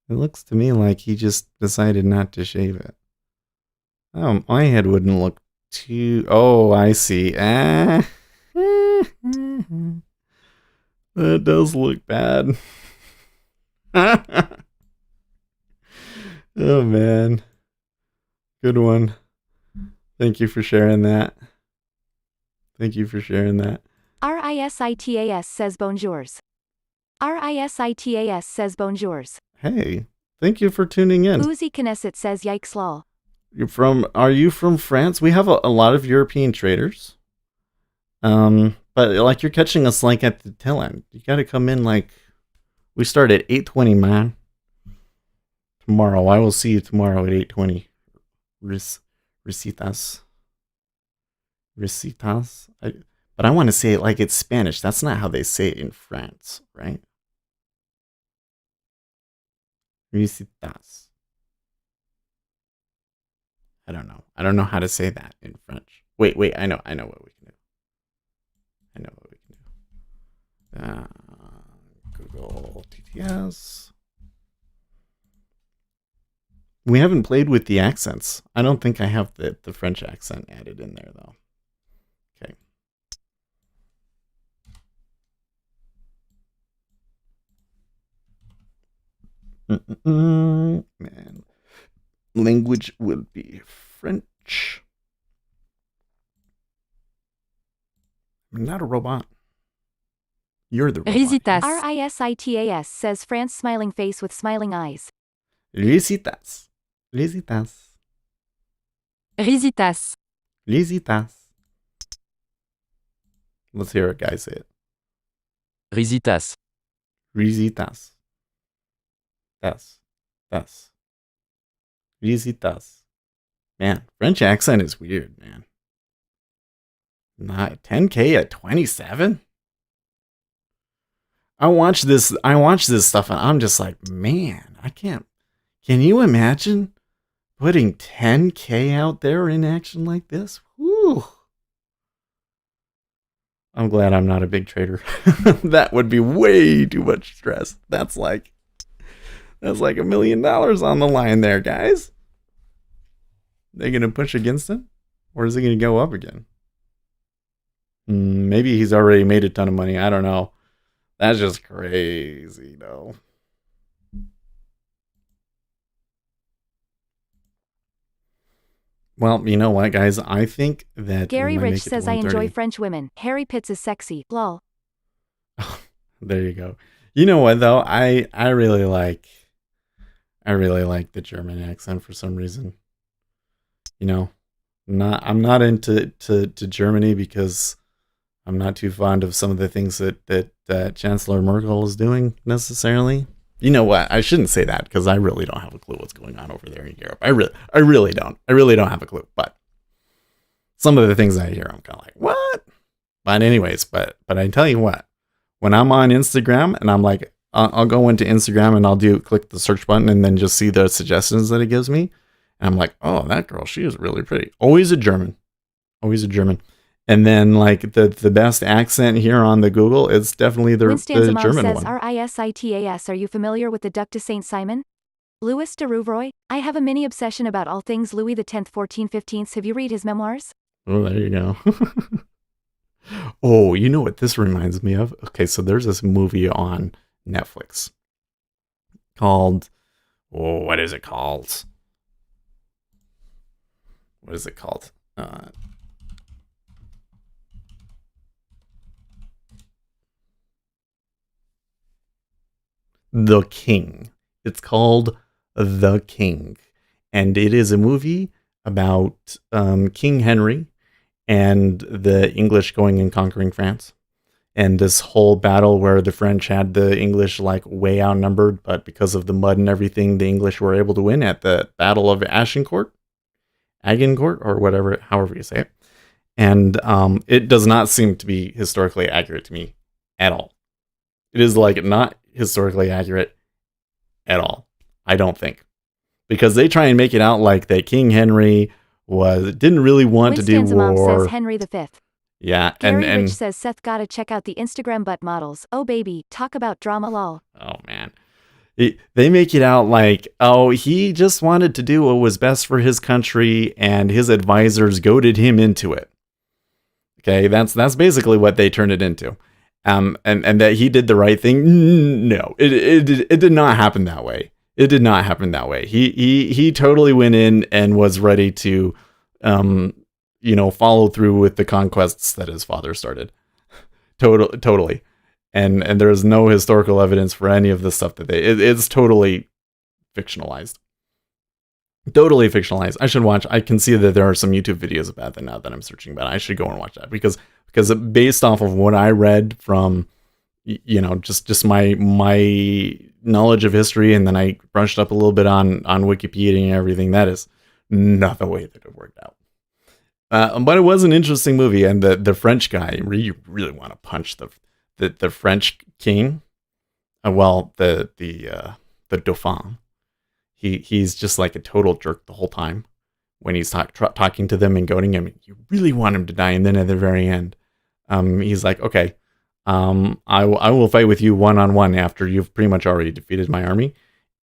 It looks to me like he just decided not to shave it. Oh, my head wouldn't look too. Oh, I see. That does look bad. Oh man, good one. Thank you for sharing that. RISITAS says bonjours. RISITAS says bonjours. Hey, thank you for tuning in. Uzi Knesset says yikes lol. Are you from France? We have a lot of European traders. But like you're catching us like at the tail end. You got to come in like, we start at 8:20, man. Tomorrow, I will see you tomorrow at 8:20. Recitas. But I want to say it like it's Spanish. That's not how they say it in France, right? Recitas. I don't know. I don't know how to say that in French. Wait. I know what we can do. Google TTS. We haven't played with the accents. I don't think I have the French accent added in there, though. Okay. Man. Language will be French. I'm not a robot. You're the robot. Risitas. Risitas says France smiling face with smiling eyes. Risitas. Risitas. Risitas. Risitas. Let's hear it, guys. Say it. Risitas. Risitas. Das. Das. Risitas. Man, French accent is weird, man. Not 10K at 27? I watch this stuff and I'm just like, man, I can't. Can you imagine putting 10K out there in action like this? Whew. I'm glad I'm not a big trader. That would be way too much stress. That's like $1 million on the line there, guys. They gonna push against him? Or is he gonna go up again? Maybe he's already made a ton of money. I don't know. That's just crazy, though. Well, you know what, guys? I think that Gary we might Rich make it to says I enjoy 130. French women. Harry Pitts is sexy. Lol. There you go. You know what though? I really like the German accent for some reason. You know, I'm not into Germany because I'm not too fond of some of the things that Chancellor Merkel is doing necessarily. You know what? I shouldn't say that because I really don't have a clue what's going on over there in Europe. I really don't. I really don't have a clue. But some of the things I hear, I'm kind of like, what? But anyways, but I tell you what, when I'm on Instagram and I'm like, I'll go into Instagram and I'll click the search button and then just see the suggestions that it gives me. And I'm like, oh, that girl, she is really pretty. Always a German. And then like the best accent here on the Google is definitely the German says one. Risitas. Are you familiar with the Duc de Saint Simon? Louis de Rouvroy? I have a mini obsession about all things Louis X, 1415. Have you read his memoirs? Oh, there you go. Oh, you know what this reminds me of? Okay, so there's this movie on Netflix called, what is it called? The King. It's called The King. And it is a movie about King Henry and the English going and conquering France. And this whole battle where the French had the English like way outnumbered, but because of the mud and everything, the English were able to win at the Battle of Agincourt, or whatever, however you say it. And it does not seem to be historically accurate to me at all. It is like not historically accurate at all, I don't think. Because they try and make it out like that King Henry didn't really want to do Mom war. says Henry V. Yeah, Gary and Rich says Seth gotta check out the Instagram butt models. Oh baby, talk about drama lol. oh man, they make it out like, oh, he just wanted to do what was best for his country, and his advisors goaded him into it. Okay, that's basically what they turned it into. And that he did the right thing. No, it did not happen that way. It did not happen that way. He totally went in and was ready to, follow through with the conquests that his father started. Totally. And there is no historical evidence for any of the stuff that it's totally fictionalized. Totally fictionalized. I can see that there are some YouTube videos about that now that I'm searching, but I should go and watch that because based off of what I read from, just my knowledge of history, and then I brushed up a little bit on Wikipedia and everything, that is not the way that it worked out. But it was an interesting movie, and the French guy, you really want to punch the French king. The Dauphin. He's just like a total jerk the whole time when he's talking to them and goading him. You really want him to die, and then at the very end, he's like, okay, I will fight with you one-on-one after you've pretty much already defeated my army.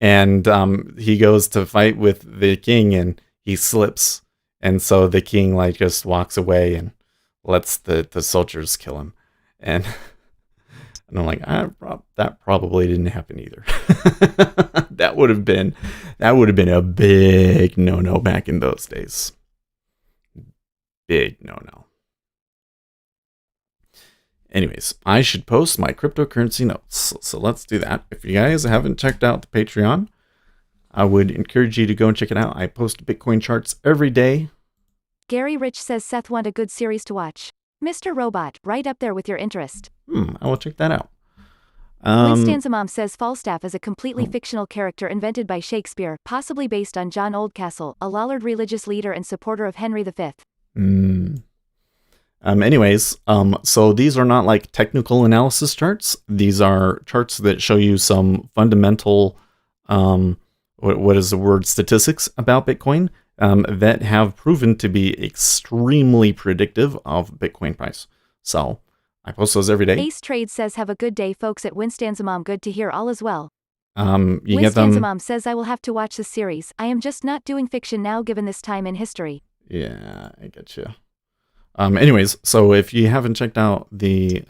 And he goes to fight with the king, and he slips, and so the king like just walks away and lets the soldiers kill him. And I'm like, that probably didn't happen either. That would have been a big no-no back in those days. Big no-no. Anyways, I should post my cryptocurrency notes. So let's do that. If you guys haven't checked out the Patreon, I would encourage you to go and check it out. I post Bitcoin charts every day. Gary Rich says Seth want a good series to watch. Mr. Robot, right up there with your interest. I will check that out. Winstanza Mom says Falstaff is a completely fictional character invented by Shakespeare, possibly based on John Oldcastle, a Lollard religious leader and supporter of Henry V. So these are not like technical analysis charts. These are charts that show you some fundamental, what is the word, statistics about Bitcoin that have proven to be extremely predictive of Bitcoin price. So I post those every day. Ace Trade says have a good day folks at Winstanza Mom, good to hear all is well. You get them. Winstanza Mom says I will have to watch the series. I am just not doing fiction now given this time in history. Yeah, I get you. Anyways, so if you haven't checked out the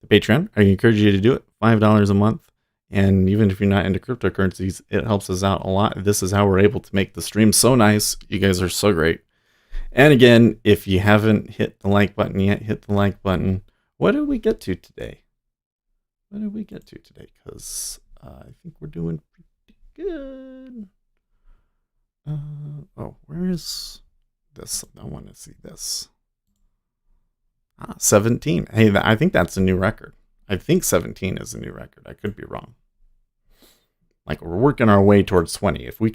Patreon, I encourage you to do it. $5 a month. And even if you're not into cryptocurrencies, it helps us out a lot. This is how we're able to make the stream so nice. You guys are so great. And again, if you haven't hit the like button yet, hit the like button. What did we get to today? Because I think we're doing pretty good. Where is this? I want to see this. 17. Hey, I think that's a new record. I think 17 is a new record. I could be wrong. Like, we're working our way towards 20. If we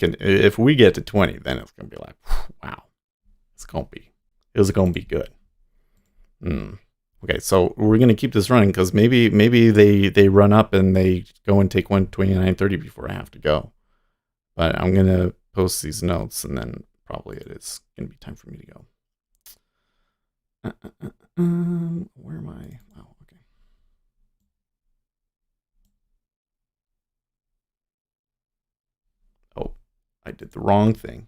get to 20, then it's gonna be like, wow, it's gonna be good. Okay, so we're gonna keep this running because maybe they run up and they go and take 129.30 before I have to go. But I'm gonna post these notes and then probably it is gonna be time for me to go. Where am I? Oh, okay. Oh, I did the wrong thing.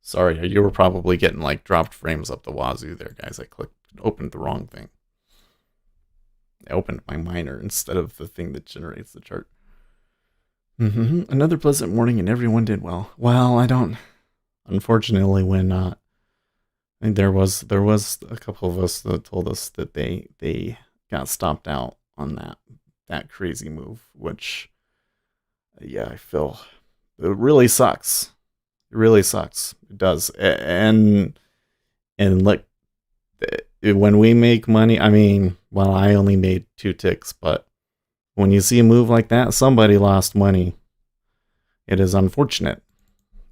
Sorry, you were probably getting like dropped frames up the wazoo there, guys. I opened the wrong thing. I opened my miner instead of the thing that generates the chart. Another pleasant morning and everyone did well. Well, unfortunately, when and there was a couple of us that told us that they got stopped out on that crazy move, which I feel it really sucks. It really sucks. It does. And look, when we make money, I mean, well, I only made 2 ticks, but when you see a move like that, somebody lost money. It is unfortunate,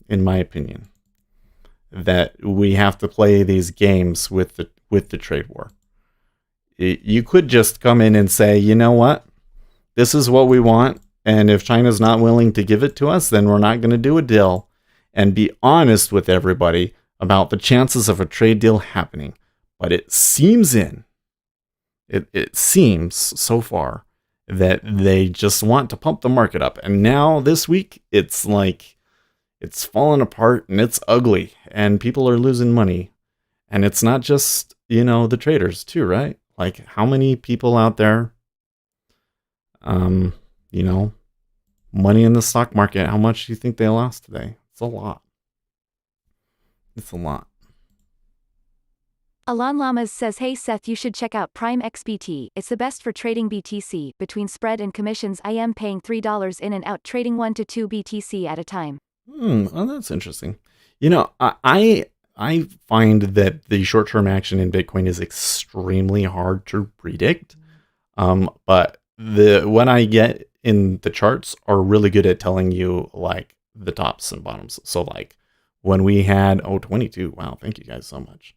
in my opinion, that we have to play these games with the trade war. You could just come in and say, you know what, this is what we want, and if China's not willing to give it to us, then we're not going to do a deal, and be honest with everybody about the chances of a trade deal happening. But it seems so far that they just want to pump the market up, and now this week it's like it's falling apart and it's ugly and people are losing money. And it's not just, the traders too, right? Like, how many people out there, money in the stock market, how much do you think they lost today? It's a lot. It's a lot. Alon Lamas says, hey Seth, you should check out Prime XBT. It's the best for trading BTC. Between spread and commissions, I am paying $3 in and out trading 1 to 2 BTC at a time. Oh, that's interesting. I find that the short-term action in Bitcoin is extremely hard to predict. But what I get in the charts are really good at telling you like the tops and bottoms. So like when we had 22, wow, thank you guys so much.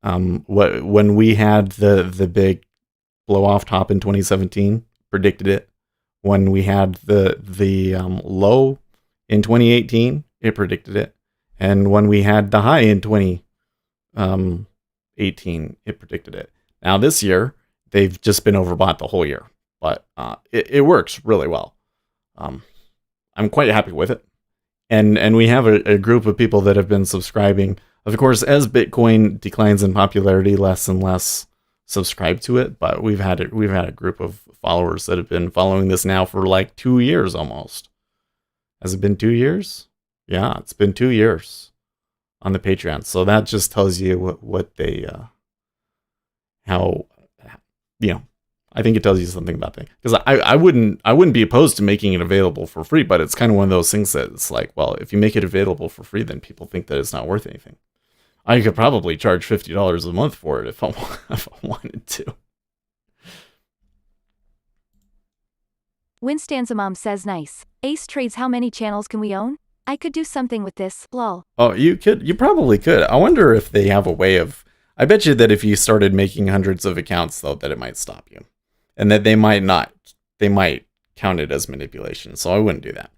When we had the big blow off top in 2017, predicted it. When we had the low in 2018, it predicted it. And when we had the high in 2018, it predicted it. Now this year, they've just been overbought the whole year. But it works really well. I'm quite happy with it. And we have a group of people that have been subscribing. Of course, as Bitcoin declines in popularity, less and less subscribe to it. But we've had a group of followers that have been following this now for like 2 years almost. Has it been 2 years? Yeah, it's been 2 years on the Patreon. So that just tells you what they how you know, I think it tells you something about that. Because I wouldn't be opposed to making it available for free, but it's kind of one of those things that it's like, well, if you make it available for free, then people think that it's not worth anything. I could probably charge $50 a month for it if I wanted to. Winstanza Mom says nice. Ace trades, how many channels can we own? I could do something with this, lol. Oh, you probably could. I wonder if they have a way of, I bet you that if you started making hundreds of accounts though, that it might stop you. And that they might count it as manipulation. So I wouldn't do that.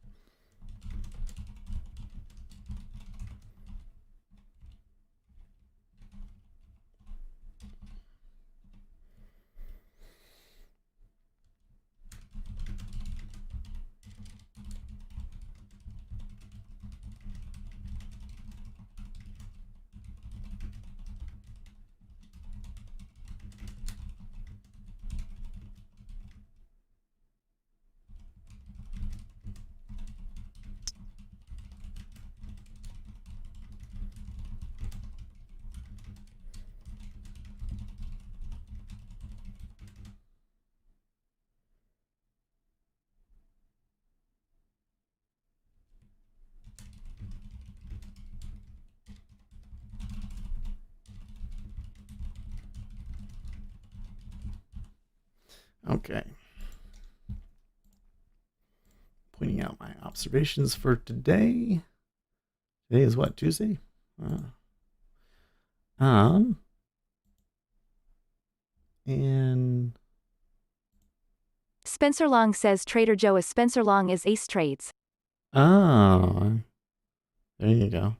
Okay. Pointing out my observations for today. Today is what, Tuesday? And Spencer Long says Trader Joe is Spencer Long is Ace Trades. oh, there you go.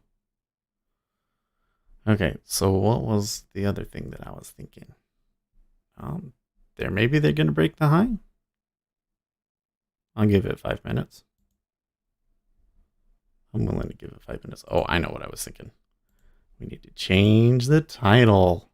Okay, so what was the other thing that I was thinking? Maybe they're gonna break the high. I'll give it 5 minutes. I'm willing to give it 5 minutes. Oh, I know what I was thinking. We need to change the title.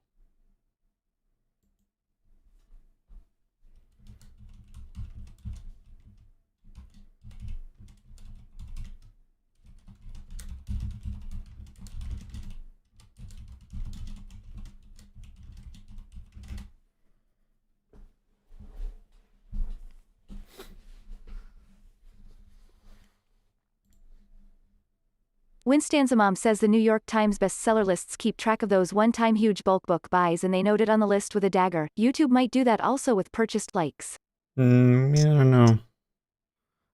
Winstanza Mom says the New York Times bestseller lists keep track of those one-time huge bulk book buys and they note it on the list with a dagger. YouTube might do that also with purchased likes. Yeah, I don't know.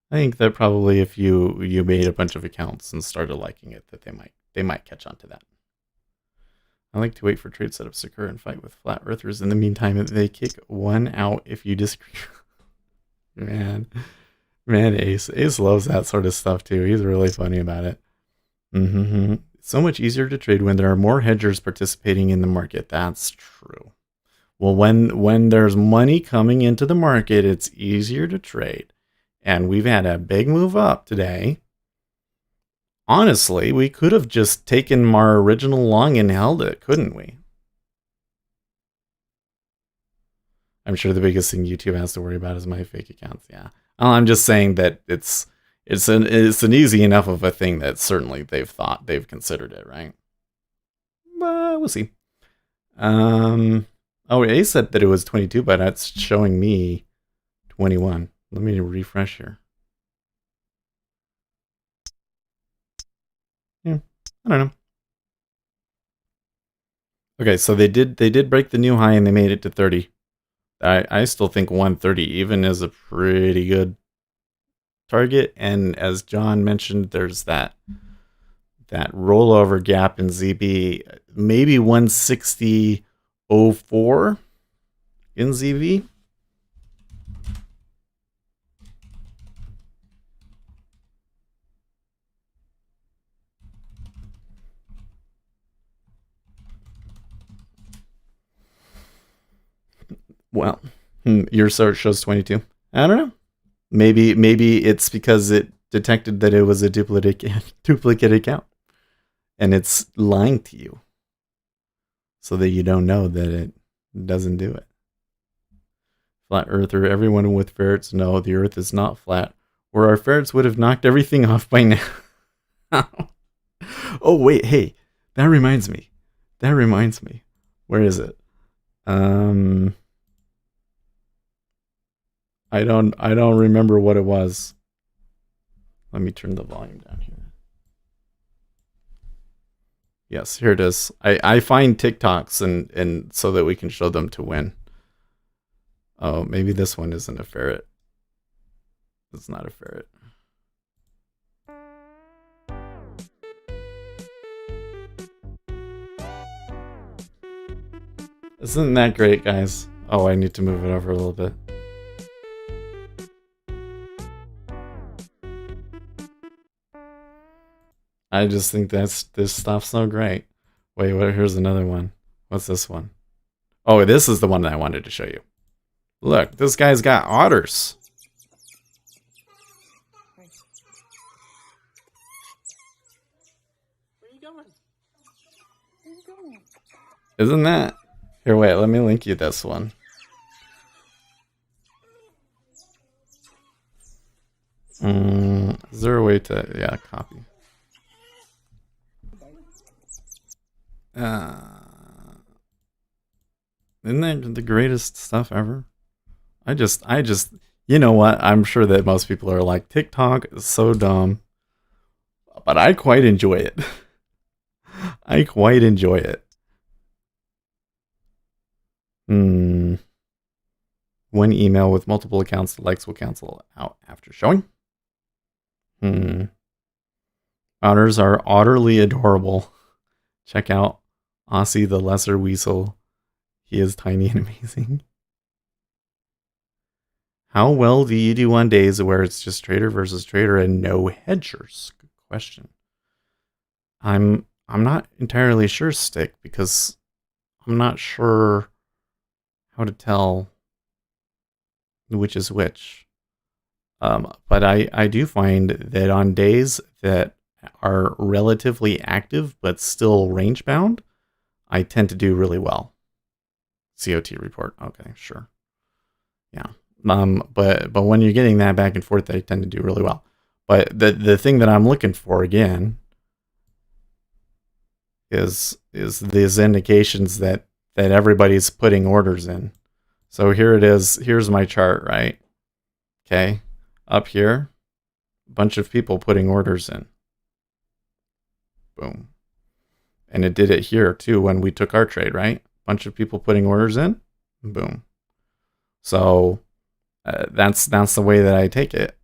I think that probably if you made a bunch of accounts and started liking it, that they might catch on to that. I like to wait for trade setups to occur and fight with flat earthers. In the meantime, they kick one out if you disagree. Man, Ace loves that sort of stuff too. He's really funny about it. Mm-hmm. So much easier to trade when there are more hedgers participating in the market. That's true. Well, when there's money coming into the market, it's easier to trade. And we've had a big move up today. Honestly, we could have just taken our original long and held it, couldn't we? I'm sure the biggest thing YouTube has to worry about is my fake accounts. Yeah. I'm just saying that it's an easy enough of a thing that certainly they've considered it, right? But we'll see. Ace said that it was 22, but that's showing me 21. Let me refresh here. Yeah, I don't know. Okay, so they did break the new high and they made it to 30. I still think 130 even is a pretty good target, and as John mentioned, there's that rollover gap in ZB, maybe 160.04 in ZV. Well, your search shows 22. I don't know. Maybe it's because it detected that it was a duplicate account, and it's lying to you, so that you don't know that it doesn't do it. Flat earther, everyone with ferrets know the earth is not flat, or our ferrets would have knocked everything off by now. Oh wait, hey, that reminds me. Where is it? I don't remember what it was. Let me turn the volume down here. Yes, here it is. I find TikToks and so that we can show them to win. Oh, maybe this one isn't a ferret. It's not a ferret. Isn't that great, guys? Oh, I need to move it over a little bit. I just think this stuff's so great. Wait, here's another one. What's this one? Oh, this is the one that I wanted to show you. Look, this guy's got otters. Where are you going? Where are you going? Isn't that? Here, wait, let me link you this one. Is there a way to, yeah, copy? Isn't that the greatest stuff ever? I just, you know what? I'm sure that most people are like, TikTok is so dumb. But I quite enjoy it. I quite enjoy it. One email with multiple accounts, the likes will cancel out after showing. Otters are utterly adorable. Check out Aussie the Lesser Weasel. He is tiny and amazing. How well do you do on days where it's just trader versus trader and no hedgers? Good question. I'm not entirely sure, Stick, because I'm not sure how to tell which is which. But I do find that on days that are relatively active but still range bound, I tend to do really well. COT report. Okay, sure. Yeah. But when you're getting that back and forth, I tend to do really well. But the thing that I'm looking for again is these indications that everybody's putting orders in. So here it is. Here's my chart, right? Okay. Up here, a bunch of people putting orders in. Boom. And it did it here too when we took our trade, right? Bunch of people putting orders in. Boom. So that's the way that I take it.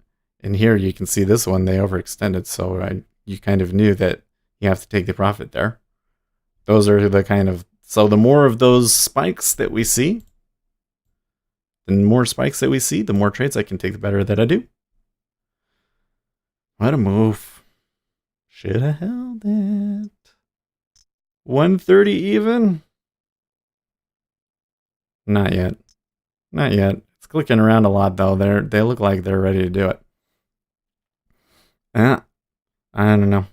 And here you can see this one, they overextended. So you kind of knew that you have to take the profit there. Those are the kind of, so the more of those spikes that we see, the more spikes that we see, the more trades I can take, the better that I do. What a move. Should have held it. 130 even? Not yet. Not yet. It's clicking around a lot though. They look like they're ready to do it. I don't know.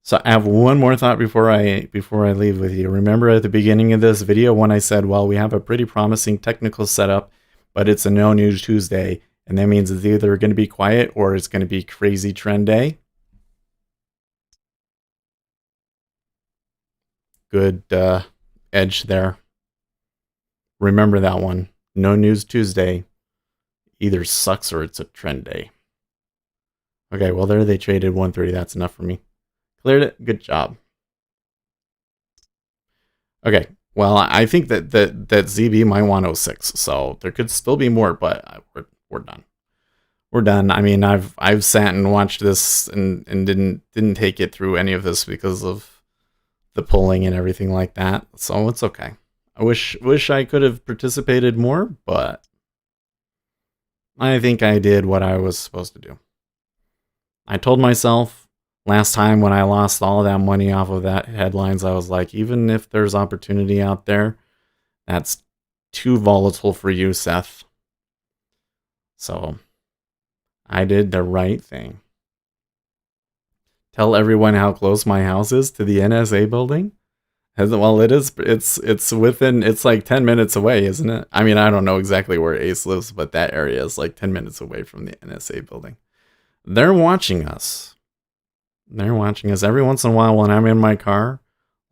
So I have one more thought before I leave with you. Remember at the beginning of this video when I said, well, we have a pretty promising technical setup, but it's a no news Tuesday, and that means it's either going to be quiet or it's going to be crazy trend day. Good edge there. Remember that one. No news Tuesday. Either sucks or it's a trend day. Okay, well there they traded 130. That's enough for me. Cleared it. Good job. Okay, well I think that ZB might want 06, so there could still be more, but we're done. We're done. I mean, I've sat and watched this and didn't take it through any of this because of the polling and everything like that. So it's okay. I wish I could have participated more, but I think I did what I was supposed to do. I told myself last time when I lost all of that money off of that headlines, I was like, even if there's opportunity out there, that's too volatile for you, Seth. So I did the right thing. Tell everyone how close my house is to the NSA building. Well, it's within, it's like 10 minutes away, isn't it? I mean, I don't know exactly where Ace lives, but that area is like 10 minutes away from the NSA building. They're watching us. They're watching us every once in a while when I'm in my car.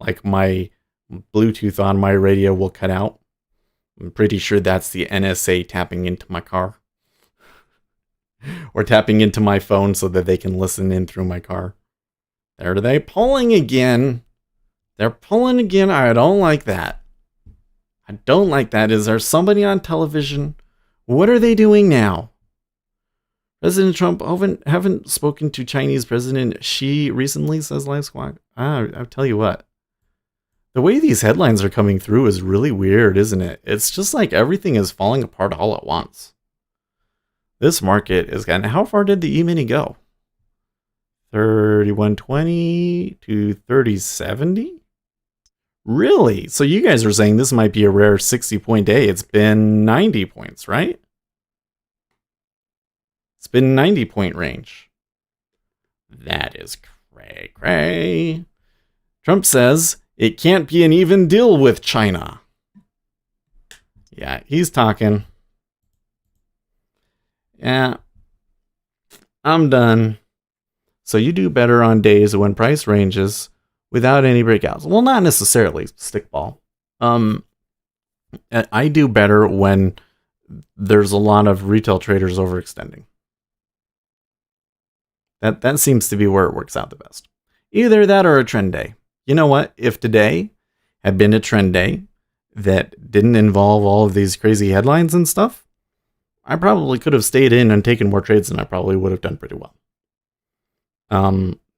Like my Bluetooth on my radio will cut out. I'm pretty sure that's the NSA tapping into my car. or tapping into my phone so that they can listen in through my car. There they pulling again. They're pulling again. I don't like that. I don't like that. Is there somebody on television? What are they doing now? President Trump haven't spoken to Chinese President Xi recently, says Live Squawk. I'll tell you what. The way these headlines are coming through is really weird, isn't it? It's just like everything is falling apart all at once. This market is getting... How far did the E-mini go? 3120 to 3070? Really? So you guys are saying this might be a rare 60-point day. It's been 90 points, right? It's been 90-point range. That is cray. Trump says it can't be an even deal with China. Yeah, he's talking. Yeah, I'm done. So you do better on days when price ranges without any breakouts. Well, not necessarily, stickball. I do better when there's a lot of retail traders overextending. That seems to be where it works out the best. Either that or a trend day. You know what? If today had been a trend day that didn't involve all of these crazy headlines and stuff, I probably could have stayed in and taken more trades, and I probably would have done pretty well.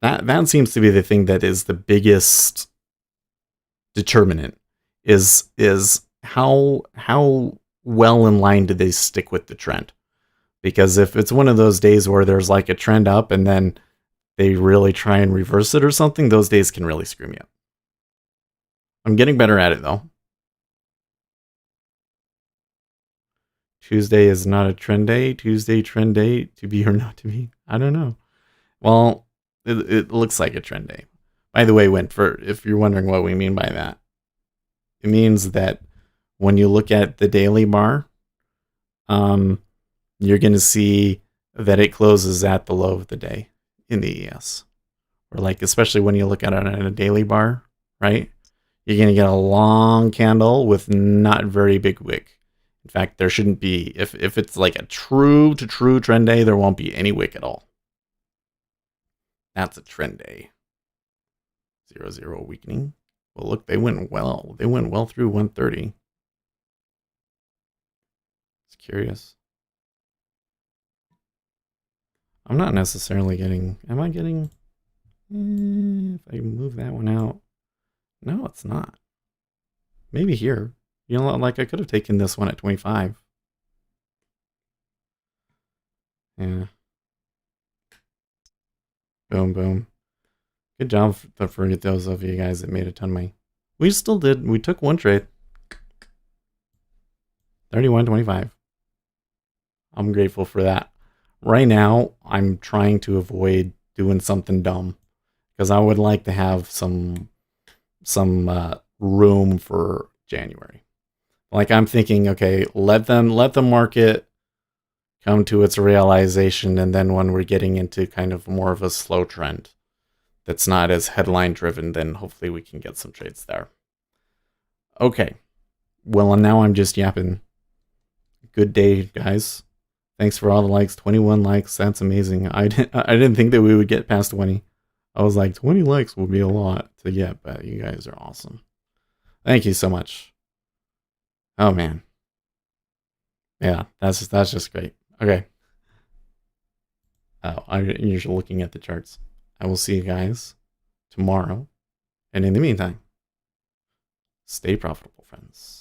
That seems to be the thing that is the biggest determinant is how well in line do they stick with the trend? Because if it's one of those days where there's like a trend up and then they really try and reverse it or something, those days can really screw me up. I'm getting better at it though. Tuesday is not a trend day. Tuesday trend day, to be or not to be. I don't know. Well, it looks like a trend day. By the way, if you're wondering what we mean by that, it means that when you look at the daily bar, you're going to see that it closes at the low of the day in the ES. Or like, especially when you look at it on a daily bar, right? You're going to get a long candle with not very big wick. In fact, there shouldn't be, if it's like a true to true trend day, there won't be any wick at all. That's a trend day. 0-0 weakening. Well, look, they went well. They went well through 130. It's curious. I'm not necessarily getting... Am I getting... if I move that one out... No, it's not. Maybe here. You know, like I could have taken this one at 25. Yeah. Boom, boom. Good job for those of you guys that made a ton of money. We still did. We took one trade. 31.25. I'm grateful for that. Right now, I'm trying to avoid doing something dumb because I would like to have some room for January. Like I'm thinking, okay, let the market come to its realization, and then when we're getting into kind of more of a slow trend that's not as headline driven, then hopefully we can get some trades there. Okay. Well, and now I'm just yapping. Good day, guys. Thanks for all the likes. 21 likes. That's amazing. I didn't think that we would get past 20. I was like, 20 likes will be a lot to get, but you guys are awesome. Thank you so much. Oh, man. Yeah, that's just great. Okay. Oh, you're just looking at the charts. I will see you guys tomorrow. And in the meantime, stay profitable, friends.